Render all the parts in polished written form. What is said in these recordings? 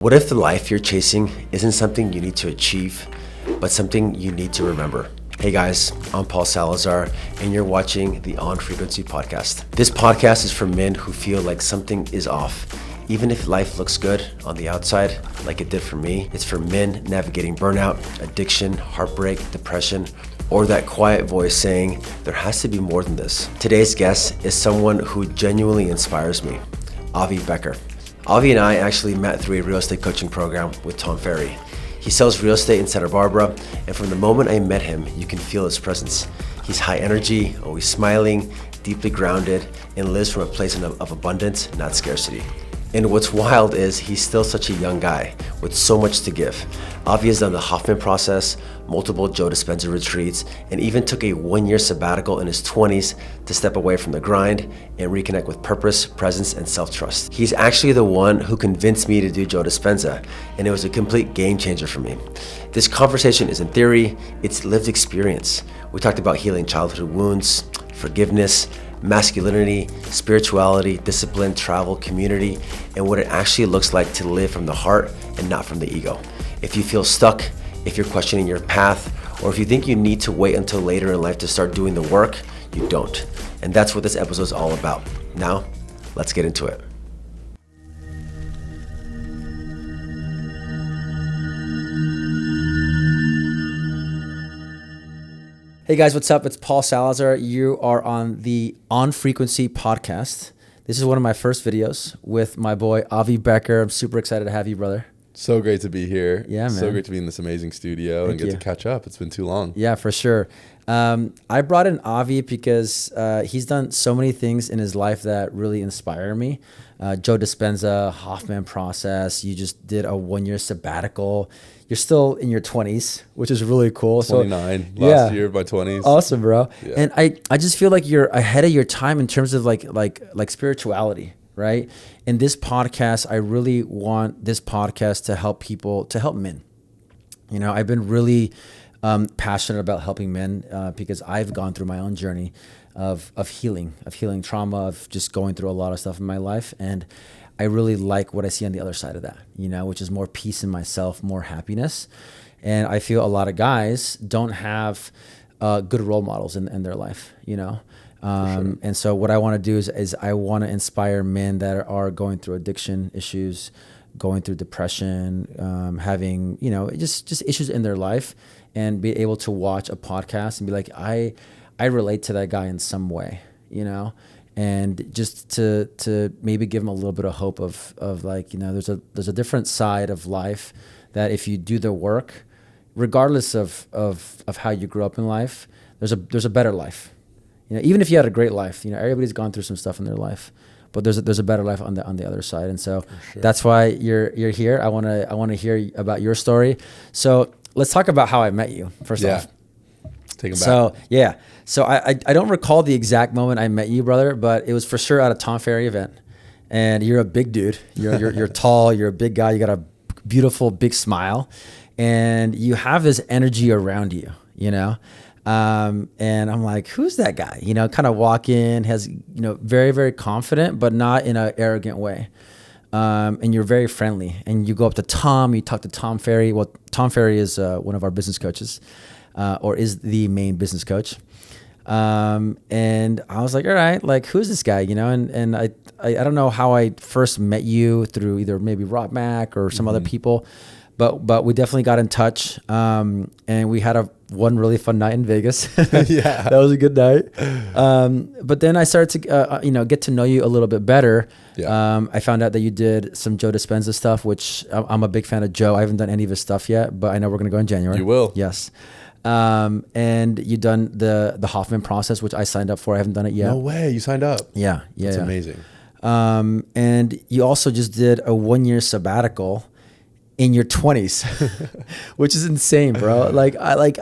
What if the life you're chasing isn't something you need to achieve, but something you need to remember? Hey guys, I'm Paul Salazar, and you're watching the On Frequency podcast. This podcast is for men who feel like something is off. Even if life looks good on the outside, like it did for me, it's for men navigating burnout, addiction, heartbreak, depression, or that quiet voice saying, there has to be more than this. Today's guest is someone who genuinely inspires me, Avi Becker. Avi and I actually met through a real estate coaching program with Tom Ferry. He sells real estate in Santa Barbara, and from the moment I met him, you can feel his presence. He's high energy, always smiling, deeply grounded, and lives from a place of abundance, not scarcity. And what's wild is he's still such a young guy with so much to give. Avi has done the Hoffman Process, multiple Joe Dispenza retreats, and even took a 1-year sabbatical in his 20s to step away from the grind and reconnect with purpose, presence, and self-trust. He's actually the one who convinced me to do Joe Dispenza, and it was a complete game changer for me. This conversation isn't theory, it's lived experience. We talked about healing childhood wounds, forgiveness, masculinity, spirituality, discipline, travel, community, and what it actually looks like to live from the heart and not from the ego. If you feel stuck, if you're questioning your path, or if you think you need to wait until later in life to start doing the work, you don't. And that's what this episode is all about. Now, let's get into it. Hey guys, what's up? It's Paul Salazar. You are on the On Frequency podcast. This is one of my first videos with my boy, Avi Becker. I'm super excited to have you, brother. So great to be here. Yeah, man. So great to be in this amazing studio and get to catch up. It's been too long. Yeah, for sure. I brought in Avi because he's done so many things in his life that really inspire me. Joe Dispenza, Hoffman Process. You just did a 1-year sabbatical. You're still in your 20s, which is really cool. 29 last year, my 20s. Awesome, bro. Yeah. And I just feel like you're ahead of your time in terms of like spirituality, right? In this podcast, I really want this podcast to help people, to help men. You know, I've been really passionate about helping men because I've gone through my own journey of healing trauma, of just going through a lot of stuff in my life. And I really like what I see on the other side of that, you know, which is more peace in myself, more happiness. And I feel a lot of guys don't have good role models in their life, you know. Sure. And so what I want to do is I want to inspire men that are going through addiction issues, going through depression, having, you know, just issues in their life, and be able to watch a podcast and be like, I relate to that guy in some way, you know. And just to maybe give them a little bit of hope of like, you know, there's a different side of life that if you do the work, regardless of how you grew up in life, there's a better life. You know, even if you had a great life, you know, everybody's gone through some stuff in their life, but there's a better life on the other side. And so that's why you're here. I want to hear about your story. So let's talk about how I met you first off. Take 'em back. So yeah. So I don't recall the exact moment I met you, brother, but it was for sure at a Tom Ferry event. And you're a big dude. You're tall. You're a big guy. You got a beautiful big smile, and you have this energy around you. You know, and I'm like, who's that guy? You know, kind of walk in, has, you know, very very confident, but not in an arrogant way. And you're very friendly. And you go up to Tom. You talk to Tom Ferry. Well, Tom Ferry is one of our business coaches. Or is the main business coach. And I was like, all right, like, who's this guy? You know, and I don't know how I first met you, through either maybe Rob Mack or some other people, but we definitely got in touch. And we had one really fun night in Vegas. Yeah. That was a good night. But then I started to, you know, get to know you a little bit better. Yeah. I found out that you did some Joe Dispenza stuff, which I'm a big fan of Joe. I haven't done any of his stuff yet, but I know we're going to go in January. You will. Yes. And you done the Hoffman Process, which I signed up for. I haven't done it yet. No way. You signed up. Yeah. That's amazing. And you also just did a 1-year sabbatical in your 20s, which is insane, bro.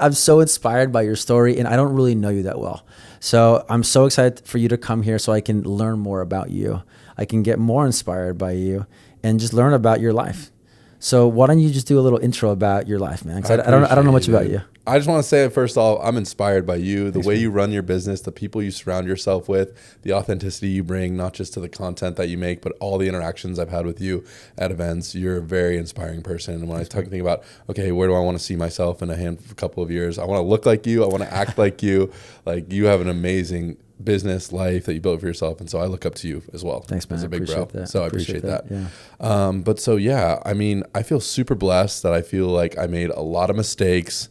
I'm so inspired by your story, and I don't really know you that well. So I'm so excited for you to come here so I can learn more about you. I can get more inspired by you and just learn about your life. So why don't you just do a little intro about your life, man? 'Cause I don't know much about you. I just want to say, first off, I'm inspired by you, the way you run your business, the people you surround yourself with, the authenticity you bring, not just to the content that you make, but all the interactions I've had with you at events. You're a very inspiring person. And when I think about, okay, where do I want to see myself in a couple of years? I want to look like you. I want to act like you. Like, you have an amazing business life that you built for yourself, and so I look up to you as well. Thanks, man. As a big appreciate bro. That. So I appreciate that. Yeah. But so yeah, I mean, I feel super blessed that I feel like I made a lot of mistakes.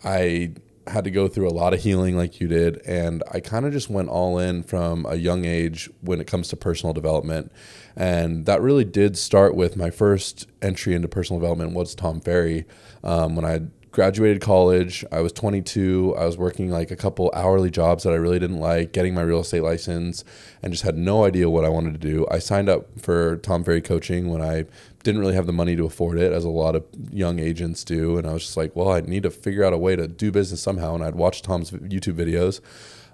I had to go through a lot of healing like you did, and I kind of just went all in from a young age when it comes to personal development. And that really did start with my first entry into personal development was Tom Ferry. When I graduated college, I was 22. I was working like a couple hourly jobs that I really didn't like, getting my real estate license, and just had no idea what I wanted to do. I signed up for Tom Ferry coaching when I didn't really have the money to afford it, as a lot of young agents do. And I was just like, well, I need to figure out a way to do business somehow. And I'd watched Tom's YouTube videos.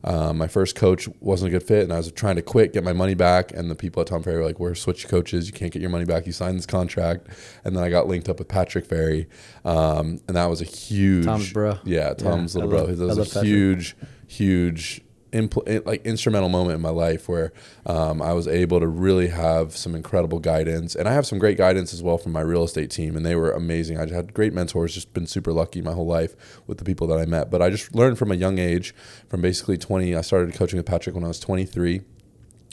My first coach wasn't a good fit, and I was trying to quit, get my money back. And the people at Tom Ferry were like, we're switch coaches. You can't get your money back. You signed this contract. And then I got linked up with Patrick Ferry. And that was a huge... Tom's bro. Yeah, Tom's little bro. That was a huge instrumental moment in my life where I was able to really have some incredible guidance. And I have some great guidance as well from my real estate team, and they were amazing. I had great mentors, just been super lucky my whole life with the people that I met. But I just learned from a young age, from basically 20, I started coaching with Patrick when I was 23.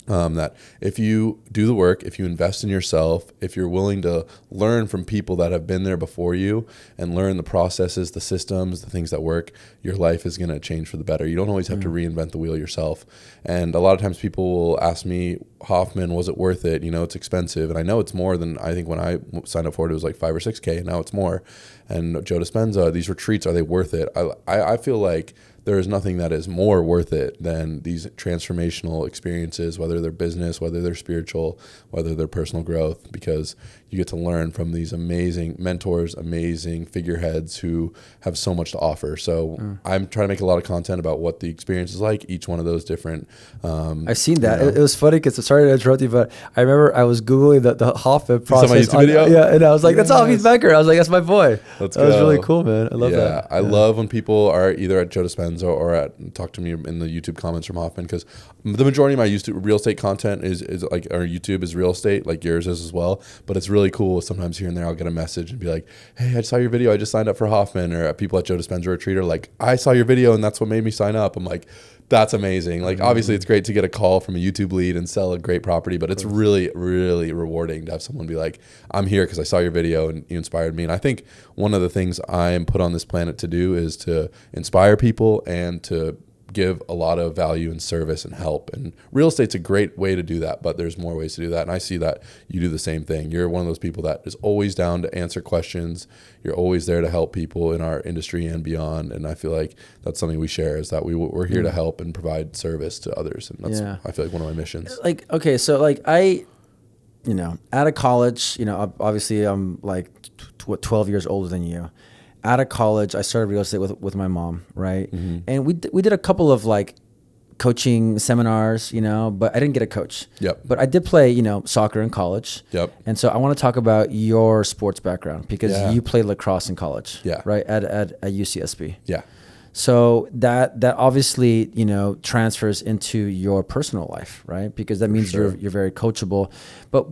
That if you do the work, if you invest in yourself, if you're willing to learn from people that have been there before you and learn the processes, the systems, the things that work, your life is going to change for the better. You don't always have to reinvent the wheel yourself. And a lot of times people will ask me, Hoffman, was it worth it? You know, it's expensive. And I know it's more than, I think when I signed up for it was like $5 or $6K, and now it's more. And Joe Dispenza, these retreats, are they worth it? I feel like there is nothing that is more worth it than these transformational experiences, whether they're business, whether they're spiritual, whether they're personal growth, because you get to learn from these amazing mentors, amazing figureheads who have so much to offer. So I'm trying to make a lot of content about what the experience is like, each one of those different. I've seen that. It was funny because, sorry to interrupt you, but I remember I was Googling the Hoffman Process. You saw my YouTube video? Yeah, and I was like, that's Avi Becker. I was like, that's my boy. Let's that go. was really cool, man. I love that. Yeah, I love when people are either at Joe Dispenza or talk to me in the YouTube comments from Hoffman, because the majority of my real estate content is like, our YouTube is real estate, like yours is as well. But it's really cool. Sometimes here and there I'll get a message and be like, hey, I saw your video. I just signed up for Hoffman. Or people at Joe Dispenza Retreat are like, I saw your video and that's what made me sign up. I'm like, that's amazing. Like, obviously it's great to get a call from a YouTube lead and sell a great property, but it's really, really rewarding to have someone be like, I'm here because I saw your video and you inspired me. And I think one of the things I am put on this planet to do is to inspire people and to give a lot of value and service and help. And real estate's a great way to do that, but there's more ways to do that. And I see that you do the same thing. You're one of those people that is always down to answer questions. You're always there to help people in our industry and beyond. And I feel like that's something we share, is that we're here to help and provide service to others. And that's, I feel like, one of my missions. Like, okay, so like out of college, obviously I'm like 12 years older than you. Out of college, I started real estate with my mom, right? Mm-hmm. And we did a couple of like coaching seminars, but I didn't get a coach. Yep. But I did play, soccer in college. Yep. And so I want to talk about your sports background, because you played lacrosse in college. Yeah. Right? At UCSB. Yeah. So that obviously, transfers into your personal life, right? Because that means you're very coachable. But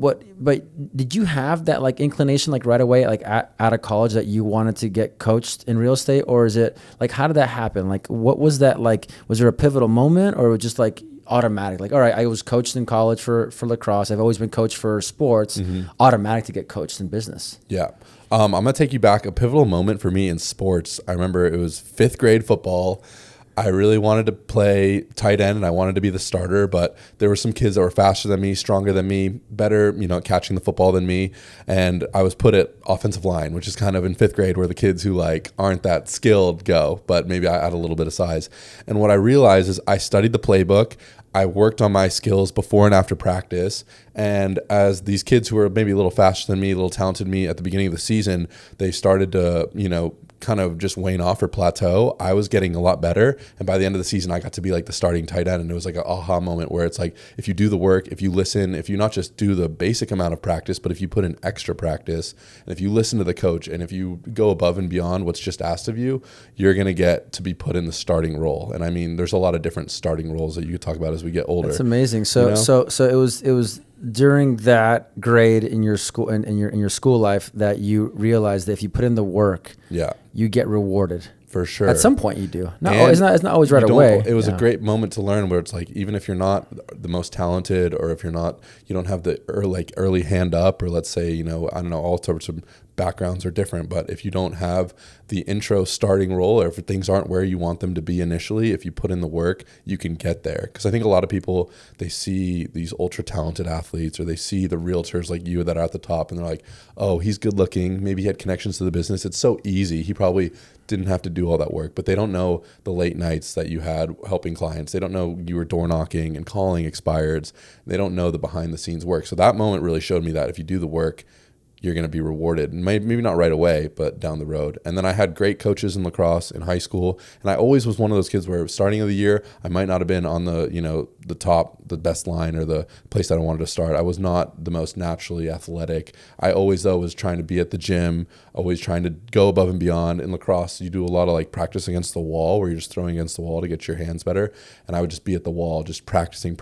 did you have that like inclination, like right away, like out of college, that you wanted to get coached in real estate? Or is it like, how did that happen? Like, what was that like? Was there a pivotal moment, or was it just like automatic? Like, all right, I was coached in college for lacrosse. I've always been coached for sports. Automatic to get coached in business. Yeah. I'm going to take you back. A pivotal moment for me in sports, I remember it was 5th grade football. I really wanted to play tight end and I wanted to be the starter, but there were some kids that were faster than me, stronger than me, better, at catching the football than me. And I was put at offensive line, which is kind of in 5th grade where the kids who like aren't that skilled go, but maybe I had a little bit of size. And what I realized is I studied the playbook. I worked on my skills before and after practice. And as these kids who were maybe a little faster than me, a little talented than me at the beginning of the season, they started to, kind of just wane off or plateau, I was getting a lot better. And by the end of the season, I got to be like the starting tight end. And it was like an aha moment where it's like, if you do the work, if you listen, if you not just do the basic amount of practice, but if you put in extra practice, and if you listen to the coach, and if you go above and beyond what's just asked of you, you're going to get to be put in the starting role. And I mean, there's a lot of different starting roles that you could talk about as we get older. That's amazing. So, so it was during that grade in your school in your school life that you realized that if you put in the work, you get rewarded. For sure. At some point you do. It's not always right away. It was a great moment to learn where it's like, even if you're not the most talented, or if you don't have the early hand up, or let's say, I don't know, all sorts of backgrounds are different, but if you don't have the intro starting role, or if things aren't where you want them to be initially, if you put in the work, you can get there. Because I think a lot of people, they see these ultra talented athletes, or they see the realtors like you that are at the top, and they're like, oh, he's good looking, maybe he had connections to the business, it's so easy, he probably didn't have to do all that work. But they don't know the late nights that you had helping clients. They don't know you were door knocking and calling expireds. They don't know the behind the scenes work. So that moment really showed me that if you do the work, you're going to be rewarded. Maybe not right away, but down the road. And then I had great coaches in lacrosse in high school. And I always was one of those kids where starting of the year, I might not have been on the, the top, the best line, or the place that I wanted to start. I was not the most naturally athletic. I always, though, was trying to be at the gym, always trying to go above and beyond. In lacrosse, you do a lot of like practice against the wall, where you're just throwing against the wall to get your hands better. And I would just be at the wall, just practicing,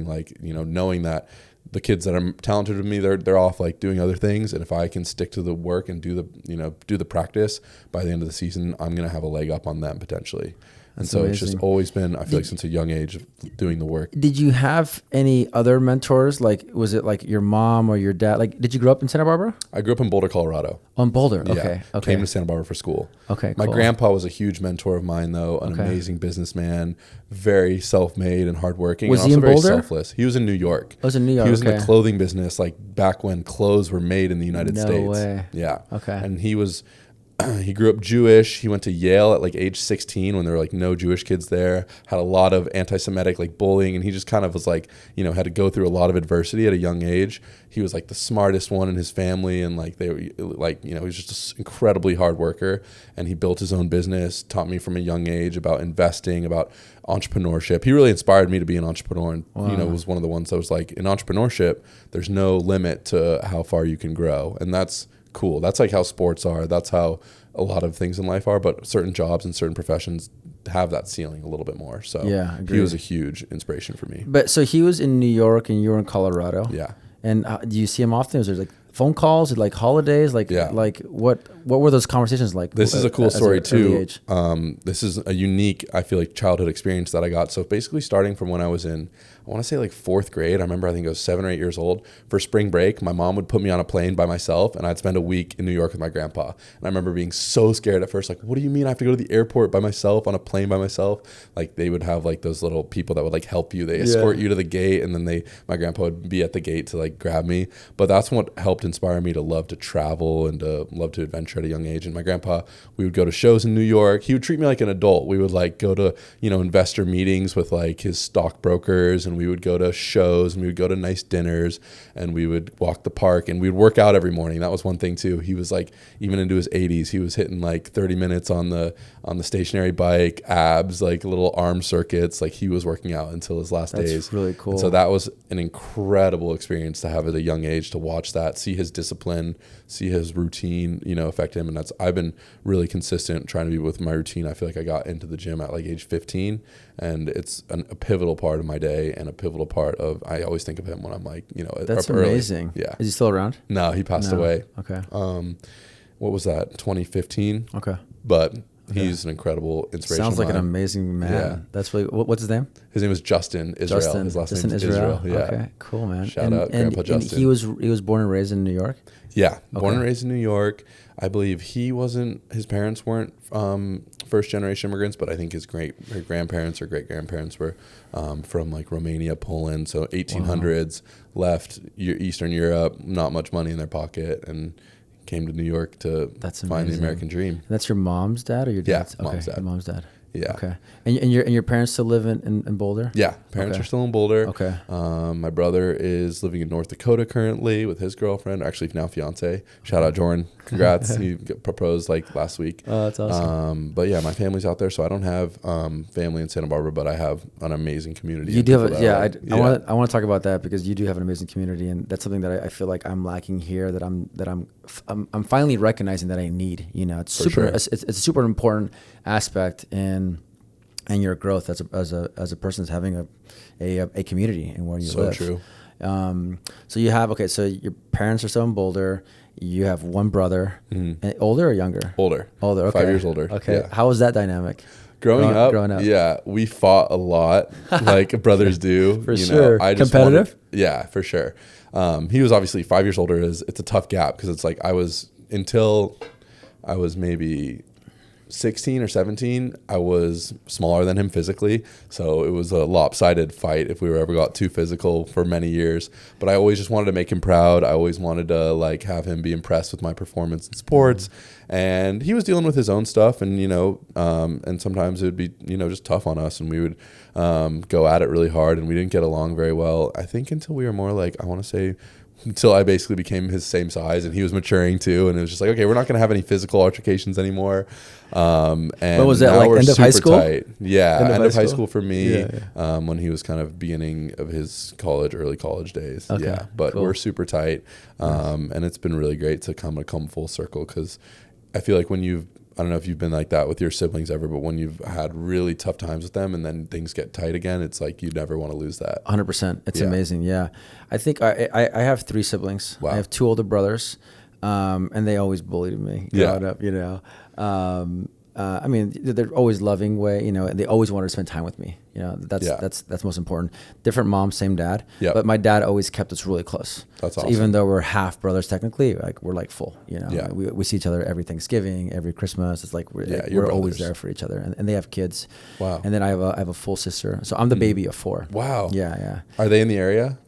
like, knowing that the kids that are talented with me, they're off like doing other things. And if I can stick to the work and do the practice, by the end of the season, I'm going to have a leg up on them potentially. And so amazing. It's just always been, I feel like since a young age, of doing the work. Did you have any other mentors? Like, was it like your mom or your dad? Like, did you grow up in Santa Barbara? I grew up in Boulder, Colorado. On Boulder, yeah. Okay. Came to Santa Barbara for school. Okay, My grandpa was a huge mentor of mine, though, an amazing businessman, very self-made and hardworking. Was and he also in very Boulder? Selfless. He was in New York. Oh, was in New York, He was in the clothing business, like back when clothes were made in the United States. No way. Yeah. Okay. And he grew up Jewish. He went to Yale at like age 16 when there were like no Jewish kids there, had a lot of anti-Semitic like bullying. And he just kind of was like, had to go through a lot of adversity at a young age. He was like the smartest one in his family. And like, he was just an incredibly hard worker, and he built his own business, taught me from a young age about investing, about entrepreneurship. He really inspired me to be an entrepreneur, and, was one of the ones that was like, in entrepreneurship, there's no limit to how far you can grow. And that's cool. That's like how sports are. That's how a lot of things in life are, but certain jobs and certain professions have that ceiling a little bit more. So he was a huge inspiration for me. But so he was in New York and you were in Colorado. Yeah. And do you see him often? Was there like phone calls, like holidays? Like what were those conversations like? This is a cool story too. This is a unique, I feel like, childhood experience that I got. So basically starting from when I was in, I want to say like 4th grade. I remember I think I was 7 or 8 years old. For spring break, my mom would put me on a plane by myself, and I'd spend a week in New York with my grandpa. And I remember being so scared at first, like, what do you mean I have to go to the airport by myself, on a plane by myself? Like, they would have like those little people that would like help you. They escort you to the gate, and then my grandpa would be at the gate to like grab me. But that's what helped inspire me to love to travel and to love to adventure at a young age. And my grandpa, we would go to shows in New York. He would treat me like an adult. We would like go to, investor meetings with like his stockbrokers, and we would go to shows, and we would go to nice dinners, and we would walk the park, and we'd work out every morning. That was one thing too. He was like, even into his 80s, he was hitting like 30 minutes on the stationary bike, abs, like little arm circuits. Like, he was working out until his last days. That's really cool. And so that was an incredible experience to have at a young age, to watch that, see his discipline, see his routine, affect him. And I've been really consistent trying to be with my routine. I feel like I got into the gym at like age 15, and it's a pivotal part of my day, and a pivotal part of, I always think of him when I'm like, that's up amazing. Early. Yeah. Is he still around? No, he passed away. Okay. What was that? 2015. Okay. But he's an incredible inspiration. Sounds like an amazing man. Yeah. That's really, what's his name? His name is Justin Israel. His last name is Israel. Yeah. Okay, cool, man. Shout out Grandpa Justin. And he was born and raised in New York? Yeah. Born and raised in New York. I believe his parents weren't first generation immigrants, but I think his great grandparents or great grandparents were from like Romania, Poland. So 1800s, left Eastern Europe, not much money in their pocket, and came to New York to find the American dream. And that's your mom's dad or your dad's? Yeah, mom's dad. Your mom's dad. Yeah. Okay. And your parents still live in Boulder? Yeah. Parents are still in Boulder. Okay. My brother is living in North Dakota currently with his girlfriend, actually now fiance. Shout out Jordan. Congrats. He proposed like last week. Oh, that's awesome. But yeah, my family's out there, so I don't have family in Santa Barbara, but I have an amazing community. You do have, I want to talk about that because you do have an amazing community, and that's something that I feel like I'm lacking here. That I'm finally recognizing that I need. You know, it's it's a super important aspect in your growth as a person, is having a community and where you live. So true. So you have so your parents are still in Boulder. You have one brother, older or younger? Older. Okay. 5 years older. Okay. Yeah. How was that dynamic? Growing up, yeah, we fought a lot, like brothers do. For sure. I just competitive? Yeah, for sure. He was obviously 5 years older. It's a tough gap because it's like until I was maybe 16 or 17, I was smaller than him physically. So it was a lopsided fight if we were ever got too physical for many years. But I always just wanted to make him proud. I always wanted to like have him be impressed with my performance in sports. And he was dealing with his own stuff, and and sometimes it would be just tough on us, and we would go at it really hard, and we didn't get along very well. I think until we were more like, I want to say, until I basically became his same size, and he was maturing too, and it was just like, okay, we're not going to have any physical altercations anymore. And what was that, like end of high school? Tight. Yeah, end of high school for me. When he was kind of beginning of his early college days. Okay, yeah, but cool. We're super tight, and it's been really great to come full circle, because I feel like I don't know if you've been like that with your siblings ever, but when you've had really tough times with them and then things get tight again, it's like you never want to lose that. 100%. It's amazing. Yeah. I think I have 3 siblings. Wow. I have 2 older brothers, and they always bullied me growing up, I mean, they're always loving way, and they always wanted to spend time with me. That's most important. Different mom, same dad. Yep. But my dad always kept us really close. That's awesome. Even though we're half brothers technically, like we're like full. Yeah. We see each other every Thanksgiving, every Christmas. It's like we're always there for each other, and they have kids. Wow. And then I have a full sister, so I'm the baby of 4. Wow. Yeah. Are they in the area?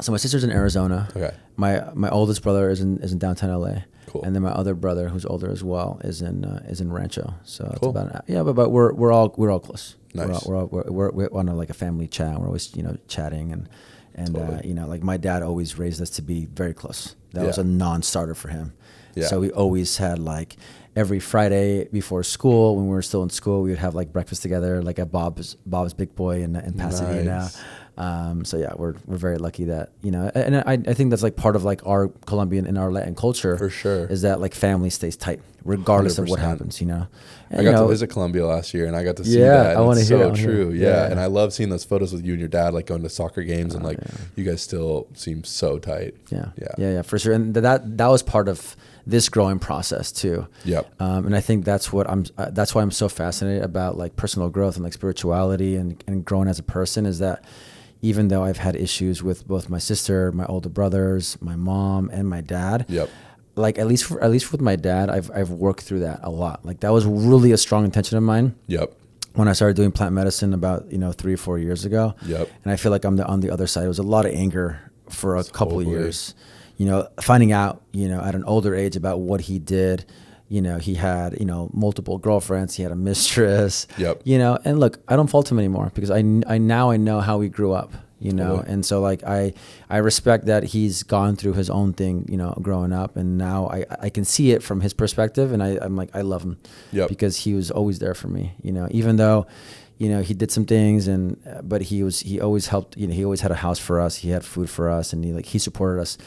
So my sister's in Arizona. Okay. My oldest brother is in downtown LA. Cool. And then my other brother, who's older as well, is in Rancho. So cool. It's about but we're all close. Nice. We're on like a family chat. We're always chatting and totally. Like my dad always raised us to be very close. That was a non-starter for him. Yeah. So we always had like every Friday before school, when we were still in school, we would have like breakfast together, like at Bob's Big Boy in Pasadena. Nice. So yeah, we're very lucky that and I think that's like part of like our Colombian and our Latin culture For sure. is that like family stays tight regardless of what 100%. happens. And, I got to visit Colombia last year, and I got to see that. And I want to hear. So true. Yeah, and I love seeing those photos with you and your dad, like going to soccer games, and like you guys still seem so tight. Yeah, for sure. And that was part of this growing process too. Yep. And I think that's why I'm so fascinated about like personal growth and like spirituality and growing as a person, is that even though I've had issues with both my sister, my older brothers, my mom, and my dad. Yep. Like at least with my dad, I've worked through that a lot. Like that was really a strong intention of mine. Yep. When I started doing plant medicine about 3 or 4 years ago. Yep. And I feel like I'm on the other side. It was a lot of anger for a couple of years. Finding out at an older age about what he did. He had multiple girlfriends. He had a mistress. Yep. And look, I don't fault him anymore because I know how he grew up. Totally. And so like I respect that he's gone through his own thing, growing up, and now I can see it from his perspective, and I'm like, I love him. Yep. Because he was always there for me, even though, he did some things but he always helped, he always had a house for us. He had food for us, and he supported us.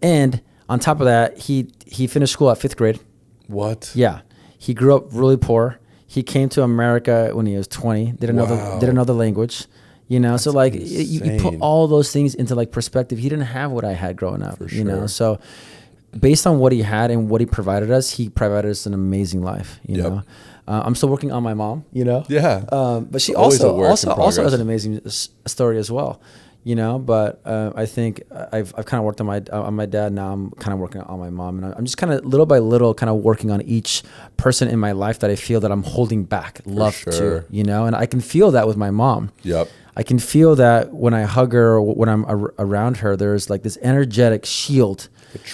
And on top of that, he finished school at 5th grade. What? Yeah. He grew up really poor. He came to America when he was 20, didn't know the language. So like you put all those things into like perspective. He didn't have what I had growing up, For sure. So based on what he had and what he provided us, he provided us an amazing life, Yep. I'm still working on my mom, Yeah. but she Always a work in also progress. has an amazing story as well, but I think I've kind of worked on my dad. Now I'm kind of working on my mom, and I'm just kind of little by little kind of working on each person in my life that I feel that I'm holding back love to, and I can feel that with my mom. Yep. I can feel that when I hug her or when I'm around her, there's like this energetic shield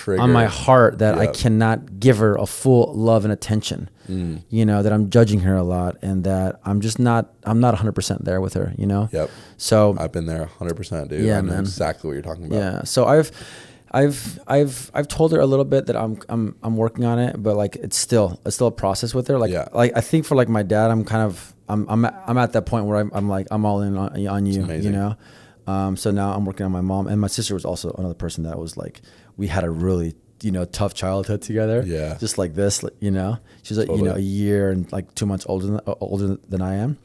on my heart that I cannot give her a full love and attention. You know, that I'm judging her a lot, and that I'm not 100% there with her, you know? Yep. So I've been there 100%, dude. Yeah, I know man. exactly what you're talking about. Yeah. So I've told her a little bit that I'm working on it, but like it's still a process with her. Like I think for like my dad, I'm at that point where I'm like I'm all in on you, you know. So now I'm working on my mom, and my sister was also another person that was like, we had a really, you know, tough childhood together. Yeah. Just like this, you know. She's like, you know, a year and like 2 months older than I am.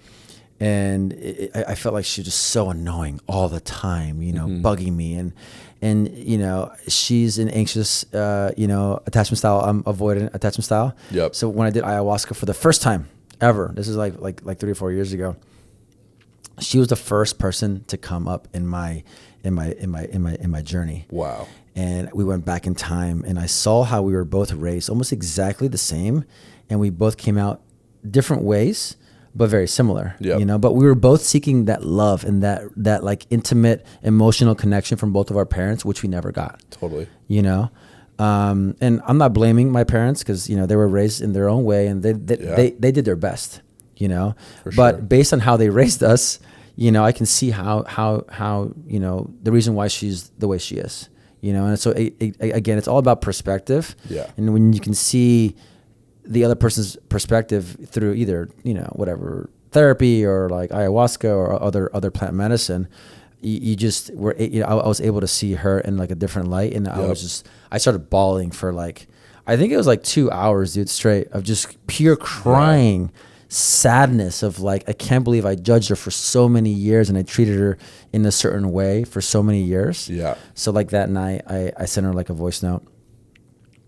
And I felt like she was just so annoying all the time, you know, bugging me. And you know, she's an anxious, you know, attachment style. I'm avoidant attachment style. Yep. So when I did ayahuasca for the first time ever, this is like 3 or 4 years ago, she was the first person to come up in my journey. Wow. And we went back in time, and I saw how we were both raised almost exactly the same, and we both came out different ways, but very similar. Yep. You know, but we were both seeking that love and that like intimate emotional connection from both of our parents, which we never got. Totally. You know, and I'm not blaming my parents, because, you know, they were raised in their own way, and they did their best. You know, but based on how they raised us, you know, I can see how you know, the reason why she's the way she is. You know, and so again, it's all about perspective. Yeah. And when you can see the other person's perspective through either, you know, whatever, therapy or like ayahuasca or other plant medicine, you just were, you know, I was able to see her in like a different light, and I started bawling for like, I think it was like 2 hours, dude, straight of just pure crying. Sadness of like, I can't believe I judged her for so many years, and I treated her in a certain way for so many years. Yeah. So like that night, I sent her like a voice note,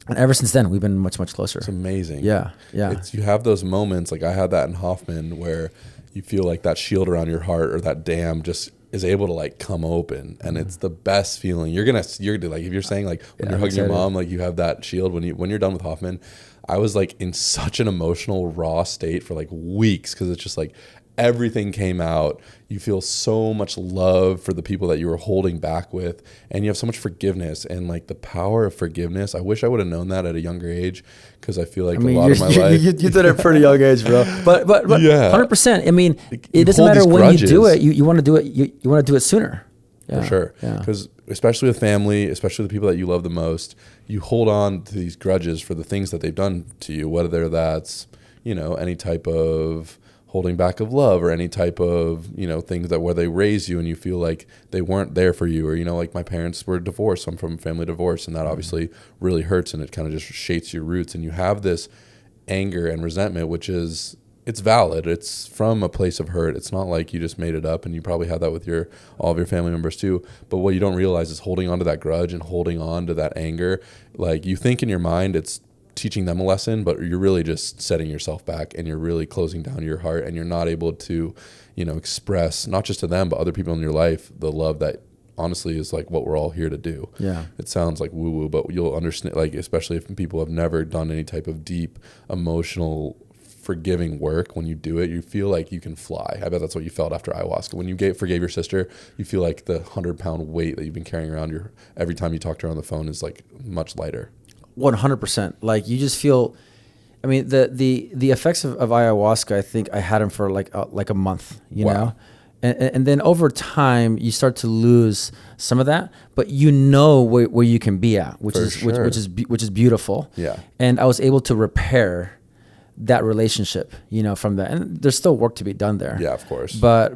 and ever since then we've been much closer. It's amazing. Yeah. You have those moments, like I had that in Hoffman, where you feel like that shield around your heart, or that dam just is able to like come open, and it's the best feeling. You're like, if you're saying like when you're hugging your mom, like you have that shield when you're done with Hoffman. I was like in such an emotional raw state for like weeks, because it's just like everything came out. You feel so much love for the people that you were holding back with, and you have so much forgiveness, and like the power of forgiveness. I wish I would have known that at a younger age, because I feel like a lot of my life. You did it at a pretty young age, bro. But yeah, 100%. I mean, it doesn't matter when grudges. You do it. You want to do it. You want to do it sooner. For sure. Because especially with family, especially the people that you love the most, you hold on to these grudges for the things that they've done to you, whether that's, you know, any type of holding back of love, or any type of, you know, things that where they raise you and you feel like they weren't there for you, or, you know, like my parents were divorced. I'm from a family divorce, and that obviously really hurts, and it kind of just shakes your roots, and you have this anger and resentment, which is, it's valid. It's from a place of hurt. It's not like you just made it up, and you probably had that with all of your family members too. But what you don't realize is holding on to that grudge and holding on to that anger. Like, you think in your mind it's teaching them a lesson, but you're really just setting yourself back, and you're really closing down your heart, and you're not able to, you know, express, not just to them, but other people in your life, the love that honestly is like what we're all here to do. Yeah. It sounds like woo woo, but you'll understand, like, especially if people have never done any type of deep emotional forgiving work, when you do it, you feel like you can fly. I bet that's what you felt after ayahuasca. When you forgave your sister, you feel like the 100-pound weight that you've been carrying around every time you talk to her on the phone is like much lighter. 100%. Like, you just feel, I mean, the effects of ayahuasca, I think I had them for like a month, you know? And then over time you start to lose some of that, but you know where you can be at, which is beautiful. Yeah. And I was able to repair that relationship, you know, from that. And there's still work to be done there. Yeah, of course. But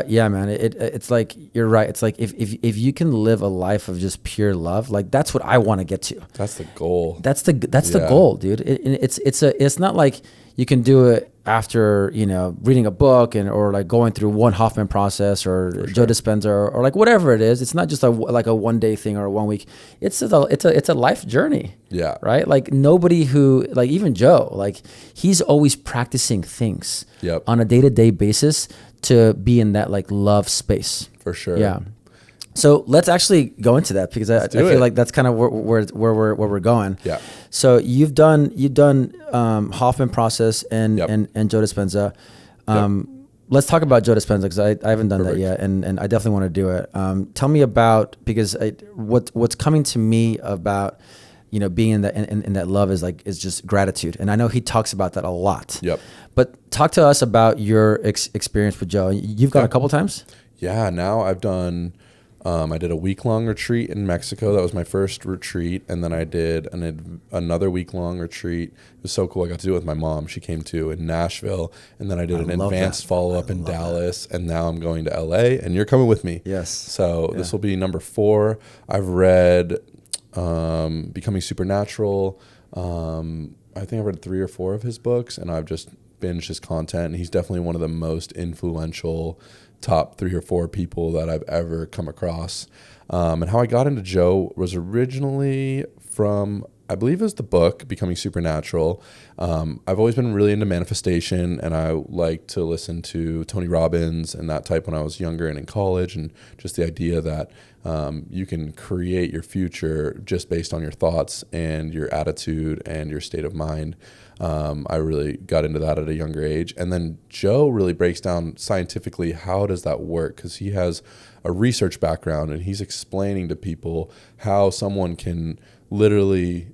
yeah, man, it's like, you're right. It's like if you can live a life of just pure love, like that's what I want to get to. That's the goal. That's the goal, dude. It's not like you can do it after, you know, reading a book or like going through one Hoffman process or Joe Dispenza or like whatever it is. It's not just like a 1 day thing or a 1 week. It's a life journey. Yeah. Right. Like, nobody who, like, even Joe, like, he's always practicing things on a day-to-day basis to be in that like love space. For sure. Yeah. So let's actually go into that, because I feel like that's kind of where we're going. Yeah. So you've done Hoffman Process and Joe Dispenza. let's talk about Joe Dispenza, because I haven't done Perfect. that yet, and I definitely want to do it. Tell me about, because what's coming to me about, you know, being in that love is just gratitude, and I know he talks about that a lot. Yep. But talk to us about your experience with Joe. You've gone a couple times. Yeah. Now I've done. I did a week-long retreat in Mexico. That was my first retreat. And then I did another week-long retreat. It was so cool. I got to do it with my mom. She came too, in Nashville. And then I did an advanced follow-up in Dallas. And now I'm going to LA. And you're coming with me. Yes. So this will be number 4. I've read Becoming Supernatural. I think I've read 3 or 4 of his books. And I've just binged his content. And he's definitely one of the most influential top 3 or 4 people that I've ever come across. And how I got into Joe was originally from, I believe it was the book, Becoming Supernatural. I've always been really into manifestation, and I like to listen to Tony Robbins and that type when I was younger and in college, and just the idea that you can create your future just based on your thoughts and your attitude and your state of mind. I really got into that at a younger age. And then Joe really breaks down scientifically, how does that work? Because he has a research background, and he's explaining to people how someone can literally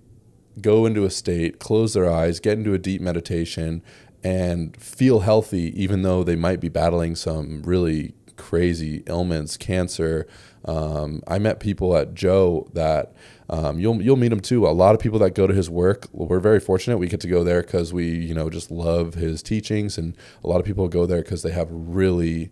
go into a state, close their eyes, get into a deep meditation, and feel healthy, even though they might be battling some really crazy ailments, cancer. I met people at Joe that you'll meet him too. A lot of people that go to his work, we're very fortunate. We get to go there because we, just love his teachings. And a lot of people go there because they have really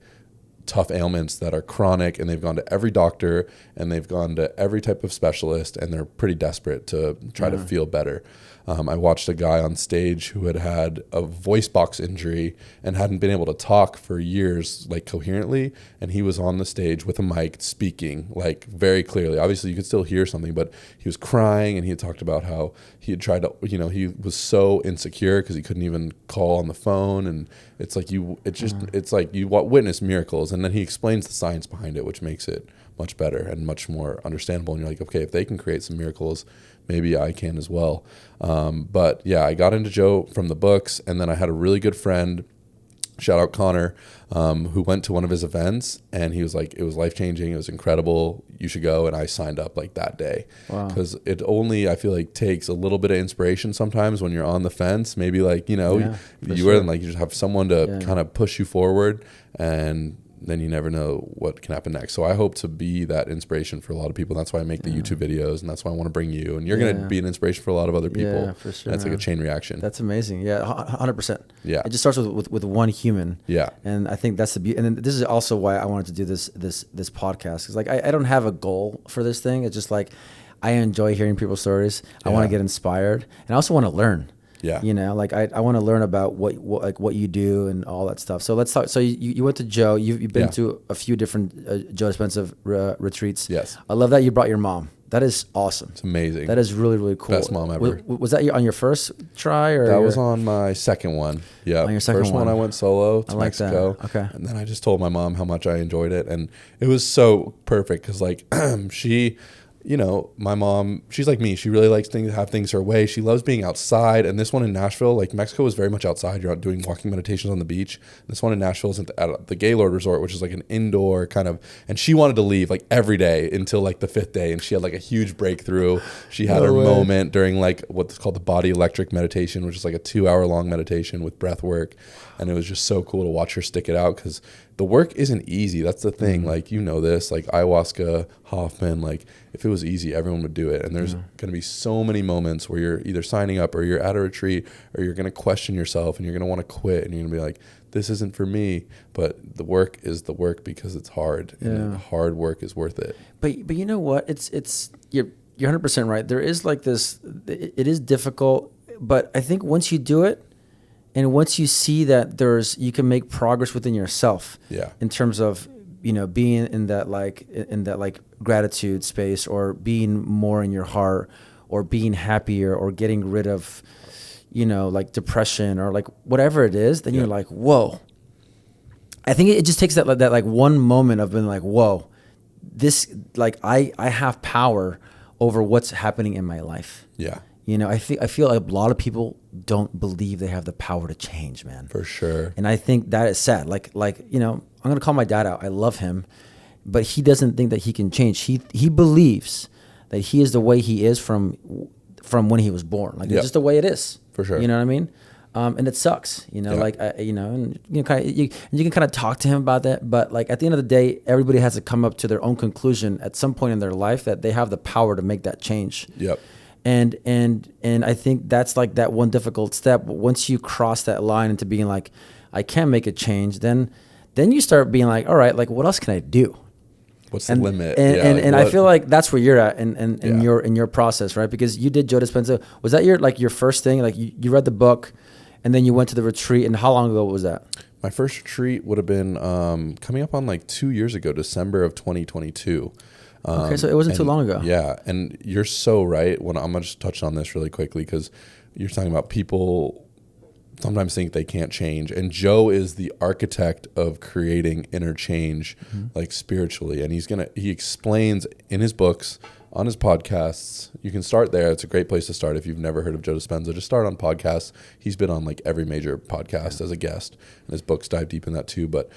tough ailments that are chronic, and they've gone to every doctor and they've gone to every type of specialist, and they're pretty desperate to try to feel better. I watched a guy on stage who had a voice box injury and hadn't been able to talk for years, like coherently. And he was on the stage with a mic speaking like very clearly. Obviously you could still hear something, but he was crying, and he had talked about how he had tried to, he was so insecure because he couldn't even call on the phone. And it's like it's like you witness miracles. And then he explains the science behind it, which makes it much better and much more understandable. And you're like, okay, if they can create some miracles, maybe I can as well. But yeah, I got into Joe from the books, and then I had a really good friend, shout out Connor, who went to one of his events, and he was like, it was life-changing. It was incredible. You should go. And I signed up like that day. Wow. Because it only, I feel like, takes a little bit of inspiration sometimes when you're on the fence. Maybe like, you just have someone to kind of push you forward, and then you never know what can happen next. So I hope to be that inspiration for a lot of people. That's why I make the YouTube videos, and that's why I want to bring you. And you're going to be an inspiration for a lot of other people. Yeah, for sure. That's like a chain reaction. That's amazing. Yeah, 100%. Yeah. It just starts with one human. Yeah. And I think that's the beauty. And then this is also why I wanted to do this podcast. Because like I don't have a goal for this thing. It's just like I enjoy hearing people's stories. I want to get inspired, and I also want to learn. Yeah. Like I want to learn about what you do and all that stuff. So let's talk. So you went to Joe. You've been to a few different Joe Dispenza retreats. Yes. I love that you brought your mom. That is awesome. It's amazing. That is really, really cool. Best mom ever. Was that on your first try, or that was on my second one? Yeah. On your second first one I went solo to Mexico. That. Okay. And then I just told my mom how much I enjoyed it, and it was so perfect because like she. My mom, she's like me. She really likes to have things her way. She loves being outside. And this one in Nashville, like Mexico was very much outside. You're out doing walking meditations on the beach. This one in Nashville is at the Gaylord Resort, which is like an indoor kind of, and she wanted to leave like every day until like the 5th day. And she had like a huge breakthrough. She had her moment during like what's called the body electric meditation, which is like a 2-hour-long meditation with breath work. And it was just so cool to watch her stick it out, because the work isn't easy. That's the thing. Like, this, like ayahuasca, Hoffman, like if it was easy, everyone would do it. And there's going to be so many moments where you're either signing up or you're at a retreat, or you're going to question yourself and you're going to want to quit, and you're going to be like, this isn't for me. But the work is the work because it's hard. Yeah. And hard work is worth it. But you know what? It's you're 100% right. There is like this, it is difficult, but I think once you do it, and once you see that you can make progress within yourself, in terms of being in that like gratitude space, or being more in your heart, or being happier, or getting rid of like depression, or like whatever it is, then you're like, whoa. I think it just takes that like one moment of being like, whoa, this, like I have power over what's happening in my life. Yeah. You know, I feel like a lot of people don't believe they have the power to change, man. For sure. And I think that is sad. Like, you know, I'm going to call my dad out. I love him, but he doesn't think that he can change. He believes that he is the way he is from when he was born. Like, it's just the way it is. For sure. You know what I mean? And it sucks, you know, like, you know, and you can kind of talk to him about that. But like at the end of the day, everybody has to come up to their own conclusion at some point in their life that they have the power to make that change. Yep. And I think that's like that one difficult step. Once you cross that line into being like, I can make a change, then you start being like, all right, like what else can I do? What's the limit? And I feel like that's where you're at in your process, right? Because you did Joe Dispenza. Was that your first thing? Like you read the book and then you went to the retreat, and how long ago was that? My first retreat would have been coming up on like 2 years ago, December of 2022. Okay, so it wasn't too long ago. Yeah, and you're so right. I'm gonna just touch on this really quickly because you're talking about people sometimes think they can't change, and Joe is the architect of creating inner change, like spiritually, and he explains in his books, on his podcasts. You can start there. It's a great place to start if you've never heard of Joe Dispenza. Just start on podcasts. He's been on like every major podcast as a guest, and his books dive deep in that too. But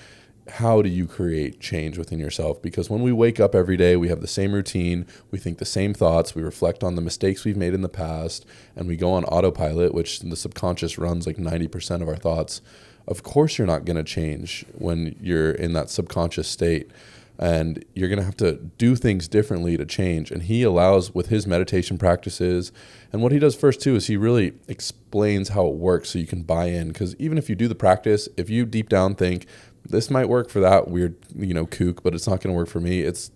how do you create change within yourself? Because when we wake up every day, we have the same routine, we think the same thoughts, we reflect on the mistakes we've made in the past, and we go on autopilot, which the subconscious runs like 90% of our thoughts. Of course, you're not going to change when you're in that subconscious state, and you're going to have to do things differently to change. And he allows with his meditation practices, and what he does first too is he really explains how it works so you can buy in. Because even if you do the practice, if you deep down think, this might work for that weird, kook, but it's not going to work for me, that's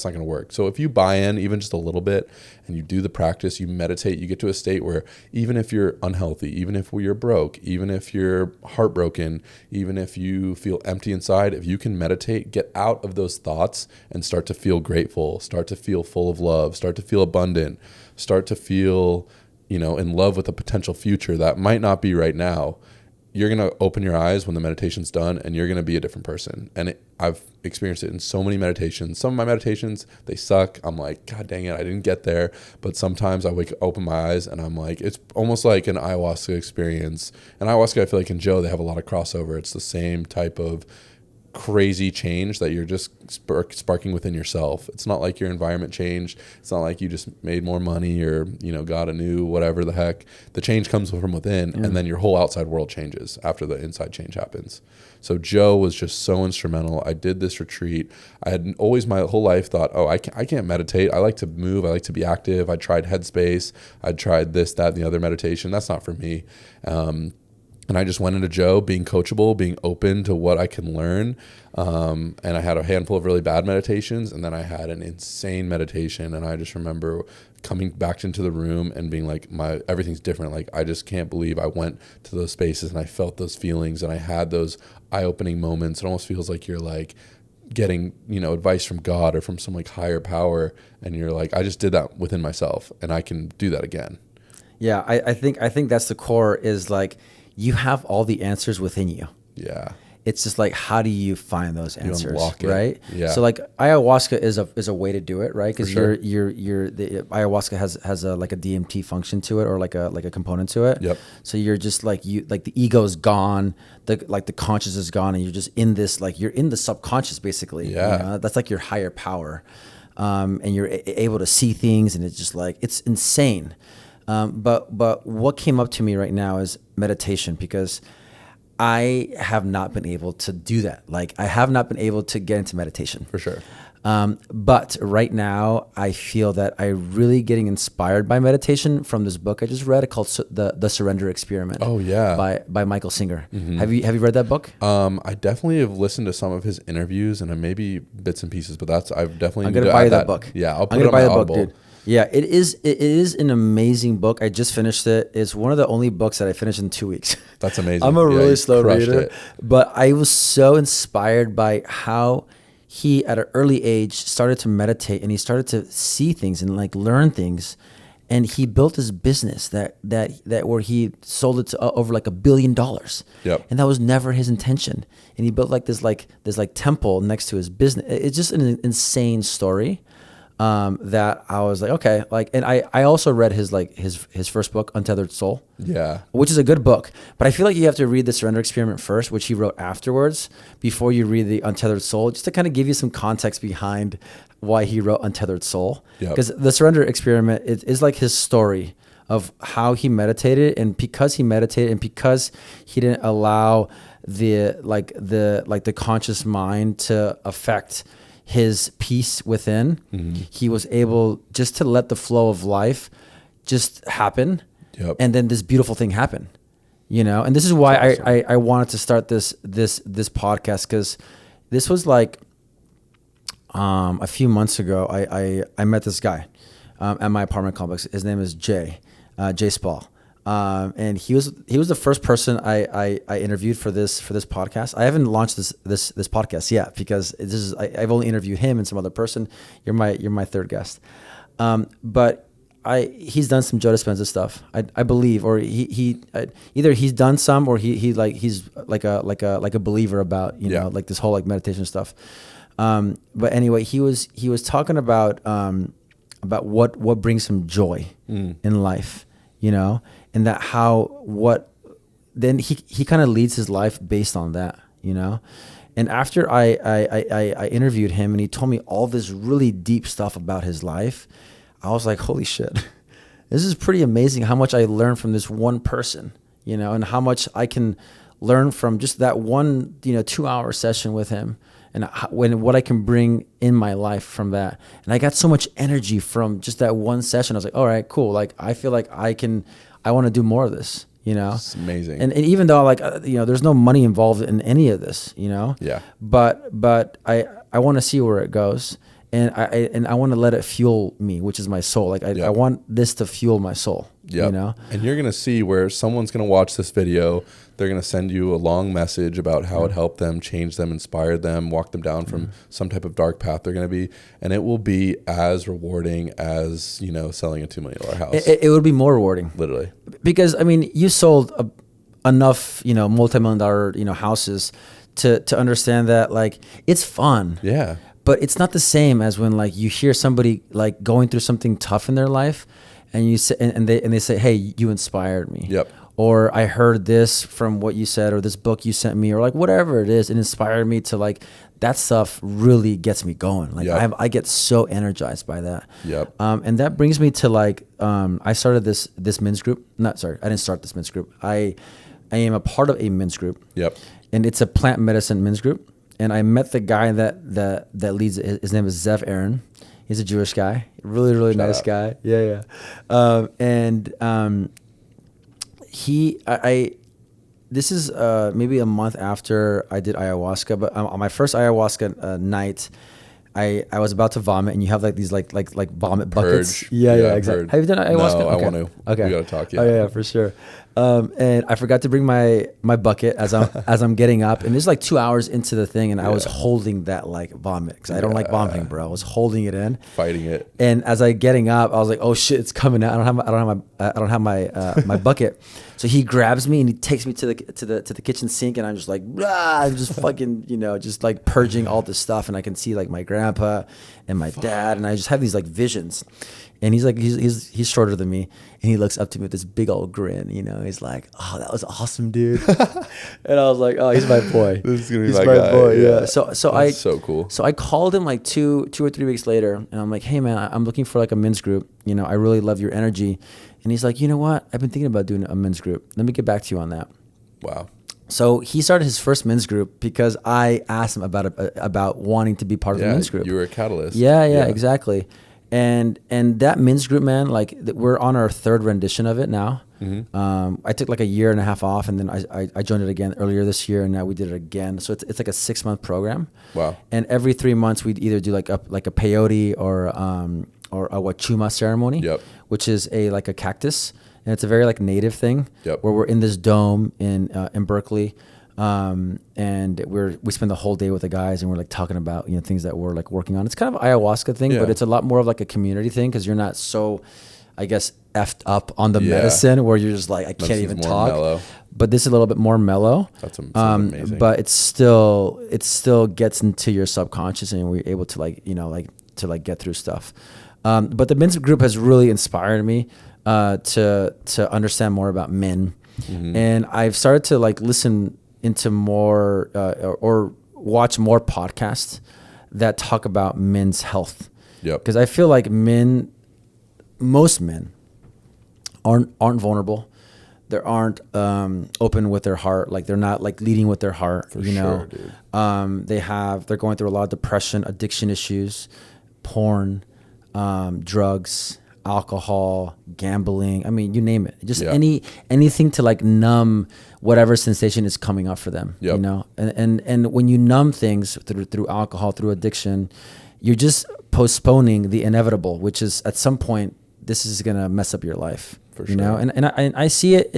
not going to work. So if you buy in even just a little bit and you do the practice, you meditate, you get to a state where even if you're unhealthy, even if you're broke, even if you're heartbroken, even if you feel empty inside, if you can meditate, get out of those thoughts and start to feel grateful, start to feel full of love, start to feel abundant, start to feel, in love with a potential future that might not be right now, you're going to open your eyes when the meditation's done and you're going to be a different person. And I've experienced it in so many meditations. Some of my meditations, they suck. I'm like, God dang it, I didn't get there. But sometimes I open my eyes and I'm like, it's almost like an ayahuasca experience. And ayahuasca, I feel like in Joe, they have a lot of crossover. It's the same type of crazy change that you're just sparking within yourself. It's not like your environment changed. It's not like you just made more money or got a new whatever the heck. The change comes from within, and then your whole outside world changes after the inside change happens. So Joe was just so instrumental. I did this retreat. I had always my whole life thought, I can't meditate. I like to move. I like to be active. I tried Headspace. I tried this, that, and the other meditation. That's not for me. And I just went into Joe being coachable, being open to what I can learn. And I had a handful of really bad meditations, and then I had an insane meditation. And I just remember coming back into the room and being like, everything's different. Like, I just can't believe I went to those spaces and I felt those feelings and I had those eye-opening moments. It almost feels like you're like getting, advice from God or from some like higher power. And you're like, I just did that within myself and I can do that again. Yeah. I think that's the core is like, you have all the answers within you. Yeah. It's just like, how do you find those answers, right? Yeah. So like ayahuasca is a way to do it, right? Because the ayahuasca has a like a DMT function to it, or like a component to it. Yep. So you're just like the ego's gone, the conscious is gone, and you're just in this you're in the subconscious basically. Yeah. That's like your higher power, and you're able to see things, and it's just like it's insane. But what came up to me right now is meditation, because I have not been able to do that. Like, I have not been able to get into meditation. For sure. But right now, I feel that I'm really getting inspired by meditation from this book I just read called The Surrender Experiment. Oh, yeah. By Michael Singer. Mm-hmm. Have you read that book? I definitely have listened to some of his interviews and maybe bits and pieces, but I'm going to buy that book. Yeah, I'll put it on my Audible. Book, dude. Yeah, it is an amazing book. I just finished it. It's one of the only books that I finished in 2 weeks. That's amazing. I'm a really slow reader, but I was so inspired by how he, at an early age, started to meditate, and he started to see things and learn things. And he built his business that where he sold it to over $1 billion. Yep. And that was never his intention. And he built this temple next to his business. It's just an insane story. that I was like, okay, like, and I also read his first book, Untethered Soul. Yeah. Which is a good book, but I feel like you have to read the Surrender Experiment first, which he wrote afterwards, before you read the Untethered Soul, just to kind of give you some context behind why he wrote Untethered Soul. Because the Surrender Experiment is like his story of how he meditated, and because he meditated, and because he didn't allow the conscious mind to affect his peace within, he was able just to let the flow of life just happen. And then this beautiful thing happened, and this is why I wanted to start this podcast, because this was like a few months ago. I met this guy at my apartment complex. His name is Jay Spall. And he was the first person I interviewed for this podcast. I haven't launched this podcast yet, because I've only interviewed him and some other person. You're my third guest. But he's done some Joe Dispenza stuff, I believe, or he either he's done some, or he's like a believer about like this whole like meditation stuff. But anyway, he was talking about what brings him joy in life, and that then he kind of leads his life based on that, And after I interviewed him and he told me all this really deep stuff about his life, I was like, holy shit, this is pretty amazing how much I learned from this one person, and how much I can learn from just that one, 2-hour session with him, and what I can bring in my life from that. And I got so much energy from just that one session. I was like, all right, cool. Like, I feel like I want to do more of this, It's amazing. And even though there's no money involved in any of this, Yeah. But I want to see where it goes. And I want to let it fuel me, which is my soul. Like I want this to fuel my soul. And you're gonna see where someone's gonna watch this video. They're gonna send you a long message about how it helped them, change them, inspired them, walk them down from some type of dark path they're gonna be, and it will be as rewarding as selling a $2 million house. It would be more rewarding, literally, because you sold enough multi-million-dollar houses to understand that like it's fun. Yeah. But it's not the same as when like you hear somebody like going through something tough in their life, and you say and they say, "Hey, you inspired me." Yep. Or I heard this from what you said, or this book you sent me, or like whatever it is, it inspired me to like that stuff. Really gets me going. Like I get so energized by that. Yep. And that brings me to like I started this men's group. I didn't start this men's group. I am a part of a men's group. Yep. And it's a plant medicine men's group. And I met the guy that leads it. His name is Zev Aaron. He's a Jewish guy, really nice guy. Yeah. This is maybe a month after I did ayahuasca, but on my first ayahuasca night, I was about to vomit, and you have like these like vomit buckets. Purge. Yeah, exactly. Purge. Have you done ayahuasca? No, okay. I want to. Okay, we gotta talk. Yeah. Oh yeah, for sure. And I forgot to bring my bucket as I'm getting up, and this is like 2 hours into the thing, and I was holding that like vomit, because I don't like vomiting, bro. I was holding it in, fighting it. And as I getting up, I was like, oh shit, it's coming out. I don't have my bucket. So he grabs me and he takes me to the kitchen sink, and I'm just like, I'm just fucking, just like purging all this stuff, and I can see like my grandpa and my dad, and I just have these like visions. And he's like, he's shorter than me, and he looks up to me with this big old grin, He's like, "Oh, that was awesome, dude." And I was like, "Oh, he's my boy. This is gonna be he's my my guy." boy." Yeah. That's so cool. So I called him like two or 3 weeks later, and I'm like, "Hey man, I'm looking for like a men's group. I really love your energy." And he's like, "You know what? I've been thinking about doing a men's group. Let me get back to you on that." Wow. So he started his first men's group because I asked him about wanting to be part of the men's group. You were a catalyst. Yeah, exactly. And that men's group, man, like we're on our 3rd rendition of it now. Mm-hmm. I took like a year and a half off, and then I joined it again earlier this year, and now we did it again. So it's like a 6-month program. Wow. And every 3 months we'd either do like a peyote or a wachuma ceremony, which is a cactus, and it's a very like native thing. Where we're in this dome in Berkeley. And we spend the whole day with the guys, and we're like talking about things that we're like working on. It's kind of an ayahuasca thing, but it's a lot more of like a community thing, because you're not so, I guess, effed up on the medicine where you're just like I can't even talk. Mellow. But this is a little bit more mellow. That's amazing. But it still gets into your subconscious, and we're able to like to like get through stuff. But the men's group has really inspired me to understand more about men. Mm-hmm. And I've started to like listen into more or watch more podcasts that talk about men's health. Yep. Because I feel like most men aren't vulnerable. They aren't open with their heart. Like they're not like leading with their heart. For you know, sure, dude. They're going through a lot of depression, addiction issues, porn, drugs, alcohol, gambling. I mean, you name it. Just anything to like numb whatever sensation is coming up for them. Yep. You know, and when you numb things through alcohol, through addiction, you're just postponing the inevitable, which is at some point this is gonna mess up your life. For sure. You know, and I see it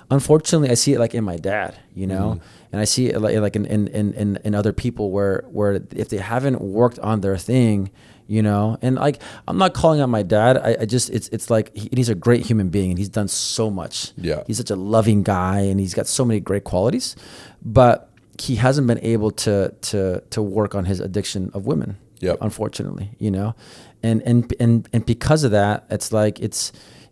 unfortunately I see it like in my dad, you know, and I see it like in other people where if they haven't worked on their thing, you know, and like I'm not calling out my dad. I just it's like he's a great human being and he's done so much. Yeah, he's such a loving guy and he's got so many great qualities, but he hasn't been able to work on his addiction of women. Yep. Unfortunately, you know, and because of that, it's like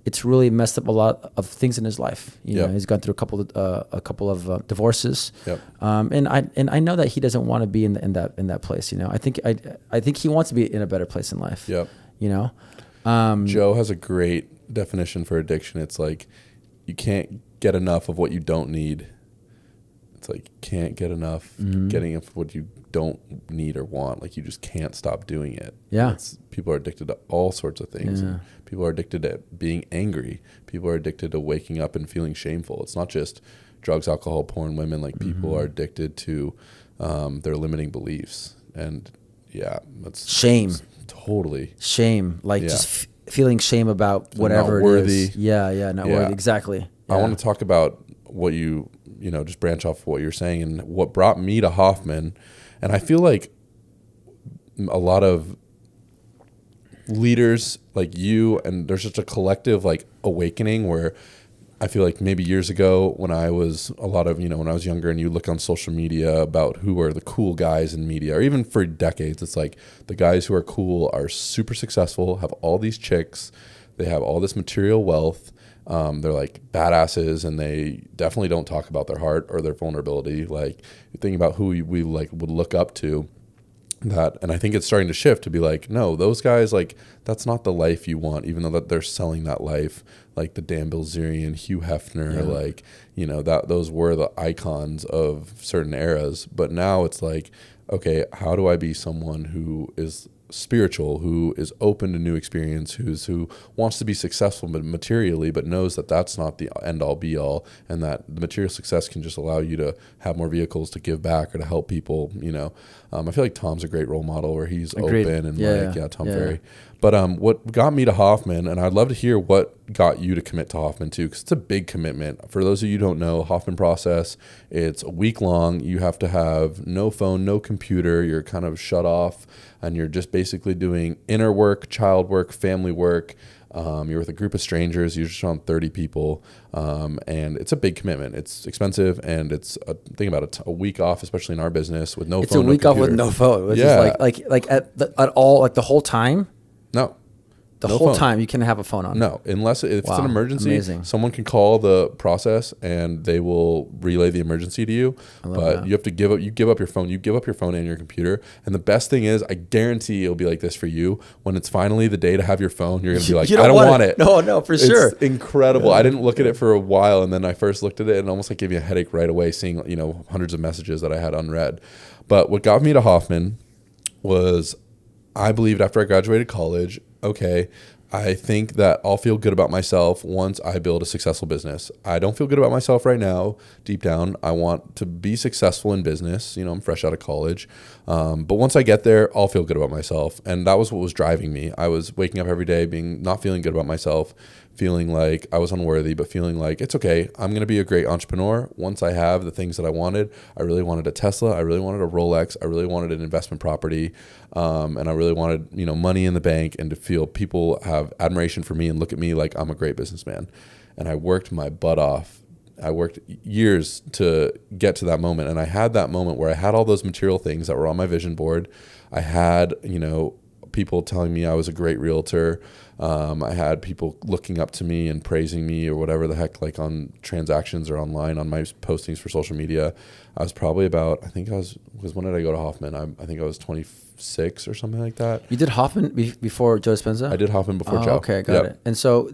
it's really messed up a lot of things in his life. You know, he's gone through a couple of divorces. Yep. And I know that he doesn't want to be in that place. You know, I think he wants to be in a better place in life. Yep. You know, Joe has a great definition for addiction. It's like you can't get enough of what you don't need. It's like you can't get enough getting of what you don't need or want. Like you just can't stop doing it. Yeah. People are addicted to all sorts of things. Yeah. People are addicted to being angry. People are addicted to waking up and feeling shameful. It's not just drugs, alcohol, porn, women. Like people are addicted to their limiting beliefs. And that's shame. Totally. Shame. Like just feeling shame about whatever not worthy. It is. Yeah. Not worthy. Exactly. Yeah. I want to talk about what you just branch off of what you're saying and what brought me to Hoffman. And I feel like a lot of leaders like you, and there's just a collective like awakening where I feel like maybe years ago when I was when I was younger and you look on social media about who are the cool guys in media, or even for decades, it's like the guys who are cool are super successful, have all these chicks, they have all this material wealth. They're like badasses and they definitely don't talk about their heart or their vulnerability. Like you think about who we like would look up to that. And I think it's starting to shift to be like, no, those guys, like that's not the life you want, even though that they're selling that life, like the Dan Bilzerian, Hugh Hefner, like, you know, that those were the icons of certain eras. But now it's like, okay, how do I be someone who is spiritual, who is open to new experience, who wants to be successful materially, but knows that that's not the end all be all, and that the material success can just allow you to have more vehicles to give back or to help people. You know, I feel like Tom's a great role model where he's Agreed. open and Tom Ferry. But what got me to Hoffman, and I'd love to hear what got you to commit to Hoffman too, because it's a big commitment. For those of you who don't know, Hoffman Process, it's a week long. You have to have no phone, no computer. You're kind of shut off, and you're just basically doing inner work, child work, family work. You're with a group of strangers, usually around 30 people, and it's a big commitment. It's expensive, and it's think about it, a week off, especially in our business with no phone. It's a week off with no phone. Which is like at all, like the whole time. No. The whole time you can have a phone on. No, unless if it's an emergency, amazing. Someone can call the process and they will relay the emergency to you. But that. You have to give up your phone. You give up your phone and your computer. And the best thing is, I guarantee it'll be like this for you. When it's finally the day to have your phone, you're going to be like, I don't want it. No, for sure. It's incredible. I didn't look at it for a while. And then I first looked at it and almost like gave me a headache right away, seeing, hundreds of messages that I had unread. But what got me to Hoffman was I believed after I graduated college, okay, I think that I'll feel good about myself once I build a successful business. I don't feel good about myself right now. Deep down, I want to be successful in business. I'm fresh out of college. But once I get there, I'll feel good about myself. And that was what was driving me. I was waking up every day not feeling good about myself, feeling like I was unworthy, but feeling like it's okay. I'm going to be a great entrepreneur. Once I have the things that I wanted, I really wanted a Tesla. I really wanted a Rolex. I really wanted an investment property. And I really wanted, money in the bank and to feel people have admiration for me and look at me like I'm a great businessman. And I worked my butt off. I worked years to get to that moment. And I had that moment where I had all those material things that were on my vision board. I had, people telling me I was a great realtor. I had people looking up to me and praising me or whatever the heck, like on transactions or online on my postings for social media. I was probably about, because when did I go to Hoffman? I think I was 26 or something like that. You did Hoffman before Joe Dispenza? I did Hoffman before Joe. Okay, got it. And so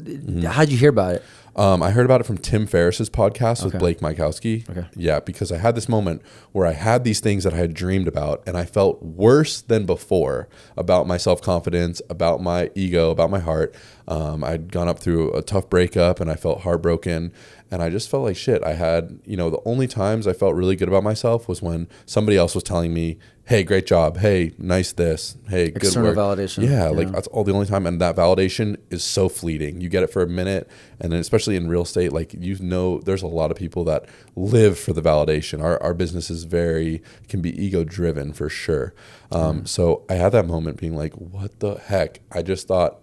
how'd you hear about it? I heard about it from Tim Ferriss's podcast with Okay. Blake Mykowski. Okay. Yeah, because I had this moment where I had these things that I had dreamed about, and I felt worse than before about my self-confidence, about my ego, about my heart. I'd gone up through a tough breakup, and I felt heartbroken, and I just felt like shit. I had, the only times I felt really good about myself was when somebody else was telling me, hey, great job. Hey, nice this. Hey, good External work. validation. Yeah, like that's all the only time. And that validation is so fleeting. You get it for a minute. And then especially in real estate, like, there's a lot of people that live for the validation. Our business is can be ego driven for sure. So I had that moment being like, what the heck? I just thought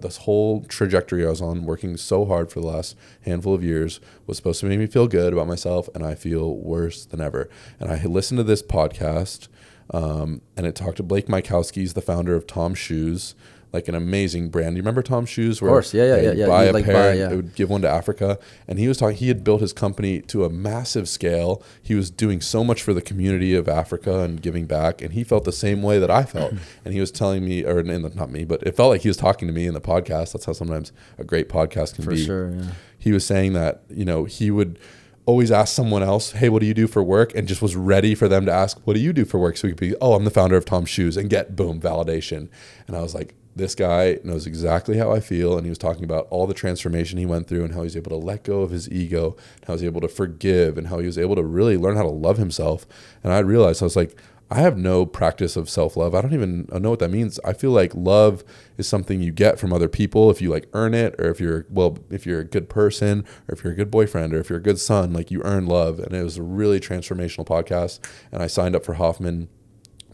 this whole trajectory I was on, working so hard for the last handful of years, was supposed to make me feel good about myself. And I feel worse than ever. And I listened to this podcast. And it talked to Blake Mykowski. He's the founder of Tom Shoes, like an amazing brand. You remember Tom Shoes? Where, of course, yeah. Buy a pair, it would give one to Africa. And he was talking. He had built his company to a massive scale. He was doing so much for the community of Africa and giving back. And he felt the same way that I felt. And he was telling me, not me, but it felt like he was talking to me in the podcast. That's how sometimes a great podcast can be. For sure. Yeah. He was saying that he would always ask someone else, hey, what do you do for work? And just was ready for them to ask, what do you do for work? So he could be, oh, I'm the founder of Tom Shoes, and get, boom, validation. And I was like, this guy knows exactly how I feel. And he was talking about all the transformation he went through and how he was able to let go of his ego, and how he was able to forgive, and how he was able to really learn how to love himself. And I realized, I was like, I have no practice of self-love. I don't even know what that means. I feel like love is something you get from other people if you like earn it, or if you're a good person, or if you're a good boyfriend, or if you're a good son, like you earn love. And it was a really transformational podcast. And I signed up for Hoffman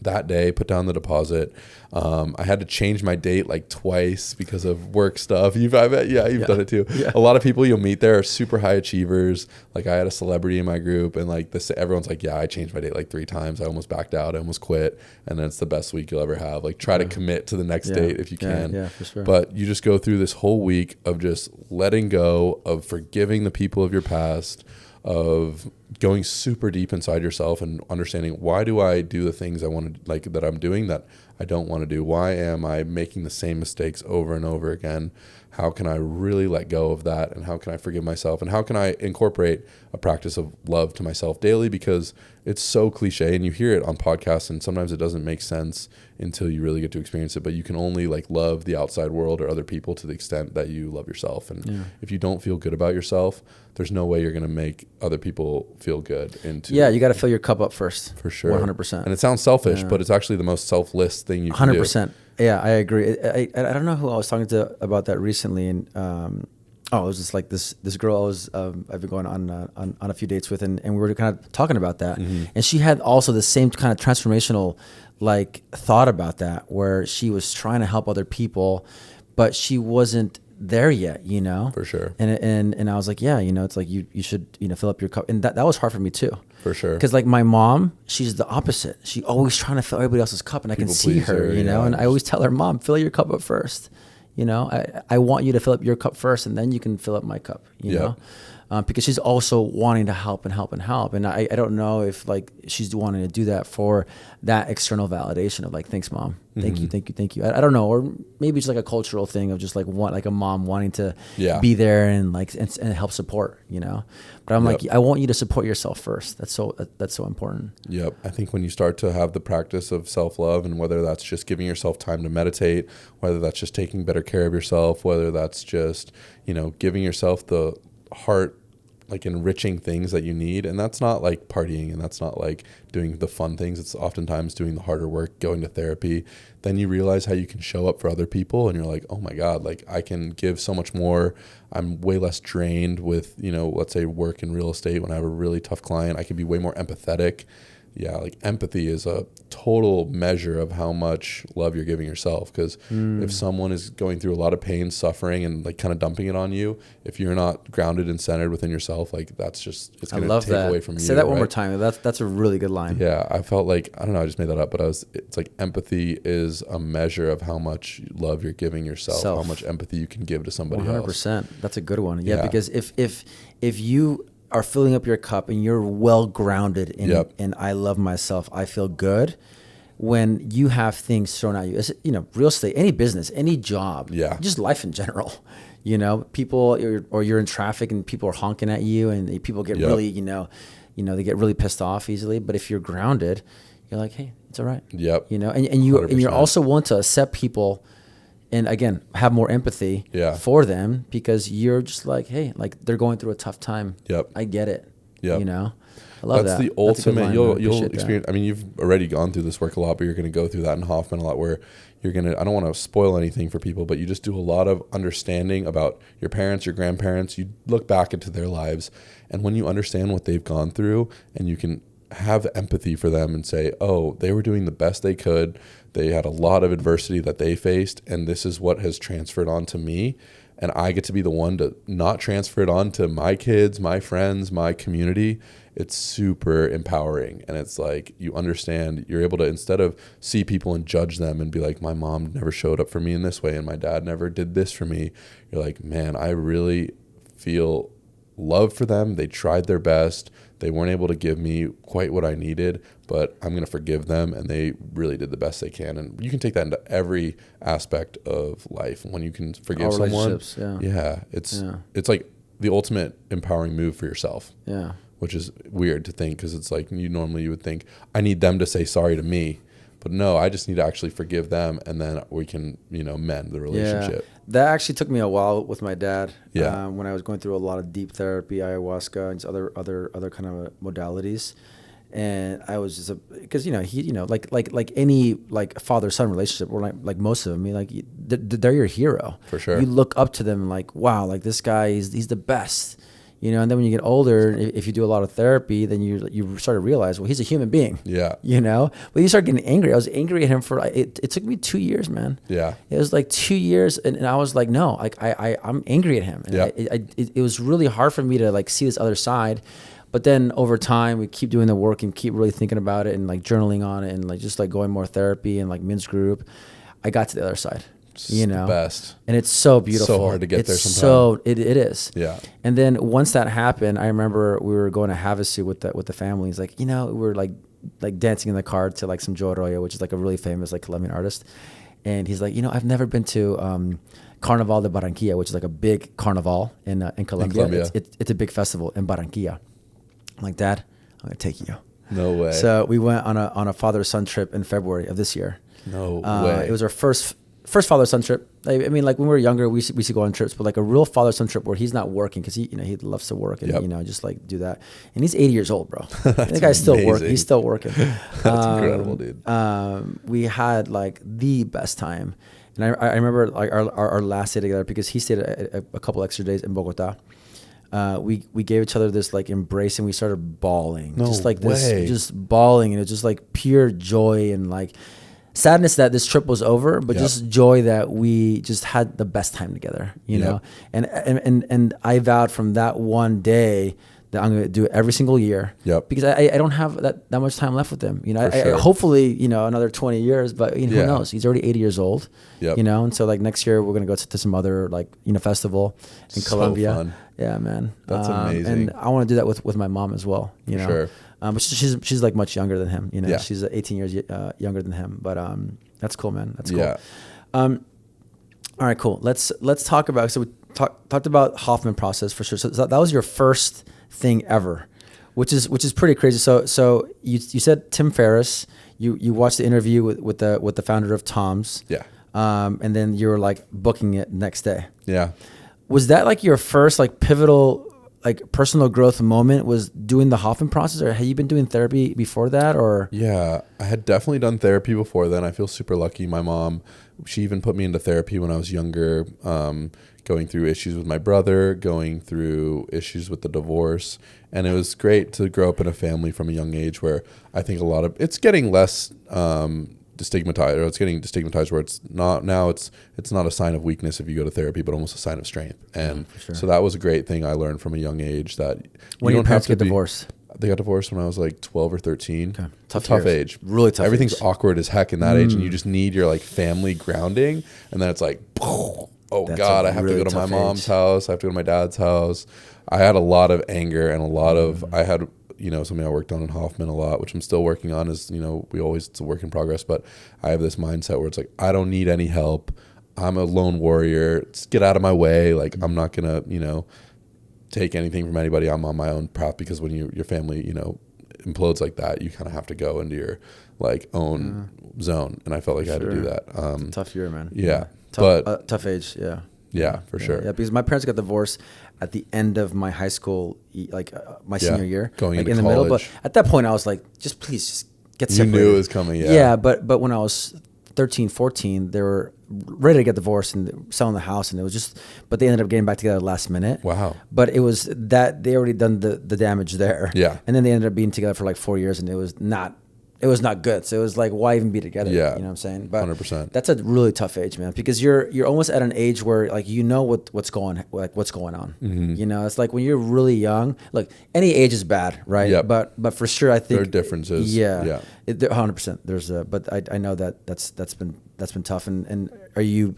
that day, put down the deposit. I had to change my date like twice because of work stuff. You've done it too. Yeah. A lot of people you'll meet there are super high achievers. Like I had a celebrity in my group, and like everyone's like, yeah, I changed my date like 3 times. I almost backed out. I almost quit. And then it's the best week you'll ever have. Like try to commit to the next date if you can. Yeah, for sure. But you just go through this whole week of just letting go, of forgiving the people of your past, of going super deep inside yourself and understanding, why do I do the things I want to, like, that I'm doing that I don't want to do? Why am I making the same mistakes over and over again? How can I really let go of that? And how can I forgive myself? And how can I incorporate a practice of love to myself daily? Because it's so cliche, and you hear it on podcasts, and sometimes it doesn't make sense until you really get to experience it. But you can only like love the outside world or other people to the extent that you love yourself. And if you don't feel good about yourself, there's no way you're going to make other people feel good. You got to fill your cup up first. For sure. 100%. And it sounds selfish, but it's actually the most selfless thing you can 100%. Yeah, I agree. I don't know who I was talking to about that recently, and it was just like this girl I've been going on a few dates with, and we were kind of talking about that, and she had also the same kind of transformational like thought about that, where she was trying to help other people, but she wasn't there yet, For sure. And I was like, yeah, it's like you should fill up your cup, and that was hard for me too. For sure. Because like my mom, she's the opposite. She always trying to fill everybody else's cup, and I can see her, and I always tell her, Mom, fill your cup up first. I want you to fill up your cup first, and then you can fill up my cup, you know? Because she's also wanting to help. And I don't know if like she's wanting to do that for that external validation of like, thanks, Mom. Thank you. I don't know. Or maybe it's like a cultural thing of just like a mom wanting to be there and like, and help support, But I'm like, I want you to support yourself first. That's so important. Yep. I think when you start to have the practice of self-love, and whether that's just giving yourself time to meditate, whether that's just taking better care of yourself, whether that's just, giving yourself the heart, like enriching things that you need. And that's not like partying, and that's not like doing the fun things. It's oftentimes doing the harder work, going to therapy. Then you realize how you can show up for other people, and you're like, oh my God, like I can give so much more. I'm way less drained with, let's say work in real estate. When I have a really tough client, I can be way more empathetic yeah, like empathy is a total measure of how much love you're giving yourself. Because if someone is going through a lot of pain, suffering, and like kind of dumping it on you, if you're not grounded and centered within yourself, like it's going to take away from you. Say that one more time. That's a really good line. Yeah, I felt like, I don't know, I just made that up, but it's like empathy is a measure of how much love you're giving yourself, how much empathy you can give to somebody 100%. else. That's a good one. Yeah, because if you are filling up your cup and you're well grounded in and I love myself, I feel good. When you have things thrown at you, real estate, any business, any job, just life in general, people, or you're in traffic and people are honking at you and people get really, they get really pissed off easily. But if you're grounded, you're like, hey, it's all right. Yep. And you're also willing to accept people. And again, have more empathy for them because you're just like, hey, like they're going through a tough time. Yep. I get it. Yep. I love that. That's the ultimate. You'll experience. That. I mean, you've already gone through this work a lot, but you're going to go through that in Hoffman a lot where you're going to, I don't want to spoil anything for people, but you just do a lot of understanding about your parents, your grandparents. You look back into their lives. And when you understand what they've gone through and you can have empathy for them and say, oh, they were doing the best they could. They had a lot of adversity that they faced, and this is what has transferred on to me. And I get to be the one to not transfer it on to my kids, my friends, my community. It's super empowering. And it's like you understand, you're able to, instead of see people and judge them and be like, my mom never showed up for me in this way and my dad never did this for me. You're like, man, I really feel love for them. They tried their best. They weren't able to give me quite what I needed, but I'm going to forgive them, and they really did the best they can. And you can take that into every aspect of life. When you can forgive someone, it's like the ultimate empowering move for yourself. Yeah, which is weird to think because it's like you would think I need them to say sorry to me, but no, I just need to actually forgive them, and then we can mend the relationship. Yeah. That actually took me a while with my dad. Yeah. When I was going through a lot of deep therapy, ayahuasca, and other kind of modalities, and I was just because he like any like father-son relationship, or like most of them, they're your hero for sure. You look up to them like, wow, like this guy he's the best. And then when you get older, if you do a lot of therapy, then you start to realize, well, he's a human being. Yeah. But you start getting angry. I was angry at him for it took me 2 years, man. Yeah. It was like 2 years, and I was like, no, like I'm angry at him. And it was really hard for me to like see this other side. But then over time, we keep doing the work and keep really thinking about it and like journaling on it and like just like going more therapy and like men's group. I got to the other side. The best, and it's so beautiful. So hard to get there sometimes. So it is. Yeah. And then once that happened, I remember we were going to Havasu with the family. He's like, we were like dancing in the car to like some Joe Arroyo, which is like a really famous like Colombian artist. And he's like, I've never been to Carnaval de Barranquilla, which is like a big carnival in Colombia. It's a big festival in Barranquilla. I'm like, Dad, I'm gonna take you. No way. So we went on a father-son trip in February of this year. No way. It was our first father-son trip. I mean, like when we were younger, we used to go on trips, but like a real father-son trip where he's not working because he loves to work and just like do that. And he's 80 years old, bro. The guy's still working. He's still working. That's incredible, dude. We had like the best time, and I remember like our last day together because he stayed a couple extra days in Bogota. We gave each other this like embrace and we started bawling, just bawling, and it's just like pure joy and like sadness that this trip was over, but just joy that we just had the best time together, you know? And I vowed from that one day that I'm going to do it every single year because I don't have that much time left with him. Hopefully, another 20 years, but who knows? He's already 80 years old, and so like next year we're going to go to some other like, festival in Colombia. Fun. Yeah, man. That's amazing. And I want to do that with my mom as well, Sure. But she's like much younger than him, she's 18 years younger than him, but that's cool, man. That's cool. Yeah. All right, cool. Let's talk about, so we talked about Hoffman Process for sure. So that was your first thing ever, which is pretty crazy. So you said Tim Ferriss, you watched the interview with the founder of Tom's. Yeah. And then you were like booking it next day. Yeah. Was that like your first like pivotal like personal growth moment, was doing the Hoffman Process, or had you been doing therapy before that? Or yeah, I had definitely done therapy before then. I feel super lucky. My mom, she even put me into therapy when I was younger. going through issues with my brother, going through issues with the divorce. And it was great to grow up in a family from a young age where I think it's getting less destigmatized, or it's getting destigmatized where it's not now. It's not a sign of weakness if you go to therapy, but almost a sign of strength. And so that was a great thing I learned from a young age, that when your parents get divorced. They got divorced when I was like 12 or 13. Okay. Tough age. Really tough. Everything's age. awkward as heck in that age, and you just need your like family grounding. And then it's like, oh God, I have to go to my mom's house. I have to go to my dad's house. I had a lot of anger and a lot of, I had, something I worked on in Hoffman a lot, which I'm still working on, is, it's a work in progress, but I have this mindset where it's like, I don't need any help. I'm a lone warrior. Just get out of my way. Like, I'm not going to, take anything from anybody. I'm on my own path, because when your family, implodes like that, you kind of have to go into your like own zone. And I felt like I had to do that. Tough year, man. Yeah. Tough age. Yeah. Yeah, for sure. Yeah, because my parents got divorced at the end of my high school, my senior year, going like into in the college. middle. But at that point, I was like, please just get separated. You knew it was coming. Yeah. Yeah, but when I was 13, 14, they were ready to get divorced and selling the house, and it was just, but they ended up getting back together last minute. Wow. But it was that they already done the damage there. Yeah. And then they ended up being together for like 4 years, and it was not good. So it was like, why even be together? Yeah. You know what I'm saying? But 100%. That's a really tough age, man, because you're almost at an age where like, what's going on. Mm-hmm. It's like when you're really young, look, any age is bad, right? Yep. But for sure, I think there are differences. Yeah. 100%. There's but I know that's been tough. And are you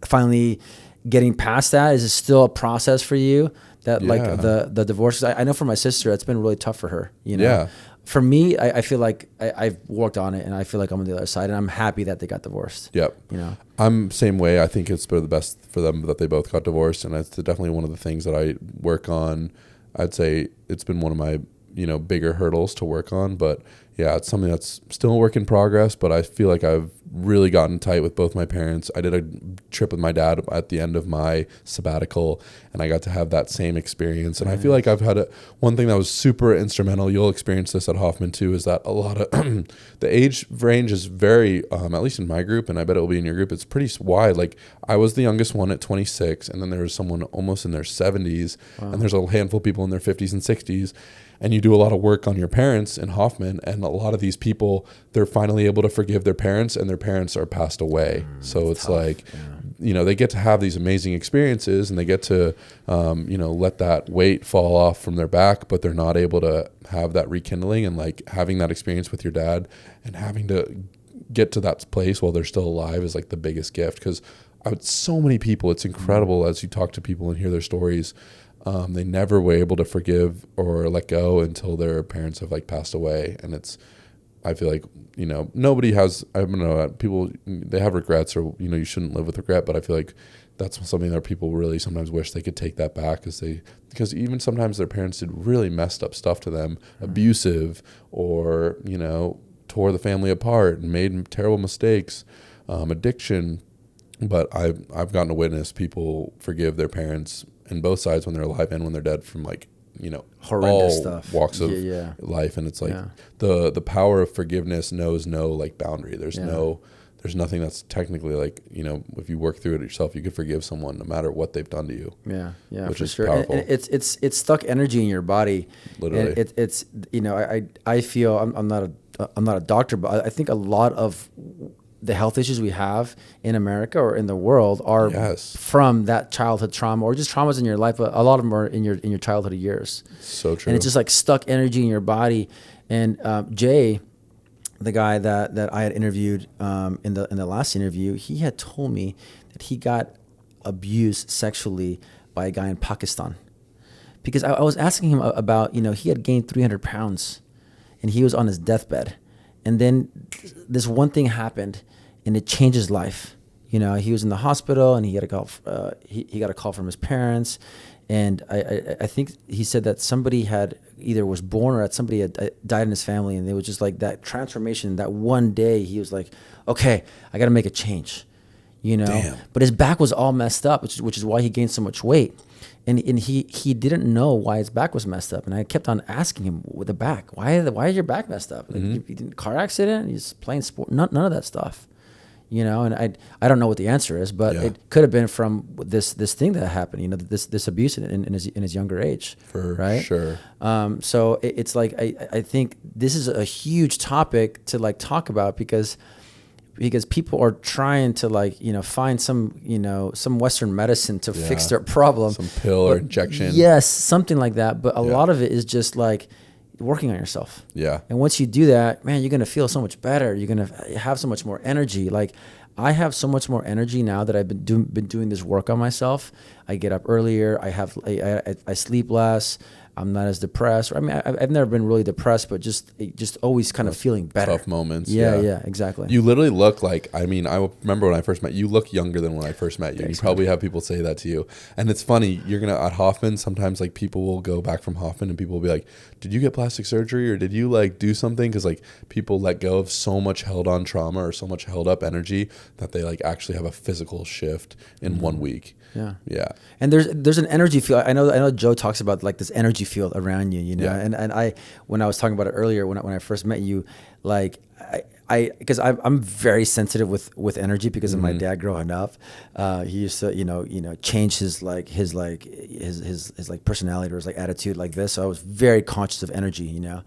finally getting past that? Is it still a process for you that like the divorce? I know for my sister, it's been really tough for her, Yeah. For me, I feel like I've worked on it, and I feel like I'm on the other side, and I'm happy that they got divorced. Yep. I'm same way. I think it's been the best for them that they both got divorced, and it's definitely one of the things that I work on. I'd say it's been one of my, bigger hurdles to work on, but yeah, it's something that's still a work in progress, but I feel like I've really gotten tight with both my parents. I did a trip with my dad at the end of my sabbatical, and I got to have that same experience. And I feel like I've had one thing that was super instrumental. You'll experience this at Hoffman too, is that a lot of the age range is very, at least in my group, and I bet it will be in your group, it's pretty wide. Like I was the youngest one at 26, and then there was someone almost in their 70s, and there's a handful of people in their 50s and 60s. And you do a lot of work on your parents in Hoffman, and a lot of these people, they're finally able to forgive their parents, and their parents are passed away. So it's tough. Like, they get to have these amazing experiences, and they get to, let that weight fall off from their back, but they're not able to have that rekindling. And like having that experience with your dad and having to get to that place while they're still alive is like the biggest gift. Because so many people, it's incredible as you talk to people and hear their stories. They never were able to forgive or let go until their parents have like passed away. And I feel like, nobody has, I don't know, people, they have regrets, or, you shouldn't live with regret, but I feel like that's something that people really sometimes wish they could take that back, because even sometimes their parents did really messed up stuff to them, abusive, or, tore the family apart and made terrible mistakes, addiction. But I've gotten to witness people forgive their parents in both sides when they're alive and when they're dead, from like, horrendous all stuff, walks of life. And it's like the power of forgiveness knows no like boundary. There's nothing that's technically like, if you work through it yourself, you could forgive someone no matter what they've done to you. Yeah, which for is sure. powerful. And it's stuck energy in your body. Literally. And it's I feel I'm not a doctor, but I think a lot of the health issues we have in America or in the world are from that childhood trauma, or just traumas in your life. But a lot of them are in your childhood years. So true. And it's just like stuck energy in your body. And Jay, the guy that I had interviewed in the last interview, he had told me that he got abused sexually by a guy in Pakistan. Because I was asking him about, he had gained 300 pounds and he was on his deathbed. And then this one thing happened, and it changed his life. He was in the hospital, and he got a call. He got a call from his parents, and I think he said that somebody had either was born or that somebody had died in his family, and it was just like that transformation. That one day, he was like, "Okay, I got to make a change," Damn. But his back was all messed up, which is why he gained so much weight. And he didn't know why his back was messed up, and I kept on asking him with the back, why is your back messed up? Like, you didn't car accident? He's playing sport? None of that stuff, you know, and I don't know what the answer is, but it could have been from this thing that happened, you know, this abuse in his younger age. For right? sure. So it's like, I think this is a huge topic to like talk about because people are trying to like, you know, find some Western medicine to fix their problem. Some pill or injection. Yes, something like that. But a lot of it is just like working on yourself. Yeah. And once you do that, man, you're going to feel so much better. You're going to have so much more energy. Like I have so much more energy now that I've been doing this work on myself. I get up earlier. I sleep less. I'm not as depressed. I mean, I've never been really depressed, but just always kind of feeling better. Tough moments. Yeah, exactly. You literally look like, I mean, I remember when I first met you, look younger than when I first met you. Thanks, you probably have people say that to you. And it's funny, at Hoffman, sometimes like people will go back from Hoffman and people will be like, did you get plastic surgery or did you like do something? Because like people let go of so much held on trauma or so much held up energy that they like actually have a physical shift in 1 week. Yeah. And there's an energy field. I know Joe talks about like this energy field around you, you know. And I, when I was talking about it earlier, when I first met you, like because I'm very sensitive with energy because of my dad growing up. He used to, you know, change his personality or his like attitude like this. So I was very conscious of energy, you know.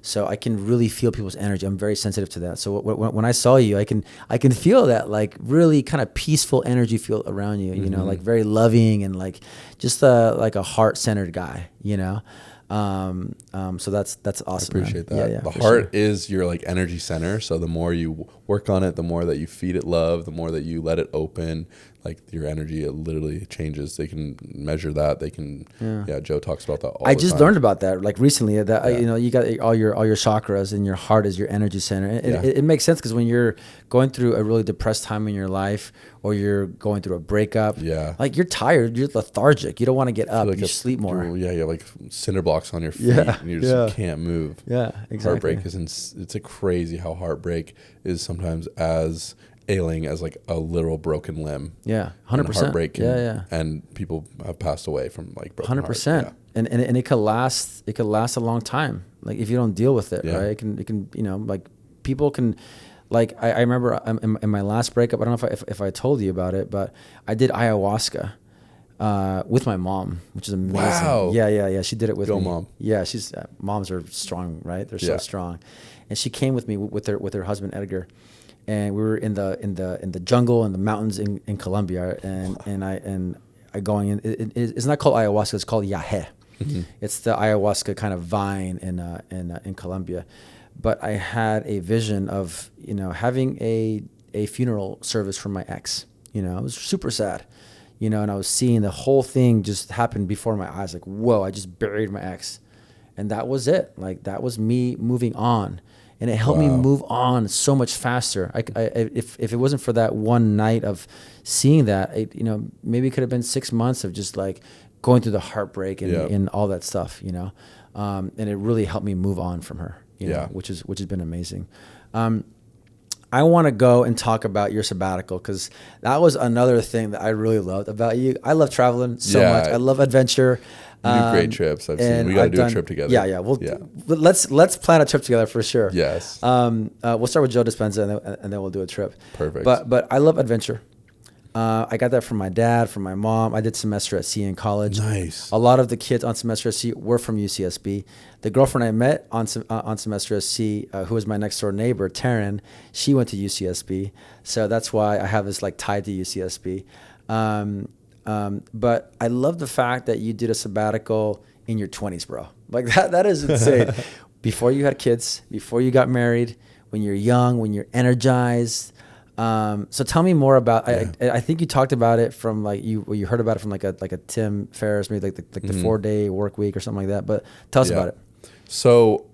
So I can really feel people's energy. I'm very sensitive to that. So when I saw you, I can feel that like really kind of peaceful energy feel around you, you know, like very loving and like just like a heart-centered guy, you know. So that's awesome. I appreciate that. Yeah, the heart is your like energy center. So the more you work on it, the more that you feed it love, the more that you let it open, like your energy, it literally changes. They can measure that. They can, Joe talks about that all the time. I just learned about that like recently that, you know, you got all your chakras and your heart is your energy center. It makes sense because when you're going through a really depressed time in your life or you're going through a breakup, like you're tired, you're lethargic. You don't want to get up, like you sleep more. Yeah, you have like cinder blocks on your feet and you just can't move. Yeah, exactly. Heartbreak it's a crazy how heartbreak is sometimes as ailing as like a literal broken limb. 100%. Heartbreak and people have passed away from like broken 100%. heart. And it could last a long time. Like if you don't deal with it, right? It can you know, like people can, like I remember in my last breakup, I don't know if I told you about it, but I did ayahuasca with my mom, which is amazing. Wow. Yeah. She did it with me. Mom. Yeah, she's moms are strong, right? They're so strong. And she came with me with her husband Edgar. And we were in the jungle and the mountains in Colombia, and I going in. It's not called ayahuasca; it's called yahe. It's the ayahuasca kind of vine in Colombia. But I had a vision of, you know, having a funeral service for my ex. You know, I was super sad, you know, and I was seeing the whole thing just happen before my eyes. Like, whoa! I just buried my ex, and that was it. Like that was me moving on. And it helped me move on so much faster. If it wasn't for that one night of seeing that, you know, maybe it could have been 6 months of just like going through the heartbreak and all that stuff, you know. And it really helped me move on from her, you know, which has been amazing. I want to go and talk about your sabbatical because that was another thing that I really loved about you. I love traveling so much. I love adventure. You do great trips. I've seen. We got to do a trip together. Yeah. Let's plan a trip together for sure. Yes. We'll start with Joe Dispenza and then we'll do a trip. Perfect. But I love adventure. I got that from my dad, from my mom. I did semester at sea in college. Nice. A lot of the kids on semester at sea were from UCSB. The girlfriend I met on semester at sea, who was my next door neighbor, Taryn, she went to UCSB. So that's why I have this like tie to UCSB. But I love the fact that you did a sabbatical in your 20s, bro. Like that is insane. Before you had kids, before you got married, when you're young, when you're energized. So tell me more about. I think you talked about it from like you heard about it from like a Tim Ferriss, maybe like the 4-day work week or something like that. But tell us about it. So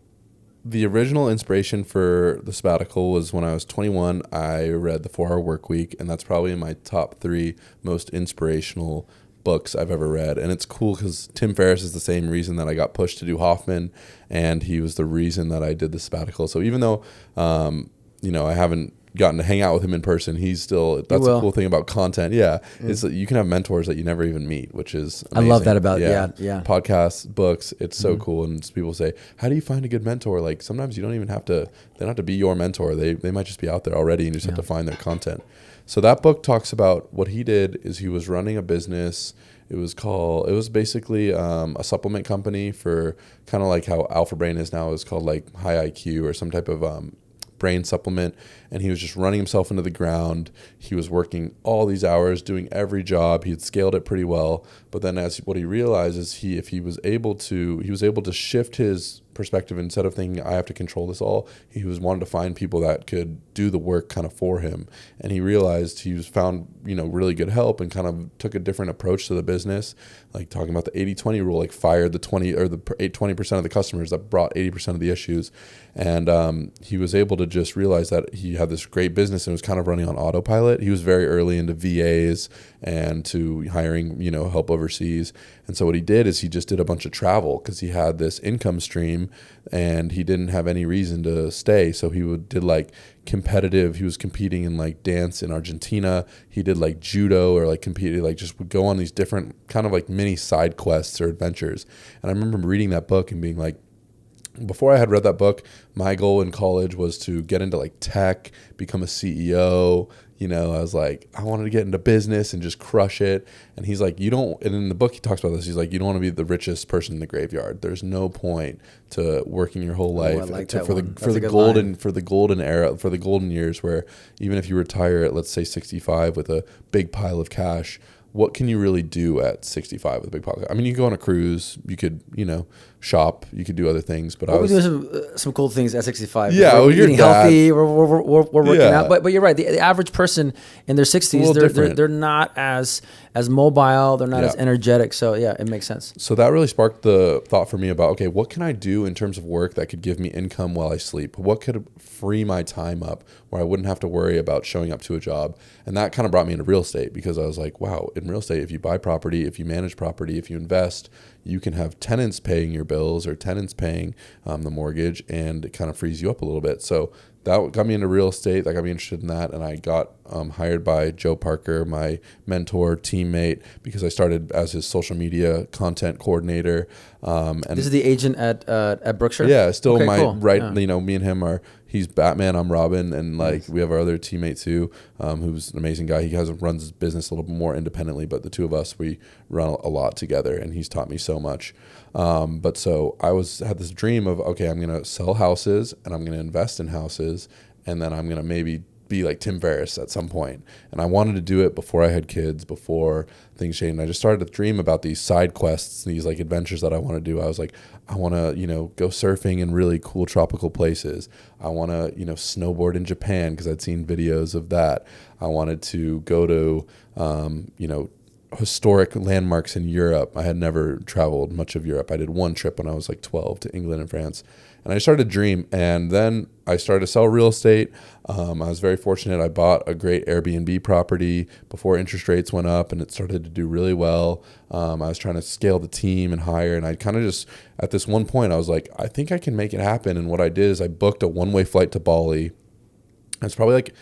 the original inspiration for the sabbatical was when I was 21. I read The 4-Hour Work Week, and that's probably in my top 3 most inspirational books I've ever read. And it's cool because Tim Ferriss is the same reason that I got pushed to do Hoffman, and he was the reason that I did the sabbatical. So even though, you know, I haven't gotten to hang out with him in person, that's a cool thing about content. Yeah. Is that you can have mentors that you never even meet, which is amazing. I love that about yeah. Podcasts, books, it's so cool. And people say, how do you find a good mentor? Like sometimes you don't even have to, they don't have to be your mentor. They might just be out there already and you just have to find their content. So that book talks about what he did is he was running a business. It was basically a supplement company for kind of like how Alpha Brain is now, is called like High IQ or some type of brain supplement. And he was just running himself into the ground. He was working all these hours, doing every job. He had scaled it pretty well. But then what he realized is he was able to shift his perspective. Instead of thinking I have to control this all, he wanted to find people that could do the work kind of for him. And he realized found really good help and kind of took a different approach to the business, like talking about the 80-20 rule, like fired the 20% of the customers that brought 80% of the issues. And he was able to just realize that he had this great business and was kind of running on autopilot. He was very early into VAs and to hiring help overseas. And so what he did is he just did a bunch of travel because he had this income stream and he didn't have any reason to stay. So he he was competing in like dance in Argentina. He did like judo or like competed, like just would go on these different kind of like mini side quests or adventures. And I remember reading that book and being like, before I had read that book, my goal in college was to get into like tech, become a CEO. I was like, I wanted to get into business and just crush it. And he's like, and in the book he talks about this, he's like, you don't want to be the richest person in the graveyard. There's no point to working your whole life for the golden era, for the golden years, where even if you retire at, let's say 65 with a big pile of cash, what can you really do at 65 with a big pocket? I mean, you can go on a cruise, you could, shop, you could do other things. But we're doing some cool things at 65. Yeah, we're eating healthy. We're working out. But you're right. The average person in their 60s, they're not as mobile. They're not as energetic. So it makes sense. So that really sparked the thought for me about, okay, what can I do in terms of work that could give me income while I sleep? What could free my time up where I wouldn't have to worry about showing up to a job? And that kind of brought me into real estate, because I was like, wow, in real estate, if you buy property, if you manage property, if you invest, you can have tenants paying your bills or tenants paying the mortgage, and it kind of frees you up a little bit. So that got me into real estate. That got me interested in that. And I got hired by Joe Parker, my mentor, teammate, because I started as his social media content coordinator. And this is the agent at Brookshire? Yeah, still okay, cool. Right. Yeah. Me and him he's Batman, I'm Robin. And we have our other teammate too, who's an amazing guy. He runs his business a little bit more independently, but the two of us, we run a lot together, and he's taught me so much. But so I had this dream of, okay, I'm going to sell houses and I'm going to invest in houses, and then I'm going to maybe be like Tim Ferriss at some point. And I wanted to do it before I had kids, before things changed. And I just started to dream about these side quests, these like adventures that I want to do. I was like, I want to, go surfing in really cool tropical places. I want to, snowboard in Japan, because I'd seen videos of that. I wanted to go to, historic landmarks in Europe. I had never traveled much of Europe. I did one trip when I was like 12 to England and France. And I started to dream, and then I started to sell real estate. I was very fortunate. I bought a great Airbnb property before interest rates went up, and it started to do really well. I was trying to scale the team and hire, and I kind of just, at this one point, I was like, I think I can make it happen. And what I did is I booked a one-way flight to Bali. It's probably like,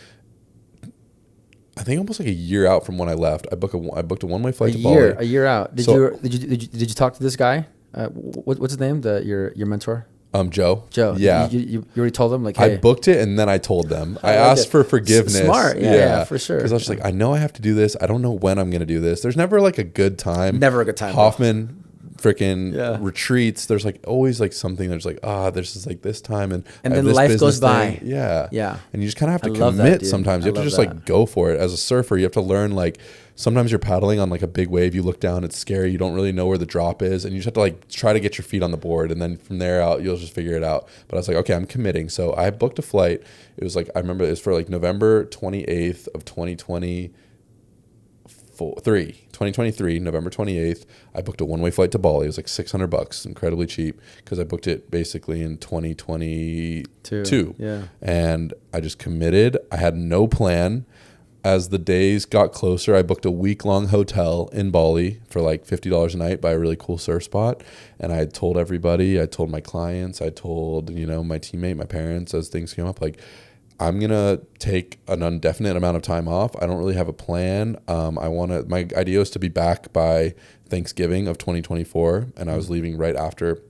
I think almost like a year out from when I left. I booked a one-way flight to Bali. A year out. Did you talk to this guy? What's his name? Your mentor? Joe. Yeah. You already told them, like, hey. I booked it and then I told them. I asked for forgiveness. Smart. Yeah, for sure. Because I was just like, I know I have to do this. I don't know when I'm going to do this. There's never like a good time. Never a good time. Hoffman freaking retreats. There's like always like something that's like, this is like this time. And then life goes by. Yeah. Yeah. And you just kind of have to commit sometimes. You have to just like go for it. As a surfer, you have to learn, like, sometimes you're paddling on like a big wave, you look down, it's scary, you don't really know where the drop is, and you just have to like try to get your feet on the board, and then from there out you'll just figure it out. But I was like, okay, I'm committing. So I booked a flight. It was like, I remember it was for like November 28th of 2023, November 28th. I booked a one-way flight to Bali. It was like $600, incredibly cheap, because I booked it basically in 2022. Yeah. And I just committed. I had no plan. As the days got closer, I booked a week-long hotel in Bali for like $50 a night by a really cool surf spot. And I told everybody, I told my clients, I told, my teammate, my parents, as things came up, like, I'm going to take an indefinite amount of time off. I don't really have a plan. My idea is to be back by Thanksgiving of 2024. And I was leaving right after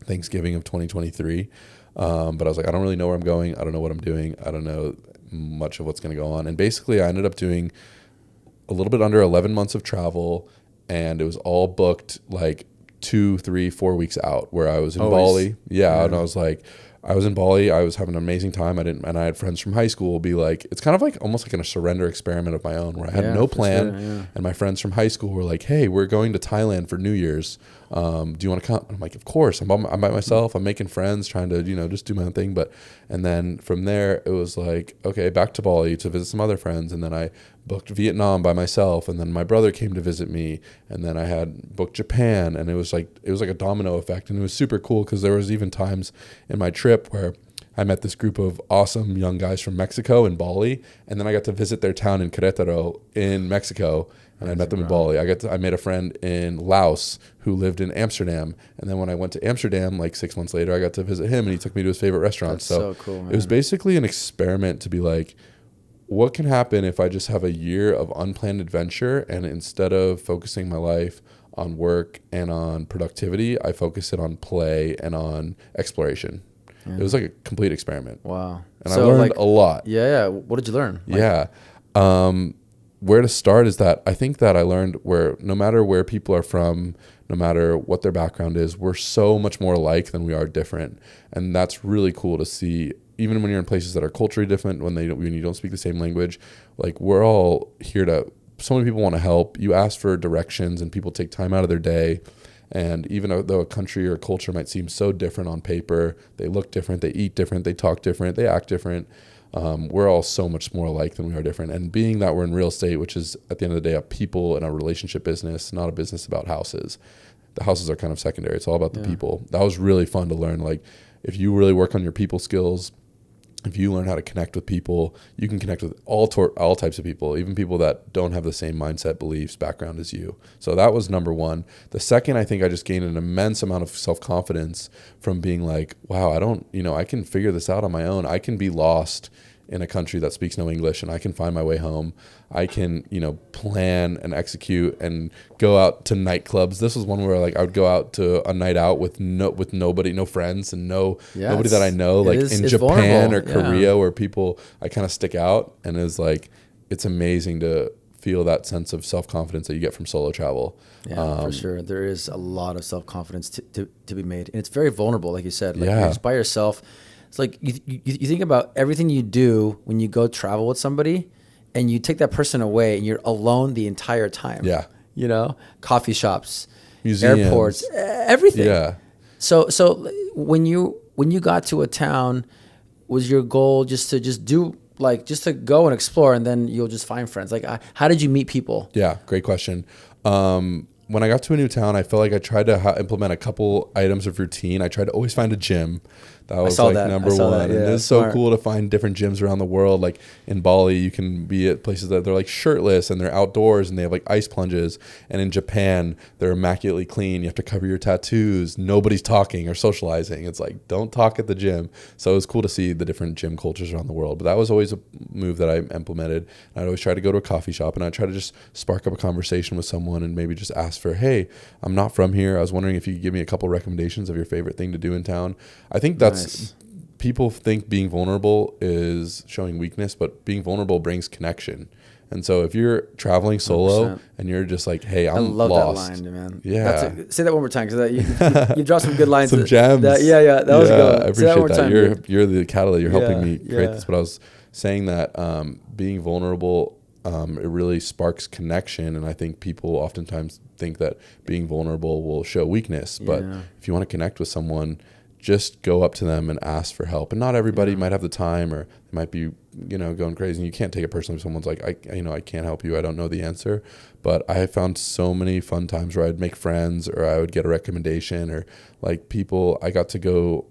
Thanksgiving of 2023. But I was like, I don't really know where I'm going. I don't know what I'm doing. I don't know much of what's going to go on. And basically I ended up doing a little bit under 11 months of travel, and it was all booked like 2, 3, 4 weeks out, where I was in Bali. Yeah. And I was like, I was in Bali. I was having an amazing time. And I had friends from high school be like, it's kind of like almost like a surrender experiment of my own, where I had no plan. Sure, and my friends from high school were like, hey, we're going to Thailand for New Year's. Do you want to come? I'm like, of course. I'm by myself. I'm making friends, trying to, just do my own thing. And then from there, it was like, okay, back to Bali to visit some other friends. And then I booked Vietnam by myself. And then my brother came to visit me. And then I had booked Japan. And it was like a domino effect. And it was super cool, because there was even times in my trip where I met this group of awesome young guys from Mexico in Bali. And then I got to visit their town in Querétaro in Mexico. And I met them in Bali. I made a friend in Laos who lived in Amsterdam. And then when I went to Amsterdam, like 6 months later, I got to visit him, and he took me to his favorite restaurant. That's so cool, man. It was basically an experiment to be like, what can happen if I just have a year of unplanned adventure, and instead of focusing my life on work and on productivity, I focus it on play and on exploration. Yeah. It was like a complete experiment. Wow. And so I learned a lot. Yeah. What did you learn? Where to start is that I think that I learned where no matter where people are from, no matter what their background is, we're so much more alike than we are different. And that's really cool to see, even when you're in places that are culturally different, when you don't speak the same language. Like, we're all here so many people want to help. You ask for directions, and people take time out of their day. And even though a country or culture might seem so different on paper, they look different, they eat different, they talk different, they act different. We're all so much more alike than we are different. And being that we're in real estate, which is at the end of the day a people and a relationship business, not a business about houses. The houses are kind of secondary. It's all about the people. That was really fun to learn. Like, if you really work on your people skills, if you learn how to connect with people, you can connect with all types of people, even people that don't have the same mindset, beliefs, background as you. So that was number one. The second, I think I just gained an immense amount of self-confidence from being like, wow, I can figure this out on my own. I can be lost in a country that speaks no English, and I can find my way home. I can, plan and execute and go out to nightclubs. This was one where I would go out to a night out with nobody, no friends, and nobody that I know, like in Japan or Korea, where people, I kind of stick out, and it's amazing to feel that sense of self-confidence that you get from solo travel. Yeah, for sure. There is a lot of self-confidence to be made, and it's very vulnerable, like you said. You're just by yourself. It's like you think about everything you do when you go travel with somebody, and you take that person away, and you're alone the entire time. Yeah. Coffee shops, museums, airports, everything. Yeah. So when you got to a town, was your goal just to go and explore, and then you'll just find friends? Like, how did you meet people? Yeah, great question. When I got to a new town, I felt like I tried to implement a couple items of routine. I tried to always find a gym. That was number one. And it's so cool to find different gyms around the world. Like in Bali, you can be at places that they're like shirtless and they're outdoors and they have like ice plunges. And in Japan, they're immaculately clean. You have to cover your tattoos. Nobody's talking or socializing. It's like, don't talk at the gym. So it was cool to see the different gym cultures around the world. But that was always a move that I implemented. I'd always try to go to a coffee shop, and I'd try to just spark up a conversation with someone and maybe just ask for, hey, I'm not from here. I was wondering if you could give me a couple recommendations of your favorite thing to do in town. I think that's people think being vulnerable is showing weakness, but being vulnerable brings connection. And so if you're traveling solo 100%. And you're just like, hey, I'm lost. I love that line, man. Yeah. Say that one more time, because you dropped some good lines. Some gems. That was good. I appreciate that. You're the catalyst. You're helping me create this. But I was saying that being vulnerable, it really sparks connection. And I think people oftentimes think that being vulnerable will show weakness. But if you want to connect with someone, just go up to them and ask for help. And not everybody might have the time, or they might be, going crazy. And you can't take it personally if someone's like, I can't help you. I don't know the answer. But I found so many fun times where I'd make friends, or I would get a recommendation, or like people. I got to go,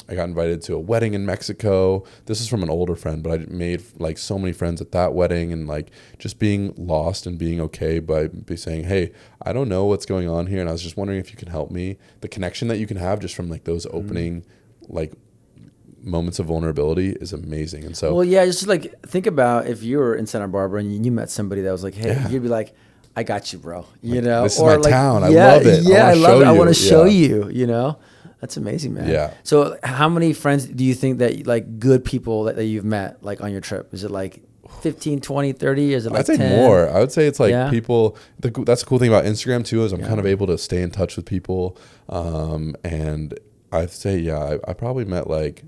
I got invited to a wedding in Mexico. This is from an older friend, but I made like so many friends at that wedding, and like just being lost and being okay by saying, hey, I don't know what's going on here, and I was just wondering if you can help me. The connection that you can have just from like those opening like moments of vulnerability is amazing. And so, well, yeah, just like think about if you were in Santa Barbara and you met somebody that was like, hey, you'd be like, I got you, bro. You know, this is my town. I love it. Yeah, I love it. I want to show Yeah. you, you know, that's amazing, man. Yeah. So how many friends do you think that like good people that you've met like on your trip? Is it like 15, 20, 30? Is it like I'd say 10? more. I would say it's like people, that's the cool thing about Instagram too, is I'm kind of able to stay in touch with people. And I'd say, I probably met like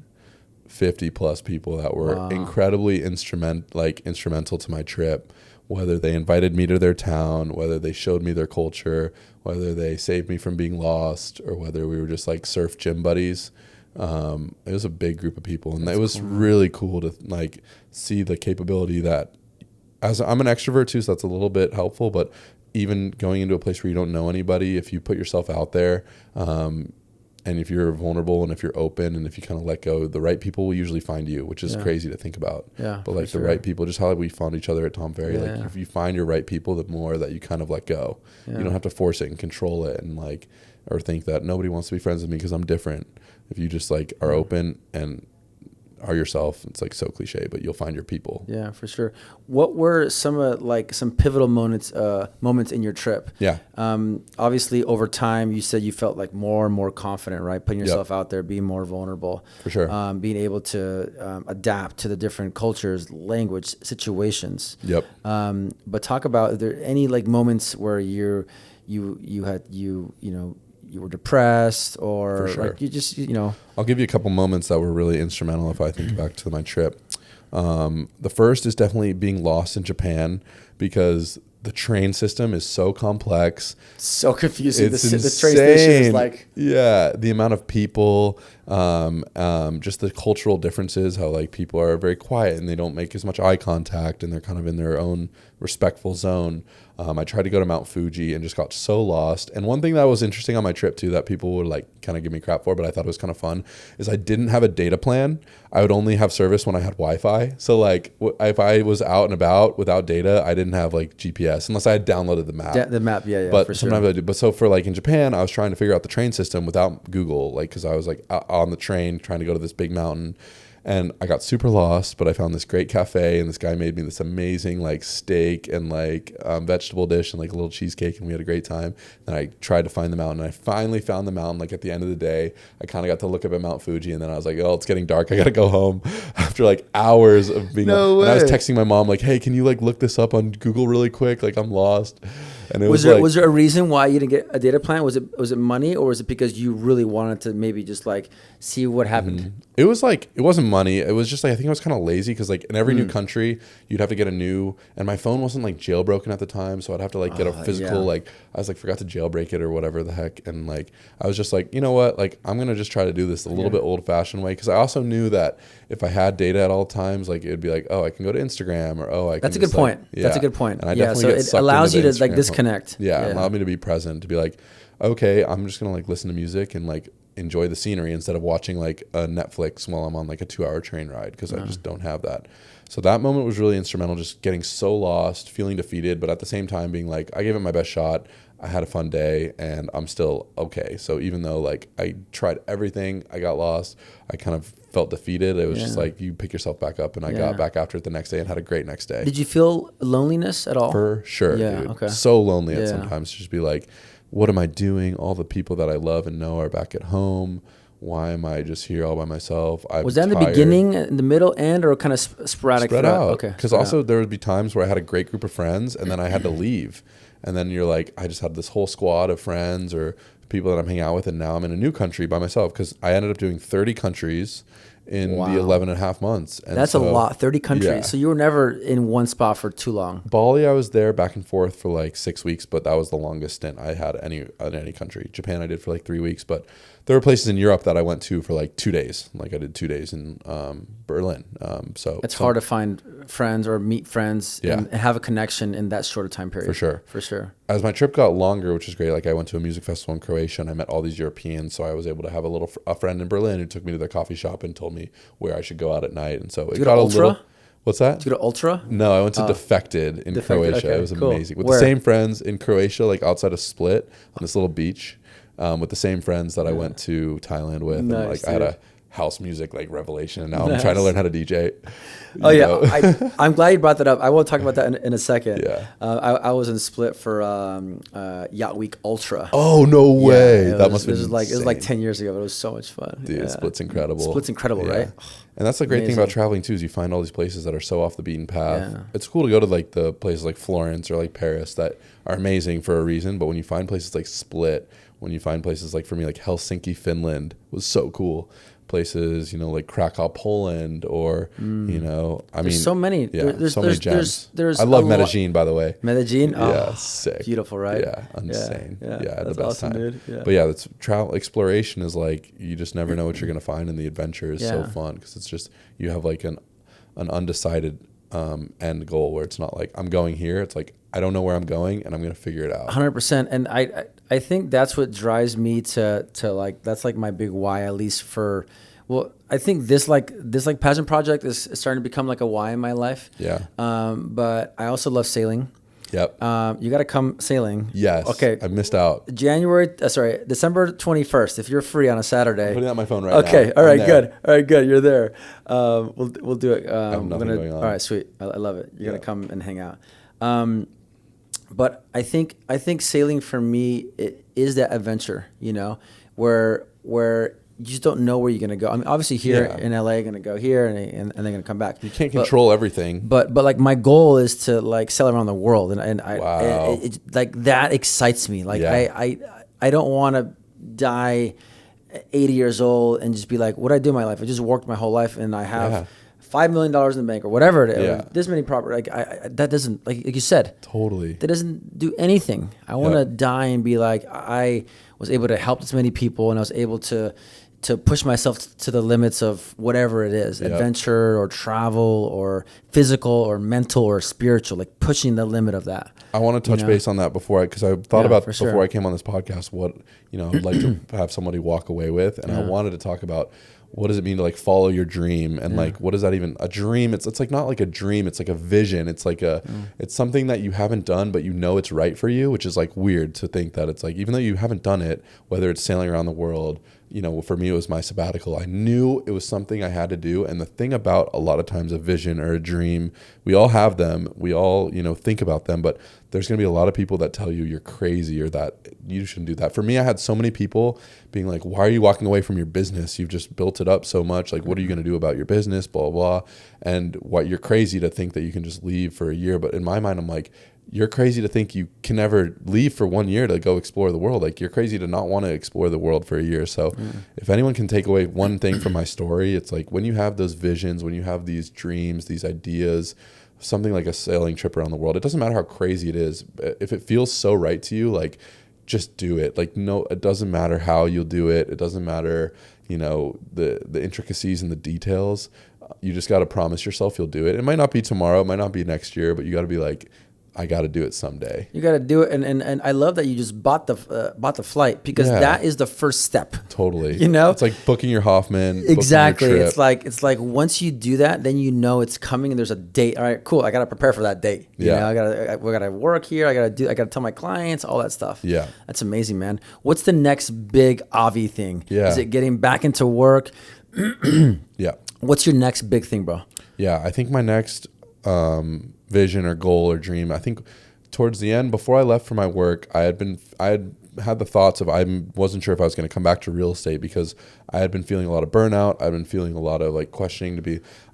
50 plus people that were incredibly instrumental to my trip, whether they invited me to their town, whether they showed me their culture, whether they saved me from being lost, or whether we were just like surf gym buddies. It was a big group of people, and it was really cool to like see the capability that, as I'm an extrovert too, so that's a little bit helpful, but even going into a place where you don't know anybody, if you put yourself out there, and if you're vulnerable and if you're open and if you kind of let go, the right people will usually find you, which is crazy to think about. Yeah, but like the right people, just how we found each other at Tom Ferry. Like if you find your right people, the more that you kind of let go. You don't have to force it and control it and like, or think that nobody wants to be friends with me because I'm different. If you just like are open and are yourself, it's like so cliche, but you'll find your people. Yeah, for sure. What were some pivotal moments in your trip? Yeah. Obviously over time you said you felt like more and more confident, right? Putting yourself out there, being more vulnerable. For sure. Being able to adapt to the different cultures, language, situations. Yep. But talk about, are there any like moments where you were depressed or like you just, I'll give you a couple moments that were really instrumental if I think back to my trip. The first is definitely being lost in Japan, because the train system is so complex. So confusing. It's the train insane. station is like... Yeah, the amount of people, just the cultural differences, how like people are very quiet and they don't make as much eye contact and they're kind of in their own respectful zone. I tried to go to Mount Fuji and just got so lost. And one thing that was interesting on my trip too, that people would like kind of give me crap for, but I thought it was kind of fun, is I didn't have a data plan. I would only have service when I had Wi-Fi. So like if I was out and about without data, I didn't have like GPS unless I had downloaded the map. The map, yeah. But for sometimes sure. I do. But so for like in Japan, I was trying to figure out the train system without Google, like because I was like on the train trying to go to this big mountain. And I got super lost, but I found this great cafe, and this guy made me this amazing like steak and like vegetable dish and like a little cheesecake, and we had a great time. And I tried to find the mountain, and I finally found the mountain. Like at the end of the day, I kind of got to look up at Mount Fuji, and then I was like, oh, it's getting dark. I got to go home after like hours of being. No way. And I was texting my mom like, hey, can you like look this up on Google really quick? Like I'm lost. And it was there a reason why you didn't get a data plan? Was it money, or was it because you really wanted to maybe just like see what happened? Mm-hmm. It was like, it wasn't money. It was just like, I think I was kind of lazy because like in every new country, you'd have to get a new, and my phone wasn't like jailbroken at the time. So I'd have to like get a physical, like I was like, forgot to jailbreak it or whatever the heck. And like, I was just like, you know what? Like, I'm going to just try to do this a little bit old fashioned way. Cause I also knew that if I had data at all times, like it'd be like, oh, I can go to Instagram, or, oh, I can. That's a good point. Like, That's a good point. And I definitely get it sucked allows you into to like Instagram disconnect. It allowed me to be present, to be like, okay, I'm just going to like listen to music and like enjoy the scenery instead of watching like a Netflix while I'm on like a 2-hour train ride, because I just don't have that. So that moment was really instrumental, just getting so lost, feeling defeated, but at the same time being like, I gave it my best shot. I had a fun day and I'm still okay. So even though like I tried everything, I got lost, I kind of felt defeated. It was just like you pick yourself back up, and I got back after it the next day and had a great next day. Did you feel loneliness at all? For sure. Yeah. Dude. Okay. So lonely at sometimes, just be like, what am I doing? All the people that I love and know are back at home. Why am I just here all by myself? Was that in the beginning, in the middle, end, or kind of sporadic? Spread out. Okay. Because also there would be times where I had a great group of friends and then I had to leave. And then you're like, I just had this whole squad of friends or people that I'm hanging out with, and now I'm in a new country by myself, because I ended up doing 30 countries in the 11 and a half months. And that's a lot, 30 countries. Yeah. So you were never in one spot for too long. Bali, I was there back and forth for like 6 weeks, but that was the longest stint I had in any country. Japan, I did for like 3 weeks, but there were places in Europe that I went to for like 2 days. Like I did 2 days in Berlin. So it's hard to find friends or meet friends and have a connection in that short of time period. For sure. As my trip got longer, which is great, like I went to a music festival in Croatia and I met all these Europeans. So I was able to have a friend in Berlin who took me to their coffee shop and told me where I should go out at night. And so it got a little... What's that? Did you go to Ultra? No, I went to Defected in Croatia. Okay, it was cool. amazing. With Where? the same friends in Croatia, like outside of Split on this little beach, with the same friends that I went to Thailand with. Nice, and like house music like revelation, and now I'm trying to learn how to DJ. Oh yeah, I'm glad you brought that up. I will talk about that in a second. Yeah. I was in Split for Yacht Week Ultra. Oh no way! That must have been insane. It was like 10 years ago, but it was so much fun. Dude, Split's incredible. Split's incredible, right? And that's the great thing about traveling too, is you find all these places that are so off the beaten path. Yeah. It's cool to go to like the places like Florence or like Paris that are amazing for a reason, but when you find places like Split, when you find places like, for me, like Helsinki, Finland was so cool. Places, you know, like Krakow, Poland, or you know, there's so many. Yeah, there's so many gems. I love Medellin, by the way. Medellin, yeah, sick, beautiful, right? Yeah, insane. Yeah, that's the best awesome, time. Dude. Yeah. But yeah, that's travel exploration is like you just never know what you're gonna find, and the adventure is so fun because it's just you have like an undecided end goal where it's not like I'm going here. It's like I don't know where I'm going, and I'm gonna figure it out. 100%, and I think that's what drives me to like, that's like my big why, at least for. Well, I think this passion project is starting to become like a why in my life. Yeah. But I also love sailing. Yep. You got to come sailing. Yes. Okay. I missed out. December 21st. If you're free on a Saturday. I'm putting out my phone right now. Okay. All right. Good. All right. Good. You're there. We'll do it. I have nothing going on. All right. Sweet. I love it. You're gonna come and hang out. But I think sailing for me is that adventure. You know, where you just don't know where you're gonna go. I mean, obviously here in LA, you're gonna go here and they're gonna come back. You can't control everything. But like my goal is to like sail around the world, and it like that excites me. Like I don't want to die 80 years old and just be like, what did I do in my life? I just worked my whole life and I have $5 million in the bank or whatever it is. Yeah. This many property, like that doesn't, like you said, totally. That doesn't do anything. I want to die and be like, I was able to help this many people, and I was able to push myself to the limits of whatever it is, adventure or travel or physical or mental or spiritual, like pushing the limit of that. I want to touch base on that because I thought about before I came on this podcast, what, I'd like to have somebody walk away with. And I wanted to talk about what does it mean to like follow your dream, and like what is that even a dream? It's like not like a dream, it's like a vision. It's like it's something that you haven't done, but you know it's right for you, which is like weird to think that it's like, even though you haven't done it, whether it's sailing around the world, for me it was my sabbatical. I knew it was something I had to do. And the thing about a lot of times a vision or a dream, we all have them, we all think about them, but there's going to be a lot of people that tell you you're crazy or that you shouldn't do that. For me, I had so many people being like, why are you walking away from your business? You've just built it up so much. Like, what are you going to do about your business? Blah, blah, blah. And what, you're crazy to think that you can just leave for a year. But in my mind, I'm like, you're crazy to think you can never leave for 1 year to go explore the world. Like, you're crazy to not want to explore the world for a year. So if anyone can take away one thing from my story, it's like when you have those visions, when you have these dreams, these ideas, something like a sailing trip around the world, it doesn't matter how crazy it is. If it feels so right to you, like, just do it. Like, no, it doesn't matter how you'll do it. It doesn't matter, the intricacies and the details. You just got to promise yourself you'll do it. It might not be tomorrow. It might not be next year, but you got to be like, I got to do it someday. You got to do it. And I love that you just bought the flight, because that is the first step. Totally. It's like booking your Hoffman. Exactly. It's like once you do that, then it's coming and there's a date. All right, cool. I got to prepare for that date. We got to work here. I got to tell my clients, all that stuff. Yeah. That's amazing, man. What's the next big Avi thing? Yeah. Is it getting back into work? Yeah. What's your next big thing, bro? Yeah. I think my next, vision or goal or dream, I think towards the end, before I left for my work, I had had the thoughts of, I wasn't sure if I was going to come back to real estate, because I had been feeling a lot of burnout. I've been feeling a lot of like questioning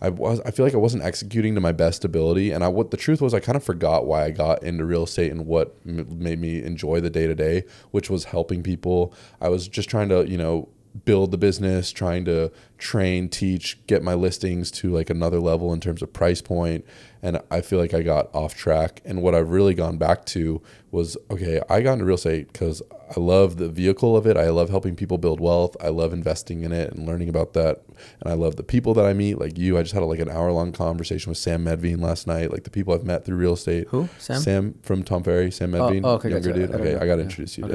I feel like I wasn't executing to my best ability. And what the truth was, I kind of forgot why I got into real estate and what made me enjoy the day to day, which was helping people. I was just trying to, build the business, trying to train, teach, get my listings to like another level in terms of price point. And I feel like I got off track. And what I've really gone back to was, okay, I got into real estate because I love the vehicle of it. I love helping people build wealth. I love investing in it and learning about that. And I love the people that I meet, like you. I just had like an hour-long conversation with Sam Medvine last night, like the people I've met through real estate. Who? Sam? Sam from Tom Ferry, Sam Medvine, okay, younger dude. Okay, I got to introduce you to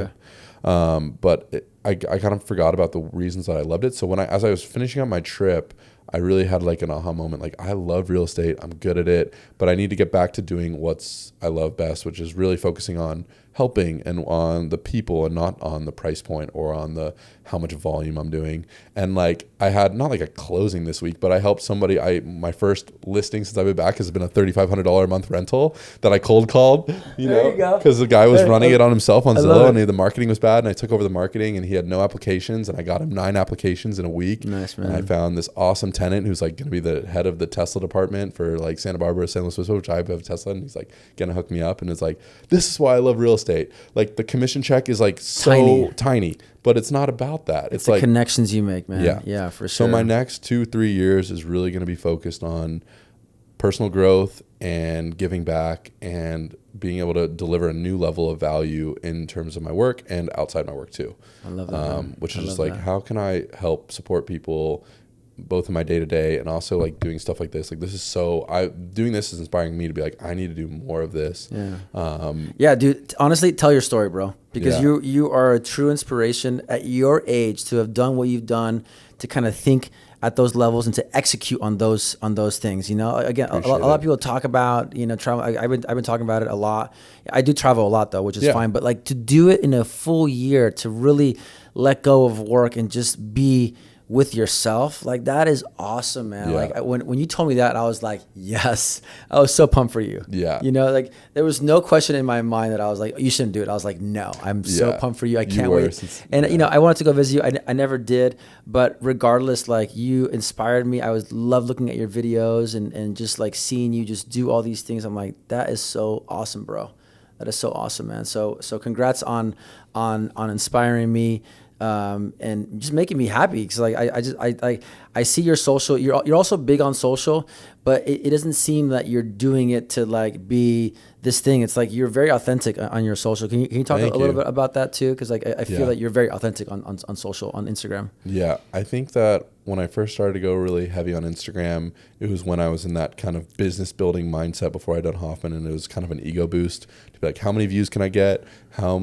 him. But I kind of forgot about the reasons that I loved it. So as I was finishing up my trip, I really had like an aha moment. Like, I love real estate. I'm good at it, but I need to get back to doing what's I love best, which is really focusing on helping and on the people and not on the price point or on the how much volume I'm doing. And like I had not like a closing this week, but I helped somebody. My first listing since I've been back has been a $3,500 a month rental that I cold called, because the guy was running it on himself on Zillow, and the marketing was bad, and I took over the marketing, and he had no applications, and I got him 9 applications in a week. Nice, man. And I found this awesome tenant who's like going to be the head of the Tesla department for like Santa Barbara, San Luis Obispo, which I have a Tesla, and he's like going to hook me up, and it's like, this is why I love real estate. Like the commission check is like so tiny, but it's not about that. It's the like connections you make, man. Yeah, for sure. So my next 2-3 years is really going to be focused on personal growth and giving back and being able to deliver a new level of value in terms of my work and outside my work too. I love that. Which is just like, how can I help support people both in my day to day and also like doing stuff like this? Like this is doing this is inspiring me to be like, I need to do more of this. Yeah, dude, honestly, tell your story, bro, because you are a true inspiration at your age to have done what you've done, to kind of think at those levels and to execute on those things. You know, again, a lot of people talk about, you know, travel. I've been talking about it a lot. I do travel a lot though, which is fine. But like to do it in a full year, to really let go of work and just be with yourself, like that is awesome, man. Like when you told me that, I was like, yes, I was so pumped for you. You know, like there was no question in my mind that I was like, you shouldn't do it. I was like, no, I'm so pumped for you. I can't wait. And you know, I wanted to go visit you. I never did, but regardless, like you inspired me. I love looking at your videos and just like seeing you just do all these things. I'm like, that is so awesome, bro. That is so awesome, man. So congrats on inspiring me. And just making me happy, because like I see your social. You're also big on social, but it doesn't seem that you're doing it to like be this thing. It's like you're very authentic on your social. Can you talk a little bit about that too? Because like I feel that you're very authentic on social, on Instagram. Yeah, I think that when I first started to go really heavy on Instagram, it was when I was in that kind of business building mindset before I'd done Hoffman, and it was kind of an ego boost to be like, how many views can I get? How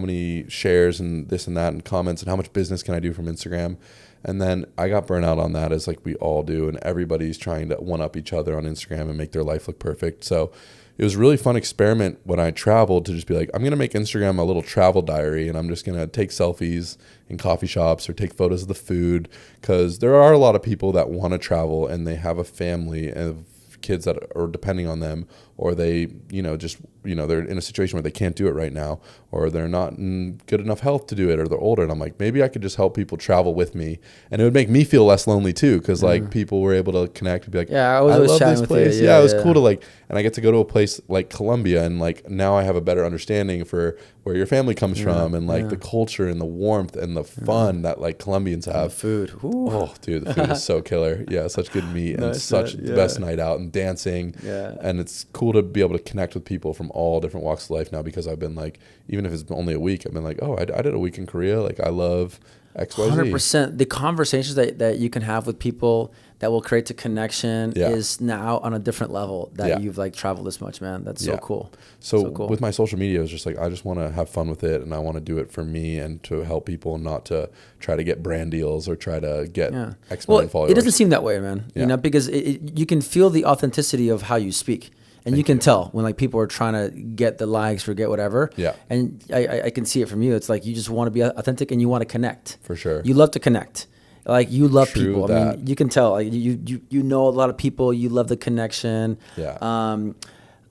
many shares and this and that and comments, and how much business can I do from Instagram? And then I got burnout on that, as like we all do, and everybody's trying to one up each other on Instagram and make their life look perfect. So it was a really fun experiment when I traveled to just be like, I'm going to make Instagram a little travel diary, and I'm just going to take selfies in coffee shops or take photos of the food, because there are a lot of people that want to travel and they have a family of kids that are depending on them, or they, they're in a situation where they can't do it right now, or they're not in good enough health to do it, or they're older. And I'm like, maybe I could just help people travel with me, and it would make me feel less lonely too, because like people were able to connect and be like, I love this place. It was cool to like, and I get to go to a place like Colombia, and like now I have a better understanding for where your family comes from, and like the culture and the warmth and the fun that like Colombians have. And the food. Ooh. Oh, dude, the food is so killer. Yeah, such good meat and such the best night out and dancing. And it's cool to be able to connect with people from all different walks of life now, because I've been like, even if it's only a week, I've been like, oh, I did a week in Korea. Like I love XYZ. 100%. The conversations that you can have with people that will create a connection is now on a different level that you've like traveled this much, man. That's so cool. So cool. With my social media, it's just like, I just want to have fun with it, and I want to do it for me and to help people, not to try to get brand deals or try to get X million followers. It doesn't seem that way, man. You know, because you can feel the authenticity of how you speak. And you can tell when like people are trying to get the likes or get whatever. And I can see it from you. It's like you just want to be authentic and you want to connect. For sure. You love to connect. Like you love people. I mean, you can tell. Like you know a lot of people. You love the connection.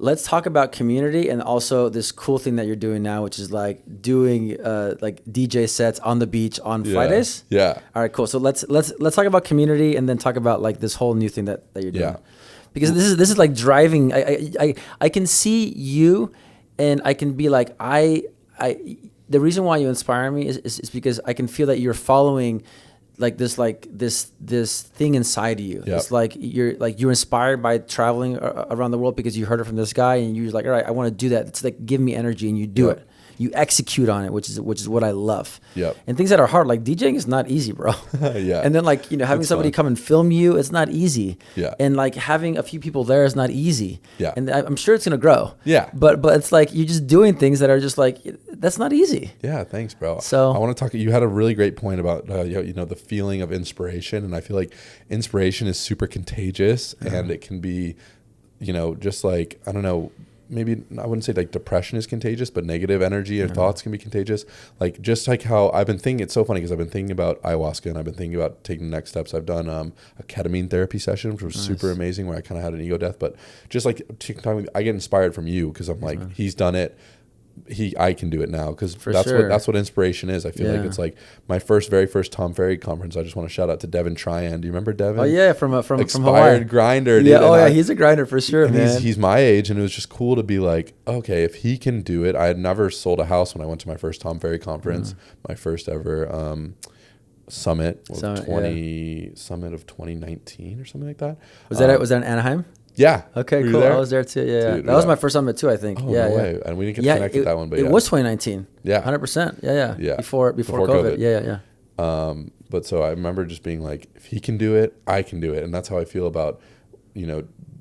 Let's talk about community and also this cool thing that you're doing now, which is like doing like DJ sets on the beach on Fridays. All right, cool. So let's talk about community and then talk about like this whole new thing that you're doing. Because this is like driving. I can see you, and I can be like the reason why you inspire me is because I can feel that you're following this thing inside of you. It's like you're inspired by traveling around the world because you heard it from this guy, and you're like, all right, I want to do that. It's like, give me energy, and you do it. You execute on it, which is what I love. And things that are hard, like DJing is not easy, bro. And then like, having somebody come and film you, it's not easy. And like having a few people there is not easy. And I'm sure it's gonna grow. But it's like you're just doing things that are just like, that's not easy. Thanks, bro. So I want to talk. You had a really great point about the feeling of inspiration, and I feel like inspiration is super contagious, and it can be, just like, I don't know, maybe I wouldn't say like depression is contagious, but negative energy and thoughts can be contagious. Like just like how I've been thinking, it's so funny because I've been thinking about ayahuasca and I've been thinking about taking the next steps. I've done a ketamine therapy session, which was super amazing, where I kind of had an ego death. But just like I get inspired from you because I'm like, he's done it. I can do it now, because that's what inspiration is. I feel like it's like my very first Tom Ferry conference. I just want to shout out to Devin Tryan. Do you remember Devin? Oh yeah, from expired Hawaii. grinder. Dude. Yeah, he's a grinder for sure, man. He's my age, and it was just cool to be like, okay, if he can do it. I had never sold a house when I went to my first Tom Ferry conference, my first ever summit of 2019 or something like that. Was that in Anaheim? Yeah. Okay, cool. I was there too. Yeah, Dude, that was my first summit too, I think. Oh, no way. And we didn't get connected that one, but it was 2019. Yeah. 100%. Yeah. Before COVID. Yeah. But so I remember just being like, if he can do it, I can do it. And that's how I feel about,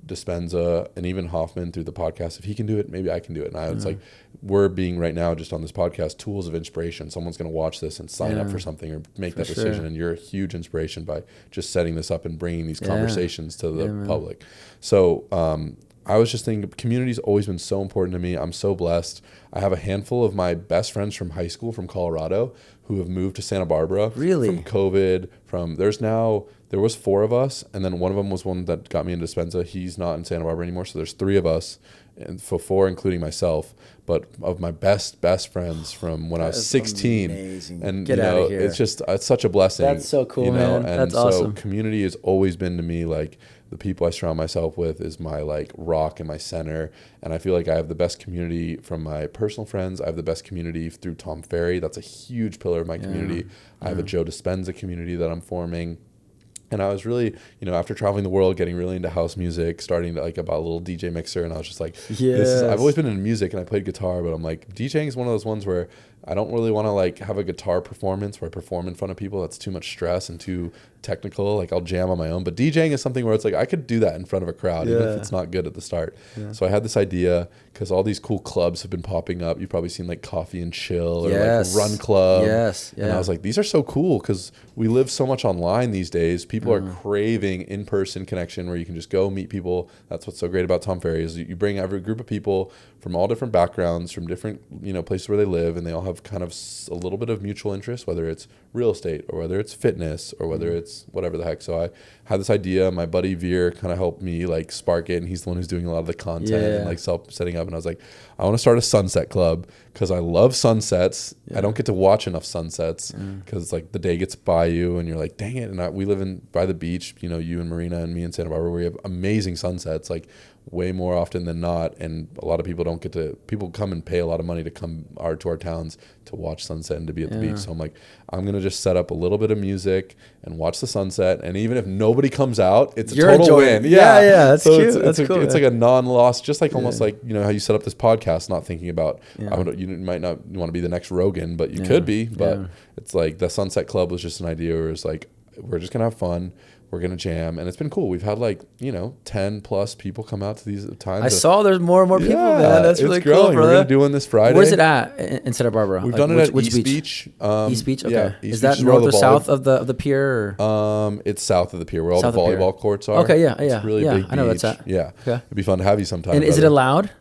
Dispenza and even Hoffman through the podcast. If he can do it, maybe I can do it. And it's like, we're being right now just on this podcast tools of inspiration. Someone's going to watch this and sign up for something or make that decision. And you're a huge inspiration by just setting this up and bringing these conversations to the public. So I was just thinking, community's always been so important to me. I'm so blessed. I have a handful of my best friends from high school from Colorado who have moved to Santa Barbara. Really? From COVID. There was 4 of us, and then one of them was one that got me into Dispenza. He's not in Santa Barbara anymore, so there's 3 of us, and for 4, including myself. But of my best friends from when I was 16, amazing. And Get out of here. it's such a blessing. That's so cool, man. And that's so awesome. Community has always been to me like the people I surround myself with is my like rock and my center. And I feel like I have the best community from my personal friends. I have the best community through Tom Ferry. That's a huge pillar of my community. I have a Joe Dispenza community that I'm forming. And I was really, after traveling the world, getting really into house music, starting to like about a little DJ mixer. And I was just like, I've always been into music and I played guitar, but I'm like, DJing is one of those ones where I don't really want to like have a guitar performance where I perform in front of people. That's too much stress and too technical. Like I'll jam on my own, but DJing is something where it's like, I could do that in front of a crowd, even if it's not good at the start. So I had this idea because all these cool clubs have been popping up. You've probably seen like Coffee and Chill or like Run Club. And I was like, these are so cool because we live so much online these days. People are craving in-person connection where you can just go meet people. That's what's so great about Tom Ferry is you bring every group of people from all different backgrounds, from different places where they live, and they all have kind of a little bit of mutual interest, whether it's real estate or whether it's fitness or whether it's whatever the heck. So I had this idea. My buddy Veer kind of helped me like spark it, and he's the one who's doing a lot of the content and like setting up. And I was like, I want to start a sunset club because I love sunsets. I don't get to watch enough sunsets because it's like the day gets by you and you're like, dang it. And we live by the beach, you and Marina and me in Santa Barbara, we have amazing sunsets, like way more often than not. And a lot of people people come and pay a lot of money to come to our towns to watch sunset and to be at the beach. So I'm like, I'm going to just set up a little bit of music and watch the sunset. And even if nobody comes out, it's a total win. Yeah. That's so cute. That's cool. It's like a non-loss, just like almost like, how you set up this podcast, not thinking about, you might not want to be the next Rogan, but you could be. But it's like the Sunset Club was just an idea where it's like, we're just going to have fun. We're going to jam. And it's been cool. We've had 10 plus people come out to these times. I saw there's more and more people, man. That's really cool, brother. We're going to do one this Friday. Where's it at in Santa Barbara? We've done it at East Beach. East Beach? Okay. Yeah, East is that Beach north or south of the pier? Or? It's south of the pier where all the volleyball courts are. Okay, yeah. It's really big I know beach. that's at. Yeah. Okay. It'd be fun to have you sometime. And is it allowed?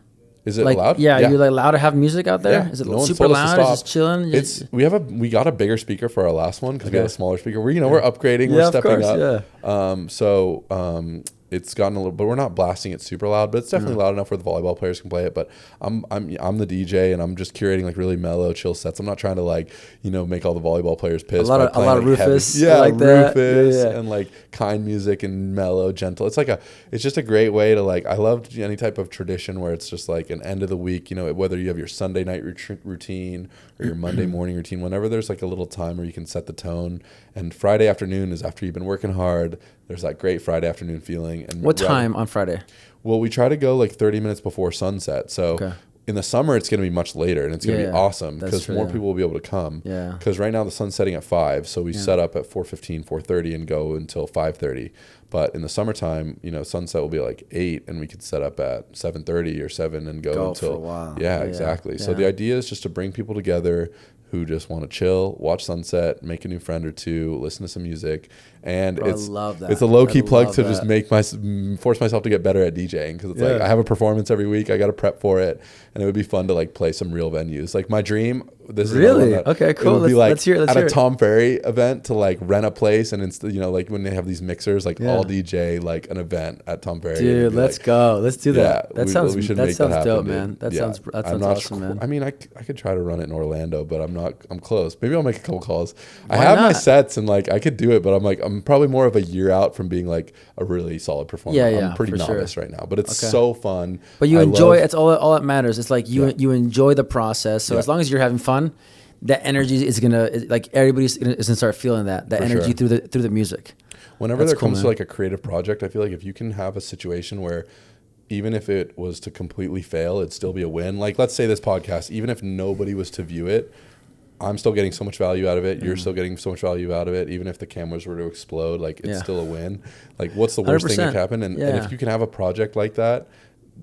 Is it allowed? Yeah, you're allowed to have music out there? Yeah. Is it No super loud? Is it chilling? We got a bigger speaker for our last one because we had a smaller speaker. We're upgrading, we're stepping up. Yeah. It's gotten a little, but we're not blasting it super loud, but it's definitely loud enough where the volleyball players can play it. But I'm the DJ and I'm just curating like really mellow, chill sets. I'm not trying to make all the volleyball players pissed. A lot of Rufus. Rufus and like kind music and mellow, gentle. It's just a great way to I love any type of tradition where it's just like an end of the week, whether you have your Sunday night routine or your Monday morning routine, whenever there's like a little time where you can set the tone. And Friday afternoon is after you've been working hard. There's that great Friday afternoon feeling. And what time on Friday? Well, we try to go like 30 minutes before sunset. So in the summer, it's going to be much later, and it's going to be awesome because more people will be able to come. Yeah. Because right now the sun's setting at 5, so we set up at 4:15, 4:30, and go until 5:30. But in the summertime, sunset will be like 8, and we could set up at 7:30 or 7 and go until for a while. Yeah, exactly. Yeah. So the idea is just to bring people together, who just want to chill, watch sunset, make a new friend or two, listen to some music. And Bro, I love that. It's a low-key plug to that. just force myself to get better at DJing, because it's like I have a performance every week. I got to prep for it, and it would be fun to like play some real venues. Like my dream, this is really okay, cool. It would be like let's hear a Tom Ferry event to like rent a place, and instead, you know, like when they have these mixers, like all DJ like an event at Tom Ferry. Dude, let's go. Let's do that. Yeah, we should that sounds dope, man. That sounds awesome, man. I mean, I could try to run it in Orlando, but I'm close. Maybe I'll make a couple calls. I have my sets, and like I could do it, but I'm probably more of a year out from being like a really solid performer. Yeah, I'm pretty novice right now, but it's so fun. But you enjoy it's all that matters. It's like you enjoy the process. So as long as you're having fun, that energy is gonna, like, everybody's gonna start feeling that energy through the music. Whenever there comes to like a creative project, I feel like if you can have a situation where even if it was to completely fail, it'd still be a win. Like, let's say this podcast, even if nobody was to view it, I'm still getting so much value out of it. You're still getting so much value out of it. Even if the cameras were to explode, like, it's still a win. Like, what's the worst 100%. Thing that can happen? And if you can have a project like that,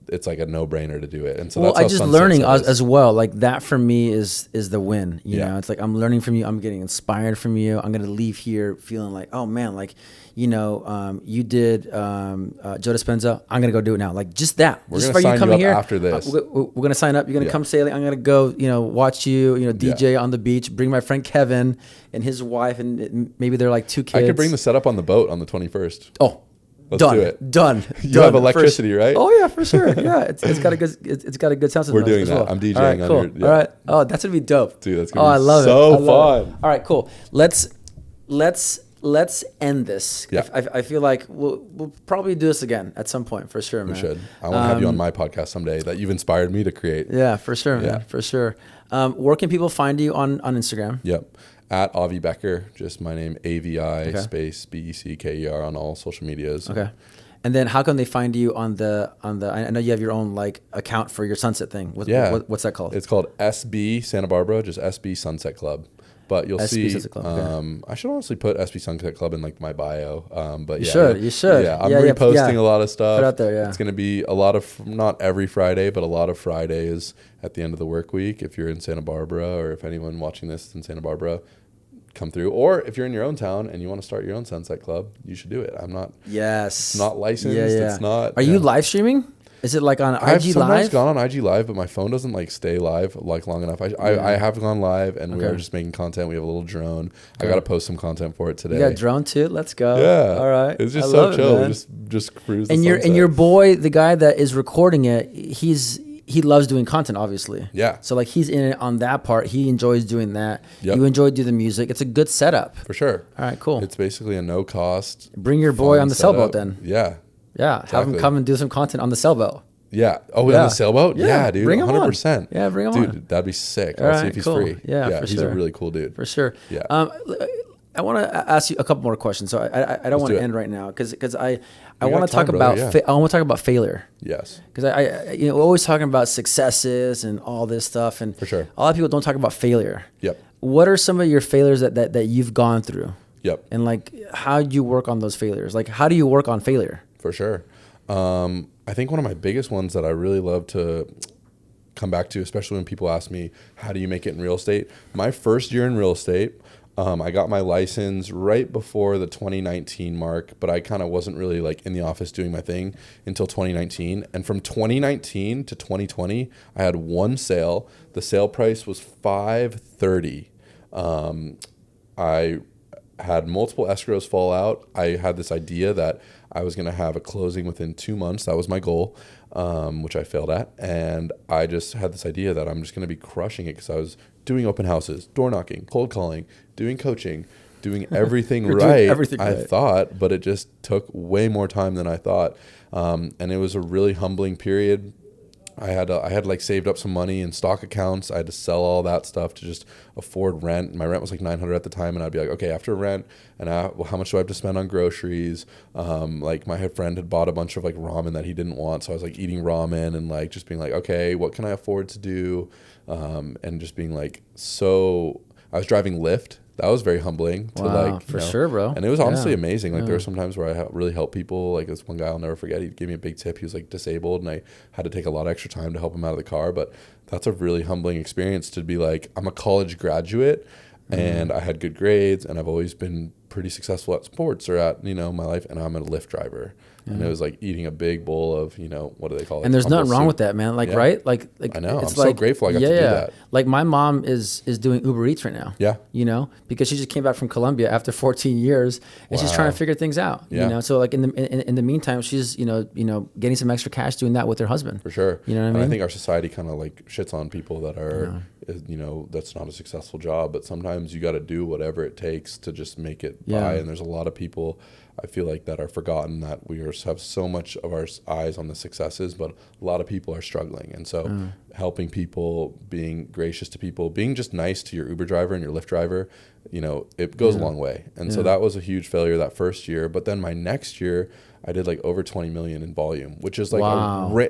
it's like a no-brainer to do it. And so that's how just learning as well. Like, that for me is the win. You know, it's like I'm learning from you. I'm getting inspired from you. I'm gonna leave here feeling like, oh man, like, you know, you did Joe Dispenza. I'm gonna go do it now. Like, just that. We're just gonna sign you up here after this. We're gonna sign up. You're gonna come say, like, I'm gonna go, you know, watch you, you know, DJ on the beach. Bring my friend Kevin and his wife, and maybe they're like 2 kids. I could bring the setup on the boat on the 21st. Oh. Let's do it. Done. You have electricity, right? Oh yeah, for sure. Yeah, it's got a good sound system. We're doing that. Well. I'm DJing. All right, cool. All right. Oh, that's gonna be dope. Dude, that's gonna be I love so it. fun. All right, cool. Let's end this. Yeah. I feel like we'll probably do this again at some point, for sure, man. We should. I want to have you on my podcast someday that you've inspired me to create. Yeah, for sure, man. For sure. Where can people find you on Instagram? Yep. At Avi Becker, just my name, AVI space BECKER on all social medias. Okay. And then how can they find you on the I know you have your own like account for your sunset thing. What's that called? It's called SB Santa Barbara, just SB Sunset Club. But you'll see, Sunset Club, okay. I should honestly put SB Sunset Club in like my bio. But you should. Yeah, I'm reposting a lot of stuff. Put out there, yeah. It's going to be a lot of, not every Friday, but a lot of Fridays at the end of the work week. If you're in Santa Barbara, or if anyone watching this is in Santa Barbara, come through. Or if you're in your own town and you want to start your own sunset club, you should do it. It's not licensed. It's not. Are you live streaming? Is it like on IG Live? I've sometimes gone on IG Live, but my phone doesn't like stay live like long enough. I have gone live, and we are just making content. We have a little drone. I got to post some content for it today. You got a drone too? Let's go. Yeah. All right. It's just so chill. Just cruise. And your boy, the guy that is recording it, he loves doing content, obviously. Yeah. So like he's in it on that part. He enjoys doing that. Yep. You enjoy doing the music. It's a good setup. For sure. All right, cool. It's basically a no cost. Bring your boy on the sailboat then. Yeah. Yeah. Exactly. Have him come and do some content on the sailboat. Yeah. Oh, on the sailboat? Yeah, dude. Bring him 100%. On. Yeah, bring him dude, on. Dude, that'd be sick. All I'll right, see if he's cool. free. Yeah, for he's sure. a really cool dude. For sure. Yeah. I want to ask you a couple more questions. So I don't want to end right now because I want to talk about I want to talk about failure. Yes. Because we're always talking about successes and all this stuff, and for sure, a lot of people don't talk about failure. Yep. What are some of your failures that you've gone through? Yep. And like, how do you work on those failures? Like, how do you work on failure? For sure. I think one of my biggest ones that I really love to come back to, especially when people ask me, how do you make it in real estate? My first year in real estate, I got my license right before the 2019 mark, but I kind of wasn't really like in the office doing my thing until 2019. And from 2019 to 2020, I had one sale. The sale price was $530. I had multiple escrows fall out. I had this idea that I was going to have a closing within 2 months. That was my goal, which I failed at. And I just had this idea that I'm just going to be crushing it because I was doing open houses, door knocking, cold calling, doing coaching, doing everything right, I thought, but it just took way more time than I thought. And it was a really humbling period. I had like saved up some money in stock accounts. I had to sell all that stuff to just afford rent. My rent was like $900 at the time, and I'd be like, okay, after rent, and how much do I have to spend on groceries? Like my friend had bought a bunch of like ramen that he didn't want, so I was like eating ramen and like just being like, okay, what can I afford to do? And just being like, so I was driving Lyft. That was very humbling to like, for sure, bro. And it was honestly amazing. Like there were some times where I really helped people. Like this one guy I'll never forget. He gave me a big tip. He was like disabled, and I had to take a lot of extra time to help him out of the car. But that's a really humbling experience to be like, I'm a college graduate, and I had good grades, and I've always been pretty successful at sports or at, you know, my life, and I'm a Lyft driver. And it was like eating a big bowl of, you know, what do they call it? And there's nothing wrong with that, man. Like, right? Like I know. It's I'm so grateful I got to do that. Like my mom is doing Uber Eats right now. Yeah. You know, because she just came back from Colombia after 14 years, and she's trying to figure things out. Yeah. You know, so like in the meantime, she's you know getting some extra cash doing that with her husband. For sure. You know what I mean? And I think our society kind of like shits on people that are, you know, that's not a successful job, but sometimes you got to do whatever it takes to just make it by. And there's a lot of people, I feel like, that are forgotten that we have so much of our eyes on the successes, but a lot of people are struggling. And so helping people, being gracious to people, being just nice to your Uber driver and your Lyft driver, you know, it goes a long way. And so that was a huge failure that first year. But then my next year, I did like over 20 million in volume, which is like,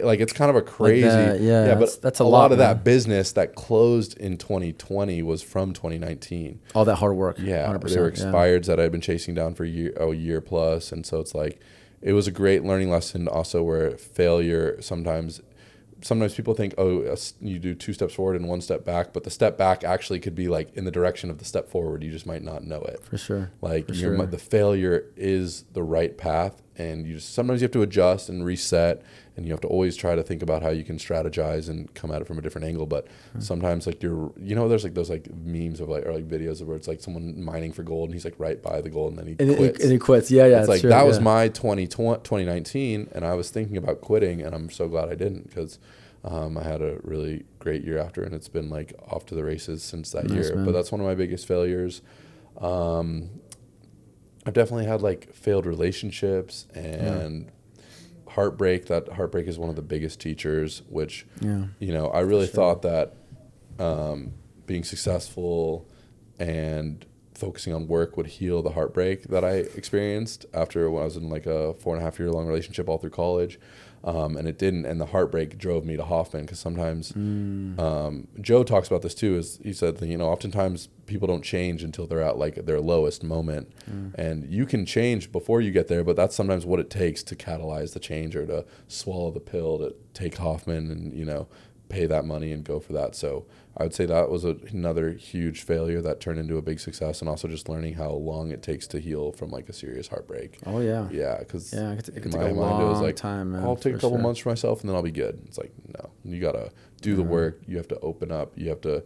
like it's kind of a crazy, but that's a lot of that business that closed in 2020 was from 2019. All that hard work. Yeah. 100%, there were expireds that I'd been chasing down for a year plus. And so it's like, it was a great learning lesson also, where failure sometimes people think, oh, you do 2 steps forward and 1 step back, but the step back actually could be like in the direction of the step forward. You just might not know it. For sure. Like the failure is the right path, and sometimes you have to adjust and reset, and you have to always try to think about how you can strategize and come at it from a different angle. But sometimes like there's like those like memes of like, or like videos of where it's like someone mining for gold and he's like right by the gold and then he quits. And he quits. Yeah. It's like, that was my 2019, and I was thinking about quitting, and I'm so glad I didn't, because I had a really great year after, and it's been like off to the races since that year. Man. But that's one of my biggest failures. I've definitely had like failed relationships and heartbreak. That heartbreak is one of the biggest teachers, which, you know, I really thought that being successful and focusing on work would heal the heartbreak that I experienced after when I was in like a 4.5 year long relationship all through college. And it didn't, and the heartbreak drove me to Hoffman, because sometimes Joe talks about this too. Is he said that, you know, oftentimes people don't change until they're at like their lowest moment, and you can change before you get there, but that's sometimes what it takes to catalyze the change, or to swallow the pill to take Hoffman and, you know, pay that money and go for that. So I would say that was another huge failure that turned into a big success, and also just learning how long it takes to heal from like a serious heartbreak. Oh yeah. Yeah, because it could take a long time, man. I'll take a couple months for myself and then I'll be good. It's like, no, you gotta do the work. You have to open up. You have to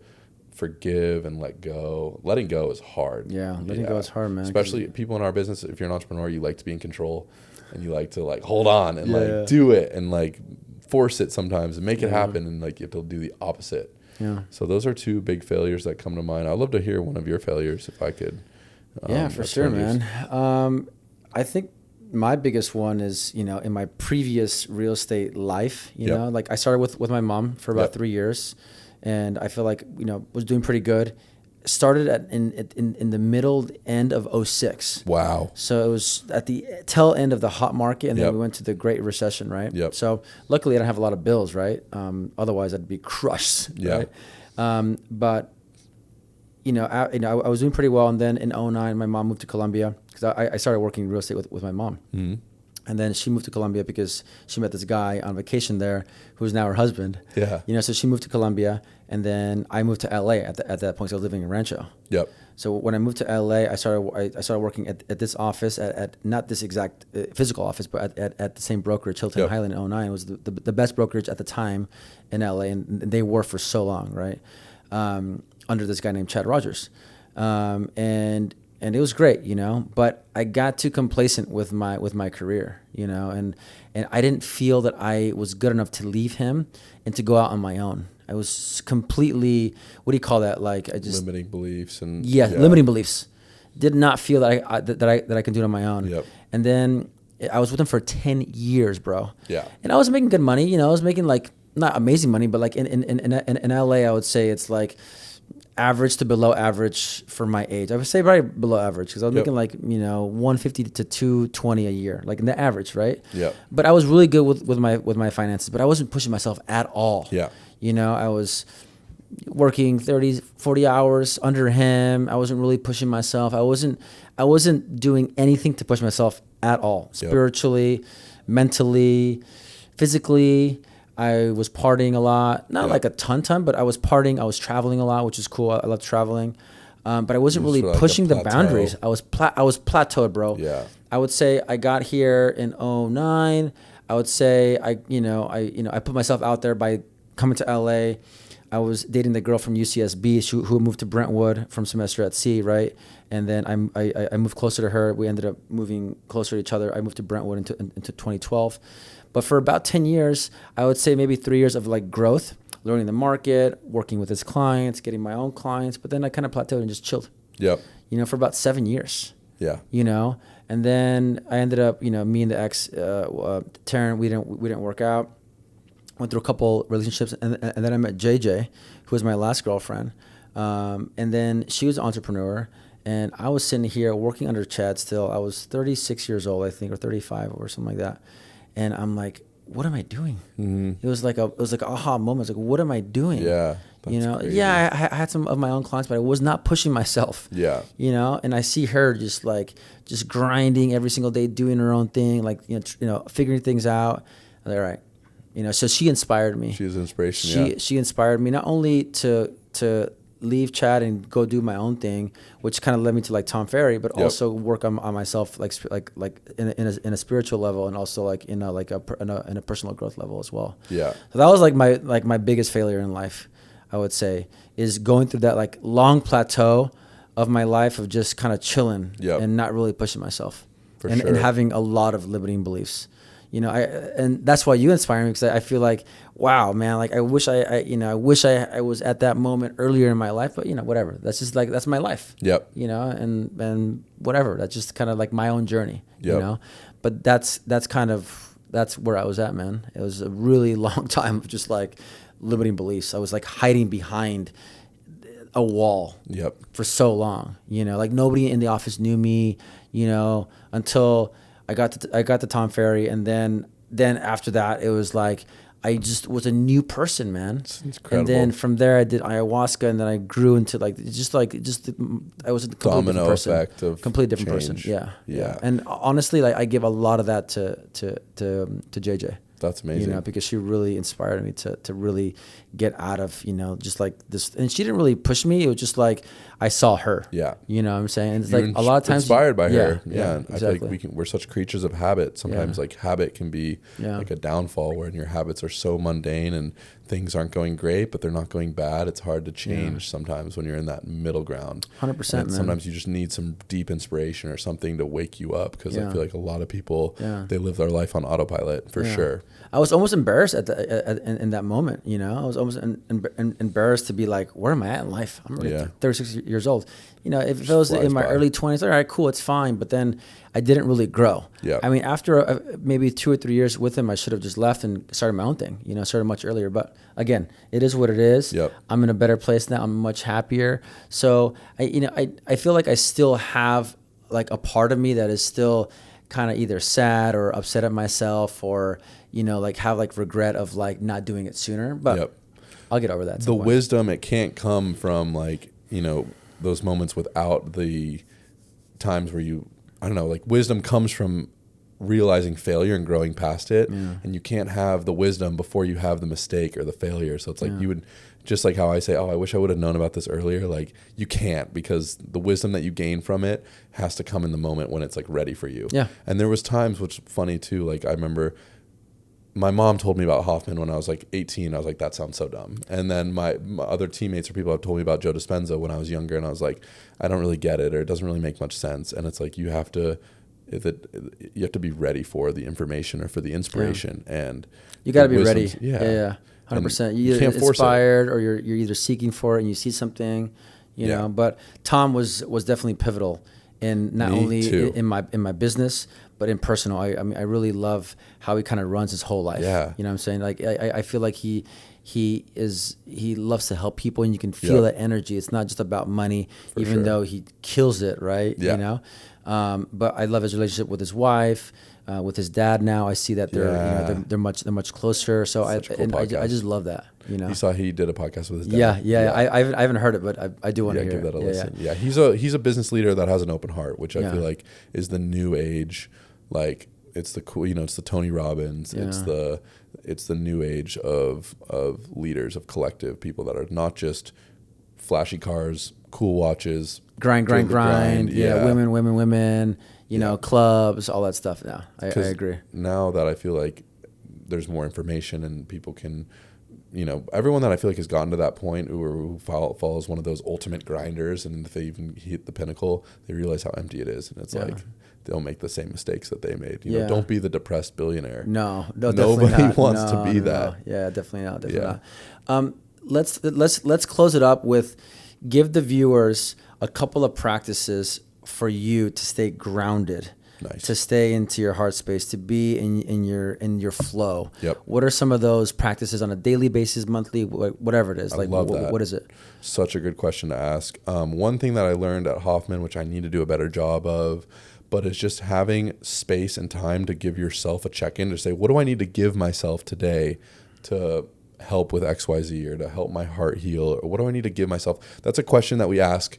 forgive and let go. Letting go is hard. Yeah, letting go is hard, man. Especially people in our business. If you're an entrepreneur, you like to be in control, and you like to like hold on and like do it and like force it sometimes and make it happen, and like you have to do the opposite. Yeah. So those are 2 big failures that come to mind. I'd love to hear one of your failures if I could. Yeah, for sure, man. I think my biggest one is, you know, in my previous real estate life, you know, like I started with my mom for about 3 years, and I feel like, you know, was doing pretty good. Started in the middle end of 2006. Wow. So it was at the tail end of the hot market, and then we went to the Great Recession, right? Yep. So luckily I don't have a lot of bills, right? Otherwise I'd be crushed. Yeah. Right? But you know, I was doing pretty well, and then in 2009 my mom moved to Colombia, because I started working real estate with my mom. Mm-hmm. And then she moved to Colombia because she met this guy on vacation there, who's now her husband. Yeah. You know, so she moved to Colombia, and then I moved to LA at that point. So I was living in Rancho. Yep. So when I moved to LA, I started working at this office at not this exact physical office, but at the same brokerage, Hilton Highland in 2009. It was the best brokerage at the time in LA, and they were for so long, right? Under this guy named Chad Rogers, and it was great, you know, but I got too complacent with my career, you know, and I didn't feel that I was good enough to leave him and to go out on my own. I was completely, what do you call that? Like I just limiting beliefs and limiting beliefs. Did not feel that I can do it on my own. Yep. And then I was with him for 10 years, bro. Yeah. And I was making good money, you know. I was making like not amazing money, but like in LA, I would say it's like average to below average for my age. I would say probably below average, because I was making like, you know, 150 to 220 a year, like in the average, right? Yeah. But I was really good with my finances, but I wasn't pushing myself at all. Yeah. You know, I was working 30, 40 hours under him. I wasn't really pushing myself. I wasn't doing anything to push myself at all. Spiritually, mentally, physically. I was partying a lot, not like a ton, but I was partying. I was traveling a lot, which is cool. I love traveling. But I wasn't really pushing the boundaries. I was plateaued, bro. Yeah. I would say I got here in 2009. I would say I put myself out there by coming to LA. I was dating the girl from UCSB who moved to Brentwood from semester at sea, right? And then I moved closer to her. We ended up moving closer to each other. I moved to Brentwood into 2012. But for about 10 years, I would say maybe 3 years of like growth, learning the market, working with his clients, getting my own clients. But then I kind of plateaued and just chilled. Yep. For about 7 years. Yeah. And then I ended up, me and the ex, Taryn, we didn't work out. Went through a couple relationships, and then I met JJ, who was my last girlfriend. And then she was an entrepreneur, and I was sitting here working under Chad still. I was 36 years old, I think, or 35 or something like that. And I'm like, what am I doing? Mm-hmm. It was like an aha moment. It's like, what am I doing? Yeah. Crazy. Yeah, I had some of my own clients, but I was not pushing myself. Yeah. And I see her just grinding every single day, doing her own thing, figuring things out. I'm like, all right. So she inspired me. She was an inspiration. She inspired me not only to leave Chad and go do my own thing, which kind of led me to like Tom Ferry, but also work on myself like in a spiritual level, and also in a personal growth level as well. Yeah. So that was my biggest failure in life, I would say, is going through that long plateau of my life of just kind of chilling and not really pushing myself, and having a lot of limiting beliefs. And that's why you inspire me, because I feel like, wow, man, I wish I was at that moment earlier in my life, but whatever. That's just that's my life. Yep. And whatever. That's just kind of my own journey. Yep. But that's where I was at, man. It was a really long time of just limiting beliefs. I was hiding behind a wall. Yep. For so long. Nobody in the office knew me. Until I got to Tom Ferry, and then after that, it was I just was a new person, man. It's incredible. And then from there, I did ayahuasca, and then I grew into I was a completely domino different person. Effect of completely different change. person. Yeah. And honestly, I give a lot of that to JJ. That's amazing. Because she really inspired me to really get out of, just this. And she didn't really push me. It was just I saw her. Yeah. You know what I'm saying? And it's a lot of times. Inspired by her. Yeah. Exactly. I feel like we're such creatures of habit. Sometimes habit can be a downfall, where your habits are so mundane and things aren't going great, but they're not going bad. It's hard to change sometimes when you're in that middle ground. 100%, man. Sometimes you just need some deep inspiration or something to wake you up, because I feel like a lot of people, they live their life on autopilot for sure. I was almost embarrassed in that moment, I was almost embarrassed to be where am I at in life? I'm already 36 years old. If it was in my early 20s, all right, cool, it's fine. But then I didn't really grow. Yeah. I mean, after maybe 2 or 3 years with him, I should have just left and started my own thing, started much earlier. But again, it is what it is. Yep. I'm in a better place now. I'm much happier. So I feel like I still have a part of me that is still kind of either sad or upset at myself, or have regret of not doing it sooner. But I'll get over that. The wisdom, it can't come from those moments without the times where wisdom comes from realizing failure and growing past it. And you can't have the wisdom before you have the mistake or the failure. So it's you would, just like how I say, I wish I would have known about this earlier. You can't, because the wisdom that you gain from it has to come in the moment when it's ready for you. Yeah. And there was times, which is funny too, I remember my mom told me about Hoffman when I was 18. I was that sounds so dumb. And then my other teammates or people have told me about Joe Dispenza when I was younger, and I was I don't really get it, or it doesn't really make much sense. And it's you have to be ready for the information or for the inspiration, and you got to be ready. Yeah. 100%. You're either inspired or you're either seeking for it and you see something, you know. But Tom was definitely pivotal in not only in my business, but in personal. I mean, I really love how he kind of runs his whole life. Yeah. You know what I'm saying? I feel like he loves to help people, and you can feel that energy. It's not just about money, even though he kills it, right? Yeah. But I love his relationship with his wife, with his dad. Now I see that they're much closer. So I just love that. You saw he did a podcast with his dad. Yeah. I haven't heard it, but I do want to hear give that a listen. Yeah. He's a business leader that has an open heart, which I feel like is the new age. Like it's the cool, it's the Tony Robbins. Yeah. It's the new age of leaders, of collective people that are not just flashy cars, cool watches, grind. Yeah, women. Clubs, all that stuff. Now I agree. Now that I feel like there's more information and people can, everyone that I feel like has gotten to that point who follows one of those ultimate grinders, and if they even hit the pinnacle, they realize how empty it is, and it's like they'll make the same mistakes that they made. Don't be the depressed billionaire. No, nobody wants to be that. No. Yeah, definitely not. Let's close it up with give the viewers a couple of practices for you to stay grounded. Nice. To stay into your heart space, to be in your flow. Yep. What are some of those practices on a daily basis, monthly, whatever it is? I love that. What is it? Such a good question to ask. One thing that I learned at Hoffman, which I need to do a better job of, but it's just having space and time to give yourself a check-in, to say, what do I need to give myself today to help with XYZ, or to help my heart heal, or what do I need to give myself? That's a question that we ask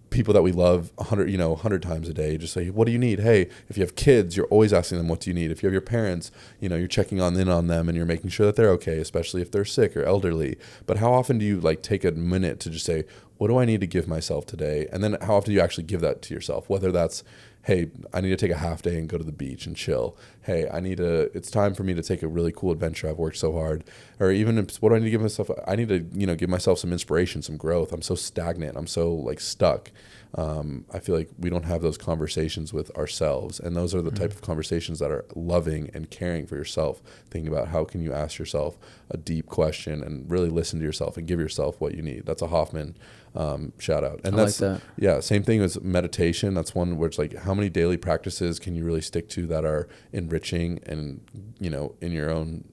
people that we love 100 times a day. Just say, what do you need? Hey, if you have kids, you're always asking them, what do you need? If you have your parents, you're checking in on them, and you're making sure that they're okay, especially if they're sick or elderly. But how often do you take a minute to just say, what do I need to give myself today? And then how often do you actually give that to yourself? Whether that's, hey, I need to take a half day and go to the beach and chill. Hey, it's time for me to take a really cool adventure. I've worked so hard. Or even what do I need to give myself? I need to, give myself some inspiration, some growth. I'm so stagnant. I'm so stuck. I feel like we don't have those conversations with ourselves. And those are the type of conversations that are loving and caring for yourself. Thinking about how can you ask yourself a deep question and really listen to yourself and give yourself what you need. That's a Hoffman shout out. And that's like that. Yeah, same thing as meditation. That's one where it's how many daily practices can you really stick to that are enriching and in your own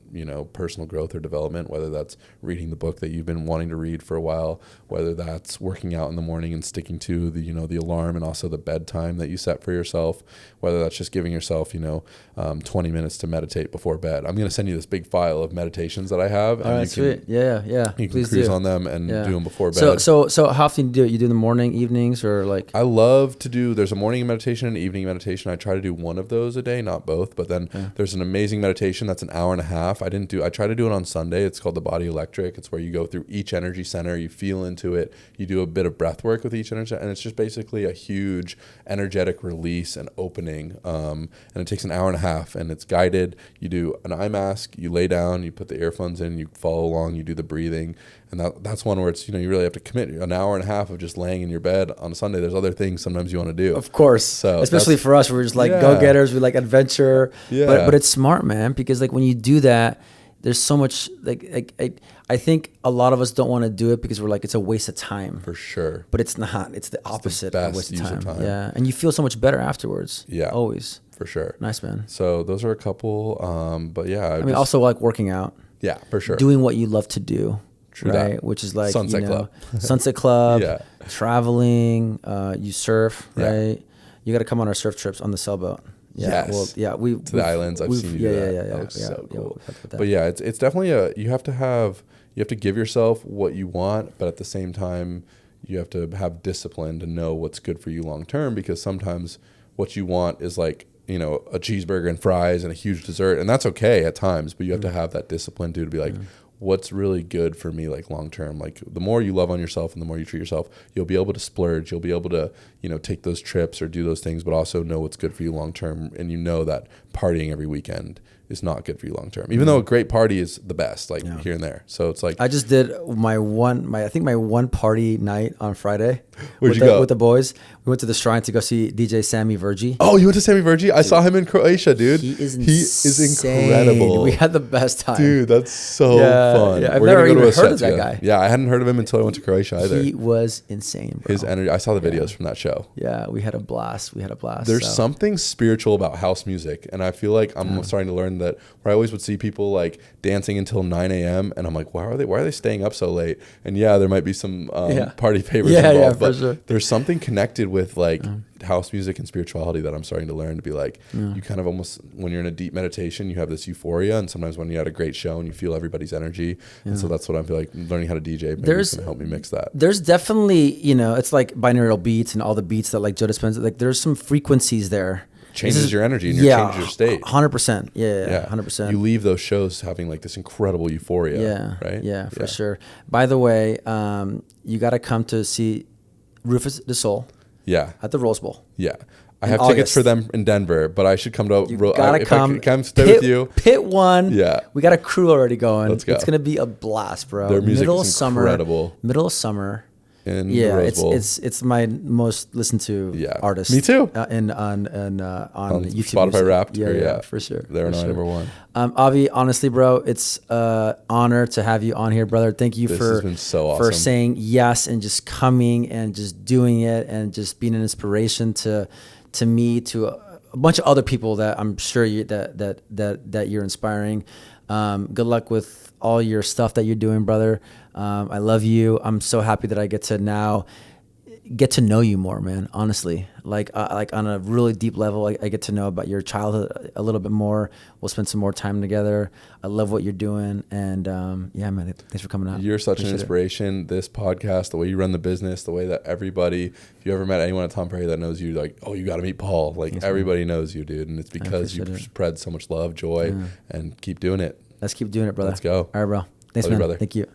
personal growth or development, whether that's reading the book that you've been wanting to read for a while, whether that's working out in the morning and sticking to the alarm and also the bedtime that you set for yourself, whether that's just giving yourself 20 minutes to meditate before bed. I'm going to send you this big file of meditations that I have, and you sweet. Yeah. You Please can cruise do. on them and do them before bed. So how often do you do it? You do in the morning, evenings, or I love to do. There's a morning meditation and evening meditation. I try to do one of those a day, not both. But then there's an amazing meditation that's an hour and a half. I try to do it on Sunday. It's called the Body Electric. It's where you go through each energy center, you feel into it, you do a bit of breath work with each energy, and it's just basically a huge energetic release and opening. And it takes an hour and a half, and it's guided. You do an eye mask, you lay down, you put the earphones in, you follow along, you do the breathing. And that's one where it's, you really have to commit an hour and a half of just laying in your bed on a Sunday. There's other things sometimes you want to do. Of course. So especially for us, we're just go-getters. We like adventure. Yeah. But it's smart, man, because when you do that, there's so much I think a lot of us don't want to do it because we're it's a waste of time. For sure. But it's not. It's the opposite of a waste of time. Yeah. And you feel so much better afterwards. Yeah. Always. For sure. Nice, man. So those are a couple. But yeah. Also working out. Yeah, for sure. Doing what you love to do. True right? that. Which is Sunset Club. Sunset Club. Yeah. Traveling. You surf, right? Yeah. You got to come on our surf trips on the sailboat. Yeah. Yes. Well, yeah. To the islands. I've seen you do that. Yeah. That was so cool. Yeah, but yeah, it's definitely you have to give yourself what you want, but at the same time, you have to have discipline to know what's good for you long term, because sometimes what you want is a cheeseburger and fries and a huge dessert, and that's okay at times, but you have to have that discipline too, to be what's really good for me long term. The more you love on yourself and the more you treat yourself, you'll be able to splurge, you'll be able to take those trips or do those things, but also know what's good for you long term. And that partying every weekend is not good for you long term, even though a great party is the best, here and there. So it's I just did my one party night on Friday. Where'd you go? With the boys. We went to the Shrine to go see DJ Sammy Virgi. Oh, you went to Sammy Virgi? I saw him in Croatia, dude. He is incredible. We had the best time. Dude, that's so fun. Yeah, I've never even heard of that guy. Yeah, I hadn't heard of him until I went to Croatia either. He was insane, bro. His energy. I saw the videos from that show. Yeah, we had a blast. There's something spiritual about house music, and I feel like I'm starting to learn that where I always would see people like dancing until 9 a.m. and I'm like, why are they staying up so late? And yeah, there might be some party favors involved, but sure. There's something connected with like house music and spirituality that I'm starting to learn to be like, you kind of almost, when you're in a deep meditation, you have this euphoria, and sometimes when you had a great show and you feel everybody's energy. And so that's what I feel like learning how to DJ maybe is gonna help me mix that. There's definitely, it's like binaural beats and all the beats that like Joe Dispenza, like there's some frequencies there. Changes your energy and changes your state. 100%. Yeah, 100%. You leave those shows having like this incredible euphoria. Right? Yeah, for sure. By the way, you got to come to see Rufus Du Sol. Yeah. At the Rose Bowl. Yeah. I have tickets for them in Denver, but I should come to. You gotta come. I come stay with you. Pit one. Yeah. We got a crew already going. Let's go. It's gonna be a blast, bro. Their music is incredible. Middle of summer. In the Rose Bowl. It's my most listened to artist. Me too. On YouTube Spotify music. Wrapped. Yeah, for sure. They're number one. Avi, honestly, bro, it's an honor to have you on here, brother. Thank you This has been so awesome. for saying yes and just coming and just doing it and just being an inspiration to me, to a bunch of other people that I'm sure that you're inspiring. Good luck with all your stuff that you're doing, brother. I love you. I'm so happy that I get to now get to know you more, man. Honestly, like on a really deep level, I get to know about your childhood a little bit more. We'll spend some more time together. I love what you're doing, and yeah, man, thanks for coming out. You're such an inspiration. This podcast, the way you run the business, the way that everybody, if you ever met anyone at Tom Ferry that knows you, like, oh, you got to meet Paul. Like thanks, everybody man. Knows you, dude, and it's because you spread so much love, joy, and keep doing it. Let's keep doing it, brother. Let's go. All right, bro. Thanks, man. Brother. Thank you.